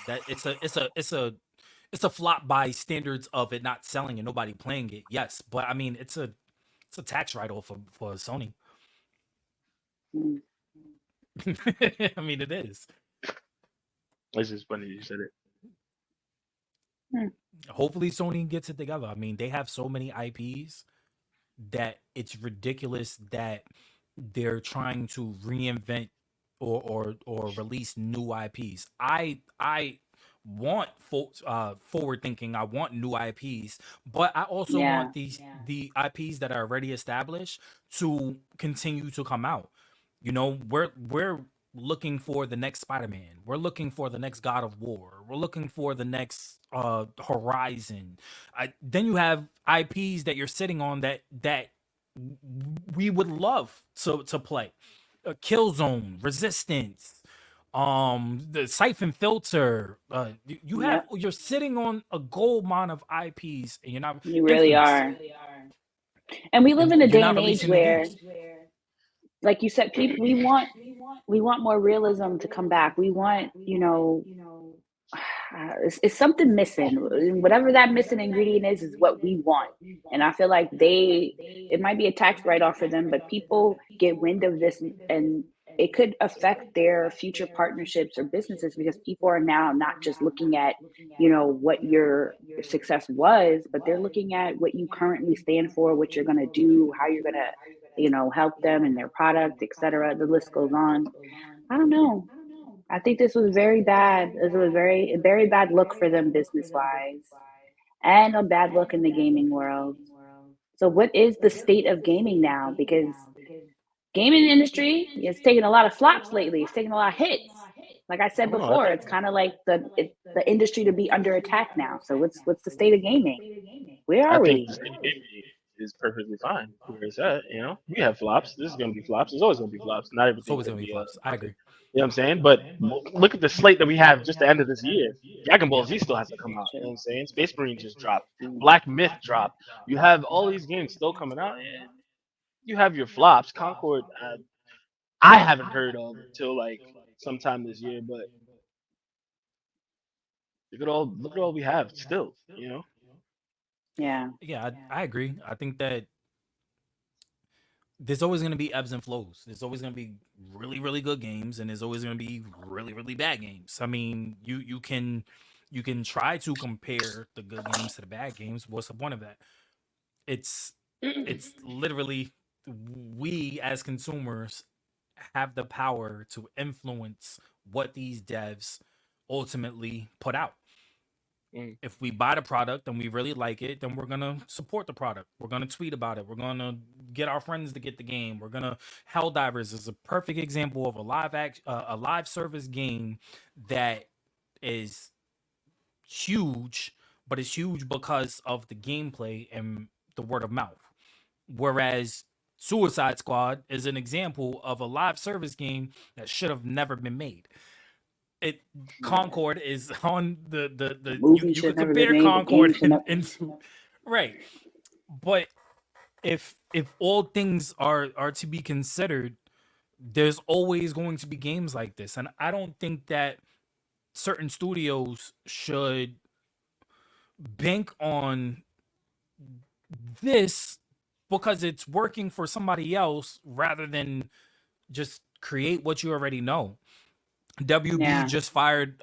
[SPEAKER 2] That it's a flop by standards of it not selling and nobody playing it. Yes, but I mean it's a tax write off for Sony.
[SPEAKER 3] Mm.
[SPEAKER 2] I mean it is.
[SPEAKER 4] It's just funny you said it.
[SPEAKER 3] Hmm.
[SPEAKER 2] Hopefully Sony gets it together. I mean, they have so many IPs that it's ridiculous that they're trying to reinvent or release new IPs. I want forward thinking. I want new IPs, but I also
[SPEAKER 3] Yeah.
[SPEAKER 2] want the IPs that are already established to continue to come out. You know, we're looking for the next Spider-Man. We're looking for the next God of War. We're looking for the next Horizon. Then you have IPs that you're sitting on that we would love to play. Killzone, Resistance, the Siphon Filter.
[SPEAKER 3] Yep.
[SPEAKER 2] You're sitting on a gold mine of IPs, and you're not
[SPEAKER 3] You really
[SPEAKER 2] Infamous,
[SPEAKER 3] are. And we live
[SPEAKER 2] and
[SPEAKER 3] in a
[SPEAKER 2] you're
[SPEAKER 3] day
[SPEAKER 2] not
[SPEAKER 3] and age
[SPEAKER 2] releasing new
[SPEAKER 3] where,
[SPEAKER 2] games.
[SPEAKER 3] like you said, people we want more realism to come back. We want, it's something missing. Whatever that missing ingredient is what we want. And I feel like it might be a tax write off for them, but people get wind of this and it could affect their future partnerships or businesses because people are now not just looking at, what your success was, but they're looking at what you currently stand for, what you're going to do, how you're going to, help them and their product, etc. The list goes on. I don't know. I think this was very bad. This was a very bad look for them business wise, and a bad look in the gaming world. So, what is the state of gaming now? Because gaming industry is taking a lot of flops lately. It's taking a lot of hits. Like I
[SPEAKER 4] I
[SPEAKER 3] said
[SPEAKER 4] don't know. I
[SPEAKER 3] before,
[SPEAKER 4] think
[SPEAKER 3] it's kind of like the industry to be under attack now. So, what's the state of gaming? Where
[SPEAKER 4] I
[SPEAKER 3] are
[SPEAKER 4] think
[SPEAKER 3] we?
[SPEAKER 4] the state of gaming is perfectly fine where it's at. You know, we have flops. This is gonna be flops. There's always gonna be flops. Not
[SPEAKER 2] It's
[SPEAKER 4] everything's
[SPEAKER 2] always
[SPEAKER 4] gonna
[SPEAKER 2] gonna be
[SPEAKER 4] be
[SPEAKER 2] flops. I
[SPEAKER 4] nothing.
[SPEAKER 2] agree.
[SPEAKER 4] You know what I'm saying? But look at the slate that we have just the end of this year. Dragon Ball
[SPEAKER 2] Yep.
[SPEAKER 4] Z still has to come out. You know
[SPEAKER 3] True.
[SPEAKER 4] what I'm saying? Space Marine just dropped. Black Myth dropped. You have all these games still coming out. And you have your flops. Concord, I haven't heard of till like sometime this year. But look at all we have still. You know?
[SPEAKER 3] Yeah.
[SPEAKER 2] Yeah, I agree. I think that there's always going to be ebbs and flows. There's always going to be really, really good games, and there's always going to be really, really bad games. I mean, you can You can try to compare the good games to the bad games. What's the point of that? It's it's literally, we as consumers have the power to influence what these devs ultimately put out.
[SPEAKER 4] Mm.
[SPEAKER 2] If we buy the product and we really like it, then we're gonna support the product. We're gonna tweet about it. We're gonna get our friends to get the game. We're gonna Helldivers is a perfect example of a live service game that is huge, but it's huge because of the gameplay and the word of mouth. Whereas Suicide Squad is an example of a live service game that should have never been made. It
[SPEAKER 3] Yeah.
[SPEAKER 2] Concord is on
[SPEAKER 3] The
[SPEAKER 2] the
[SPEAKER 3] movie
[SPEAKER 2] you
[SPEAKER 3] should
[SPEAKER 2] could
[SPEAKER 3] never been
[SPEAKER 2] compare
[SPEAKER 3] made. The game
[SPEAKER 2] Concord
[SPEAKER 3] should never.
[SPEAKER 2] into right, but if all things are to be considered, there's always going to be games like this, and I don't think that certain studios should bank on this because it's working for somebody else rather than just create what you already know. WB
[SPEAKER 3] Yeah.
[SPEAKER 2] just fired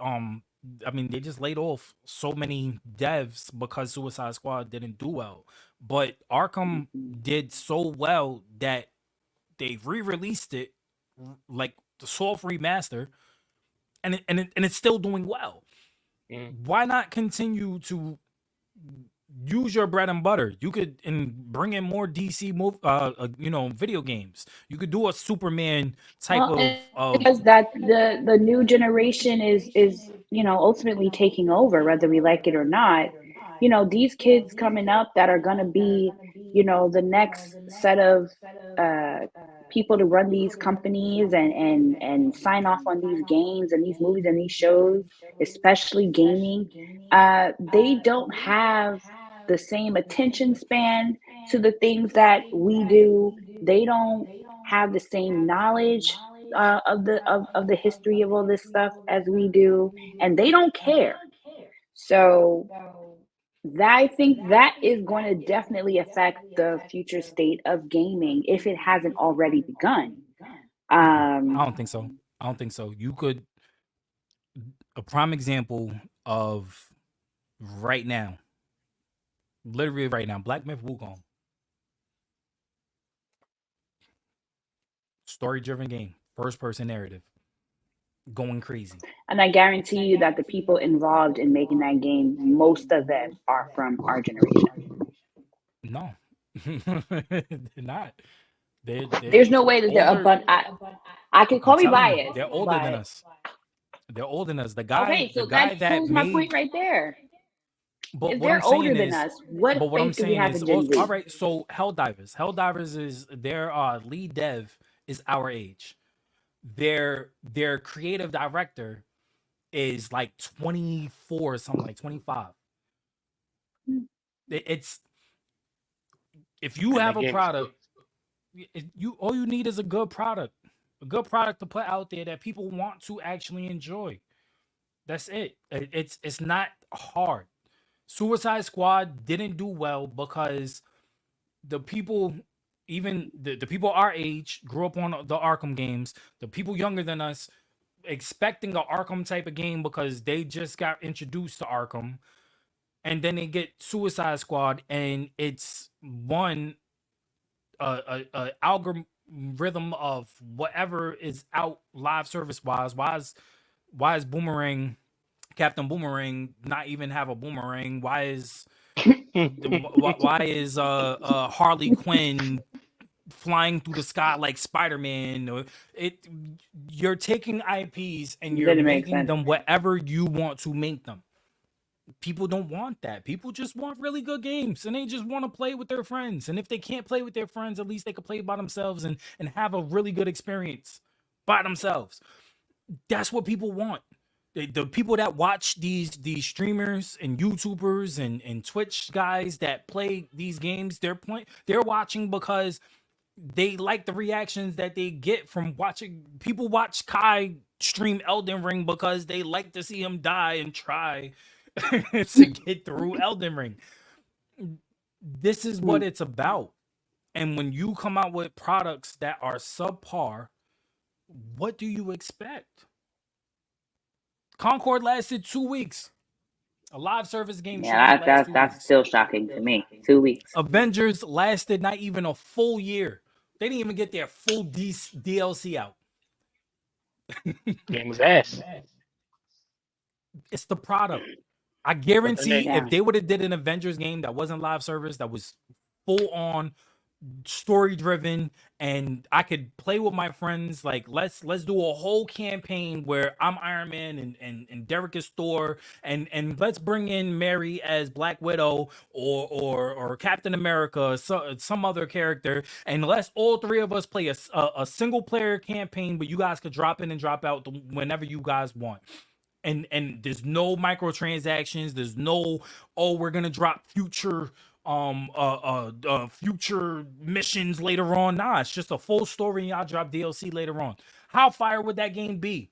[SPEAKER 2] I mean, they just laid off so many devs because Suicide Squad didn't do well. But Arkham
[SPEAKER 3] Mhm.
[SPEAKER 2] did so well that they re-released it, like the soft remaster, and it's still doing well.
[SPEAKER 4] Mm.
[SPEAKER 2] Why not continue to use your bread and butter? You could and bring in more video games. You could do a Superman type
[SPEAKER 3] Well,
[SPEAKER 2] of
[SPEAKER 3] because that the new generation is ultimately taking over, whether we like it or not. These kids coming up that are going to be the next set of uh, people to run these companies and sign off on these games and these movies and these shows, especially gaming. They don't have the same attention span to the things that we do. They don't have the same knowledge of the history of all this stuff as we do, and they don't care. So I think that is going to definitely affect the future state of gaming if it hasn't already begun.
[SPEAKER 2] I don't think so. I don't think so. You could A prime example of right now, literally right now, Black Myth Wukong, story driven game, first person narrative, going crazy.
[SPEAKER 3] And I guarantee you that the people involved in making that game, most of them are from our generation.
[SPEAKER 2] No, they're not. They're
[SPEAKER 3] There's no way that they're
[SPEAKER 2] older.
[SPEAKER 3] I could
[SPEAKER 2] I'm
[SPEAKER 3] call me
[SPEAKER 2] telling you,
[SPEAKER 3] biased,
[SPEAKER 2] they're older than
[SPEAKER 3] but
[SPEAKER 2] us. They're older than us.
[SPEAKER 3] okay,
[SPEAKER 2] The
[SPEAKER 3] so
[SPEAKER 2] guy
[SPEAKER 3] that
[SPEAKER 2] that
[SPEAKER 3] proves my
[SPEAKER 2] made.
[SPEAKER 3] point right there.
[SPEAKER 2] But
[SPEAKER 3] If
[SPEAKER 2] what I'm
[SPEAKER 3] they're older
[SPEAKER 2] saying
[SPEAKER 3] than
[SPEAKER 2] is,
[SPEAKER 3] us, what
[SPEAKER 2] but what I'm
[SPEAKER 3] faith do we
[SPEAKER 2] saying
[SPEAKER 3] have
[SPEAKER 2] is,
[SPEAKER 3] in Gen
[SPEAKER 2] also, all
[SPEAKER 3] Z?
[SPEAKER 2] right. So Helldivers is their lead dev is our age. Their creative director is like 24 or something, like 25. It's if you
[SPEAKER 4] And
[SPEAKER 2] have
[SPEAKER 4] that
[SPEAKER 2] a
[SPEAKER 4] game is
[SPEAKER 2] product,
[SPEAKER 4] cooked.
[SPEAKER 2] you all you need is a good product to put out there that people want to actually enjoy. That's it. It's not hard. Suicide Squad didn't do well because the people, even the people our age, grew up on the Arkham games. The people younger than us expecting an Arkham type of game because they just got introduced to Arkham, and then they get Suicide Squad, and it's one algorithm of whatever is out live service wise. Why is Boomerang, Captain Boomerang, not even have a boomerang? Why is Harley Quinn flying through the sky like Spider-Man? Or it You're taking IPs and
[SPEAKER 3] It
[SPEAKER 2] you're
[SPEAKER 3] didn't make
[SPEAKER 2] making
[SPEAKER 3] sense.
[SPEAKER 2] them whatever you want to make them. People don't want that. People just want really good games, and they just want to play with their friends. And if they can't play with their friends, at least they can play by themselves and have a really good experience by themselves. That's what people want. The people that watch these streamers and YouTubers and Twitch guys that play these games, they're watching because they like the reactions that they get from watching people watch Kai stream Elden Ring because they like to see him die and try to get through Elden Ring. This is what it's about. And when you come out with products that are subpar, what do you expect? Concord lasted 2 weeks. A live service game should
[SPEAKER 3] Yeah,
[SPEAKER 2] just last 2
[SPEAKER 3] that's
[SPEAKER 2] weeks.
[SPEAKER 3] still shocking to me. 2 weeks.
[SPEAKER 2] Avengers lasted not even a full year. They didn't even get their full DLC out.
[SPEAKER 4] Game was ass.
[SPEAKER 2] It's the product. I
[SPEAKER 4] But then
[SPEAKER 2] guarantee
[SPEAKER 3] Yeah.
[SPEAKER 2] if they would have did an Avengers game that wasn't live service, that was full on story driven, and I could play with my friends, like let's do a whole campaign where I'm Iron Man and Derek is Thor, and let's bring in Mary as Black Widow or Captain America, so, some other character, and let's all three of us play a single player campaign, but you guys could drop in and drop out whenever you guys want. And there's no microtransactions, there's no, oh, we're gonna drop future future missions later on. Nah, it's just a full story and y'all drop DLC later on. How fire would that game be?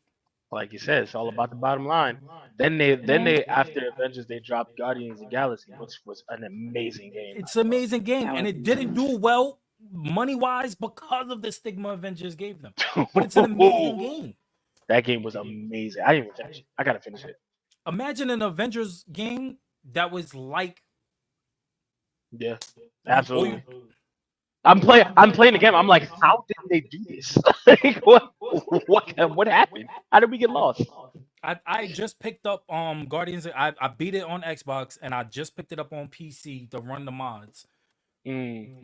[SPEAKER 4] like you said, it's all about the bottom line. Then they after Avengers they dropped Guardians of the Galaxy, which was an amazing game.
[SPEAKER 2] It's an amazing game,
[SPEAKER 3] That
[SPEAKER 2] and
[SPEAKER 3] was
[SPEAKER 2] it didn't do well money wise because of the stigma Avengers gave them. But it's an amazing game.
[SPEAKER 4] That game was amazing. I didn't even finish it. I gotta finish it.
[SPEAKER 2] Imagine an Avengers game that was like,
[SPEAKER 4] Yeah,
[SPEAKER 2] all
[SPEAKER 4] absolutely.
[SPEAKER 2] you,
[SPEAKER 4] I'm playing the game. I'm like, how did they do this? Like, what happened? How did we get lost?
[SPEAKER 2] I just picked up Guardians. I beat it on Xbox, and I just picked it up on PC to run the mods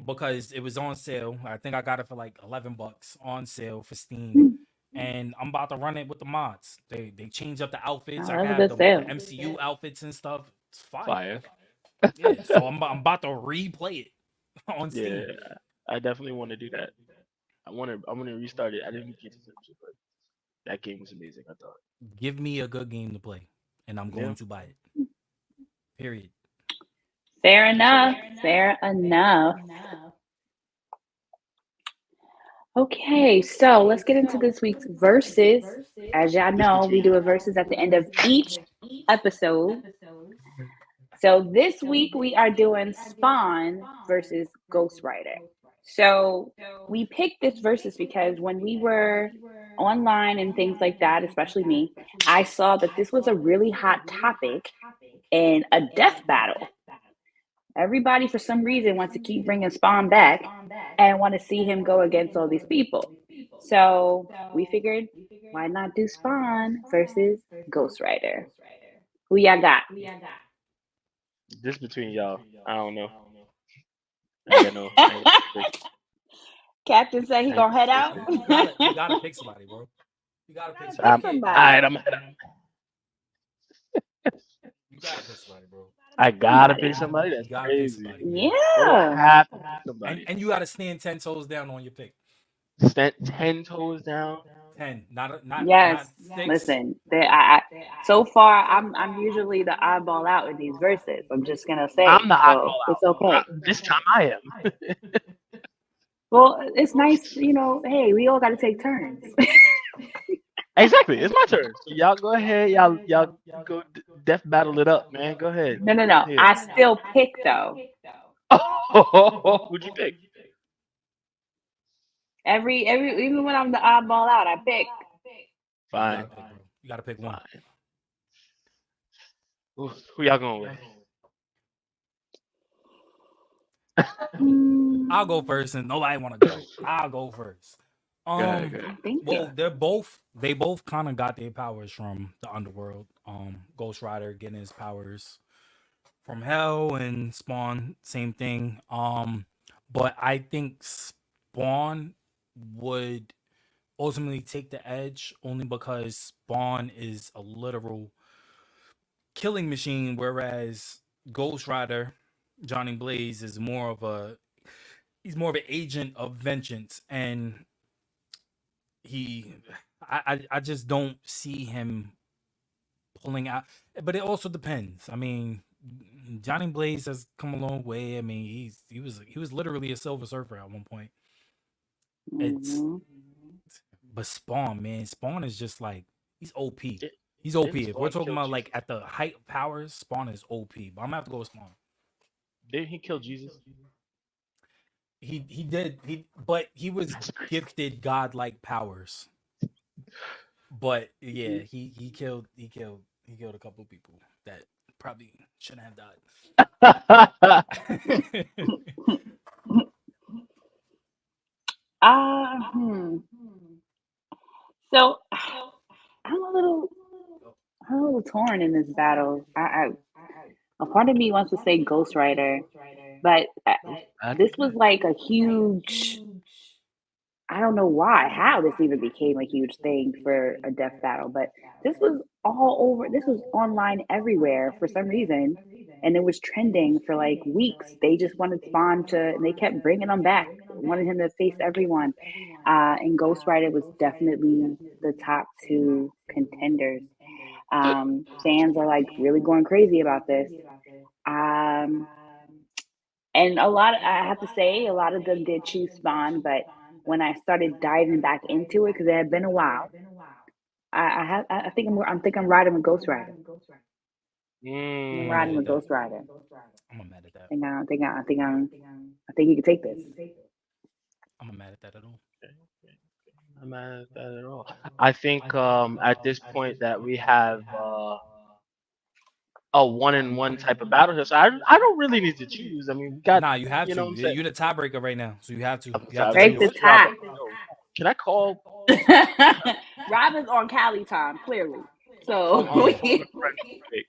[SPEAKER 2] because it was on sale. I think I got it for like $11 on sale for Steam, and I'm about to run it with the mods. They changed up the outfits.
[SPEAKER 3] Oh,
[SPEAKER 2] I
[SPEAKER 3] that's a
[SPEAKER 2] got
[SPEAKER 3] good
[SPEAKER 2] the
[SPEAKER 3] sale.
[SPEAKER 2] MCU outfits and stuff. It's fire.
[SPEAKER 4] Fire.
[SPEAKER 2] Yeah, so I'm about to replay it on Steam.
[SPEAKER 4] Yeah, I definitely want to do that. I want to restart it. I didn't get to finish it, but that game was amazing. I thought.
[SPEAKER 2] Give me a good game to play, and I'm going
[SPEAKER 4] Yeah.
[SPEAKER 2] to buy it. Period.
[SPEAKER 3] Fair enough. Fair enough. Okay, so let's get into this week's verses. As y'all know, we do a verses at the end of each episode. So this week we are doing Spawn versus Ghost Rider. So we picked this versus because when we were online and things like that, especially me, I saw that this was a really hot topic in a death battle. Everybody, for some reason, wants to keep bringing Spawn back and want to see him go against all these people. So we figured, why not do Spawn versus Ghost Rider? Who y'all got?
[SPEAKER 4] This between y'all. I don't know. I got no. I ain't
[SPEAKER 3] Captain said he gonna head out.
[SPEAKER 2] You gotta pick somebody, bro. You gotta pick
[SPEAKER 3] Pick
[SPEAKER 2] somebody.
[SPEAKER 3] somebody.
[SPEAKER 4] All right, I'm head out.
[SPEAKER 2] You gotta pick somebody, bro.
[SPEAKER 4] I gotta pick somebody. That's
[SPEAKER 2] You gotta pick
[SPEAKER 4] crazy.
[SPEAKER 2] somebody. Man.
[SPEAKER 3] Yeah.
[SPEAKER 4] I have to pick somebody.
[SPEAKER 2] And you gotta stand 10 toes down on your pick.
[SPEAKER 4] Stand 10 toes down.
[SPEAKER 2] 10, not
[SPEAKER 3] Yes.
[SPEAKER 2] not 6.
[SPEAKER 3] Listen, I so far I'm usually the oddball out in these verses. I'm just gonna say,
[SPEAKER 4] I'm the
[SPEAKER 3] so
[SPEAKER 4] oddball
[SPEAKER 3] it's
[SPEAKER 4] out.
[SPEAKER 3] okay.
[SPEAKER 4] This time I am.
[SPEAKER 3] Well, it's nice, hey, we all got to take turns.
[SPEAKER 4] Exactly. It's my turn. So y'all go ahead. Y'all go death battle it up, man. Go ahead.
[SPEAKER 3] No.
[SPEAKER 4] Yeah.
[SPEAKER 3] I still pick though.
[SPEAKER 4] Oh, who'd you pick?
[SPEAKER 3] Every even when I'm the oddball out, I pick.
[SPEAKER 4] Fine.
[SPEAKER 2] You gotta pick one.
[SPEAKER 4] Fine. Who y'all going with?
[SPEAKER 2] I'll go first, and nobody wanna go. I'll go first.
[SPEAKER 4] Go ahead.
[SPEAKER 3] Thank
[SPEAKER 2] Well, they both kind of got their powers from the underworld. Ghost Rider getting his powers from hell, and Spawn, same thing. But I think Spawn would ultimately take the edge only because Spawn is a literal killing machine, whereas Ghost Rider, Johnny Blaze, is more of an agent of vengeance, and I just don't see him pulling out. But it also depends. I mean, Johnny Blaze has come a long way. I mean, he was literally a Silver Surfer at one point. It's
[SPEAKER 3] Mhm.
[SPEAKER 2] But Spawn, man, Spawn is just like, he's OP.
[SPEAKER 4] Did-
[SPEAKER 2] He's OP.
[SPEAKER 4] didn't
[SPEAKER 2] If we're
[SPEAKER 4] Spawn
[SPEAKER 2] talking
[SPEAKER 4] kill
[SPEAKER 2] about like
[SPEAKER 4] Jesus?
[SPEAKER 2] at the height of powers, Spawn is OP. But I'm gonna have to go with Spawn.
[SPEAKER 4] Didn't he kill Jesus?
[SPEAKER 2] He did, but he was
[SPEAKER 4] That's crazy.
[SPEAKER 2] gifted godlike powers. But yeah, he killed a couple of people that probably shouldn't have died.
[SPEAKER 3] Hmm. So I'm a little, I'm a little torn in this battle. A part of me wants to say Ghostwriter, but this was like a huge. I don't know why, how this even became a huge thing for a death battle, but this was all over. This was online everywhere for some reason, and it was trending for like weeks. They just wanted Spawn to, and they kept bringing him back, wanted him to face everyone. And Ghost Rider was definitely the top two contenders. Fans are like really going crazy about this. Um, and I have to say, a lot of them did choose Spawn, but when I started diving back into it, because it had been a while, I think I'm riding with Ghost Rider. I'm
[SPEAKER 2] I'm gonna
[SPEAKER 3] riding
[SPEAKER 2] mad
[SPEAKER 3] with
[SPEAKER 2] at that.
[SPEAKER 3] Ghost Rider.
[SPEAKER 2] I'm gonna mad at that.
[SPEAKER 3] I think he can take this.
[SPEAKER 2] I'm gonna mad at that at all.
[SPEAKER 4] I'm not mad at that at all. I think at this point that we have a one-in-one type of battle here, so I don't really need to choose. I mean, we got
[SPEAKER 2] Nah, you have
[SPEAKER 4] you know
[SPEAKER 2] to.
[SPEAKER 4] what I'm saying.
[SPEAKER 2] You're the tiebreaker right now, so you have to.
[SPEAKER 4] I'm
[SPEAKER 2] You have to
[SPEAKER 3] Break
[SPEAKER 4] tiebreaker.
[SPEAKER 3] the
[SPEAKER 2] choose.
[SPEAKER 4] Where's Rob
[SPEAKER 3] tie.
[SPEAKER 4] at? Yo, can I call?
[SPEAKER 3] Rob is on Cali time, clearly.
[SPEAKER 4] I'm
[SPEAKER 3] So
[SPEAKER 4] on the
[SPEAKER 2] Yeah.
[SPEAKER 4] phone with a friend real quick.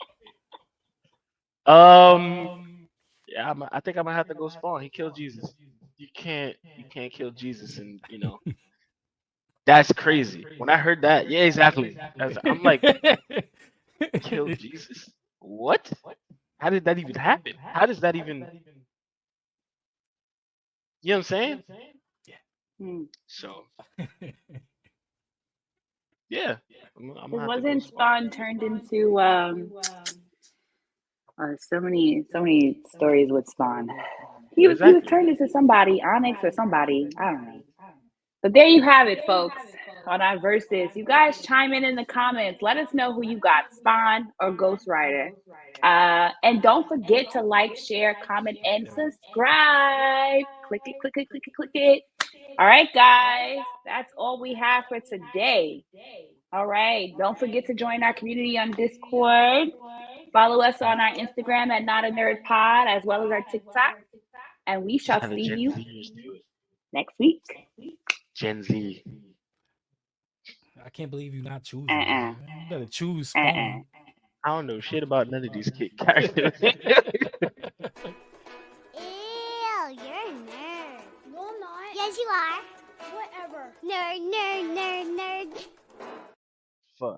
[SPEAKER 4] Um, yeah, I think I'm gonna have to go Spawn. He killed Jesus. You can't kill Jesus, and that's crazy. When I heard that, yeah, exactly. I'm like, kill Jesus? What? How did that even happen? How does that even? You know what I'm saying?
[SPEAKER 3] hmm.
[SPEAKER 4] So yeah, I'm
[SPEAKER 3] It
[SPEAKER 4] gonna have to go
[SPEAKER 3] wasn't
[SPEAKER 4] Spawn.
[SPEAKER 3] Spawn turned into so many stories with Spawn. He was
[SPEAKER 4] Exactly.
[SPEAKER 3] turned into somebody, Onyx or somebody. I don't know. But there you have it, folks. On our verses, you guys chime in the comments. Let us know who you got, Spawn or Ghost Rider. And don't forget to like, share, comment, and subscribe. Click it, click it, click it, click it. All right, guys, that's all we have for today. All right, don't forget to join our community on Discord. Follow us on our Instagram at Not a Nerd Pod, as well as our TikTok. And we shall
[SPEAKER 4] How the
[SPEAKER 3] see
[SPEAKER 4] Gen
[SPEAKER 3] you
[SPEAKER 4] Zers do it.
[SPEAKER 3] next week.
[SPEAKER 4] Gen Z.
[SPEAKER 2] I can't believe you're not choosing.
[SPEAKER 3] Uh-uh.
[SPEAKER 2] You better choose
[SPEAKER 3] Uh-uh.
[SPEAKER 2] Spawn.
[SPEAKER 4] I don't know shit about none of these kid characters.
[SPEAKER 1] Ew, you're a nerd. No, I'm not. Yes, you are. Whatever. Nerd, nerd, nerd, nerd.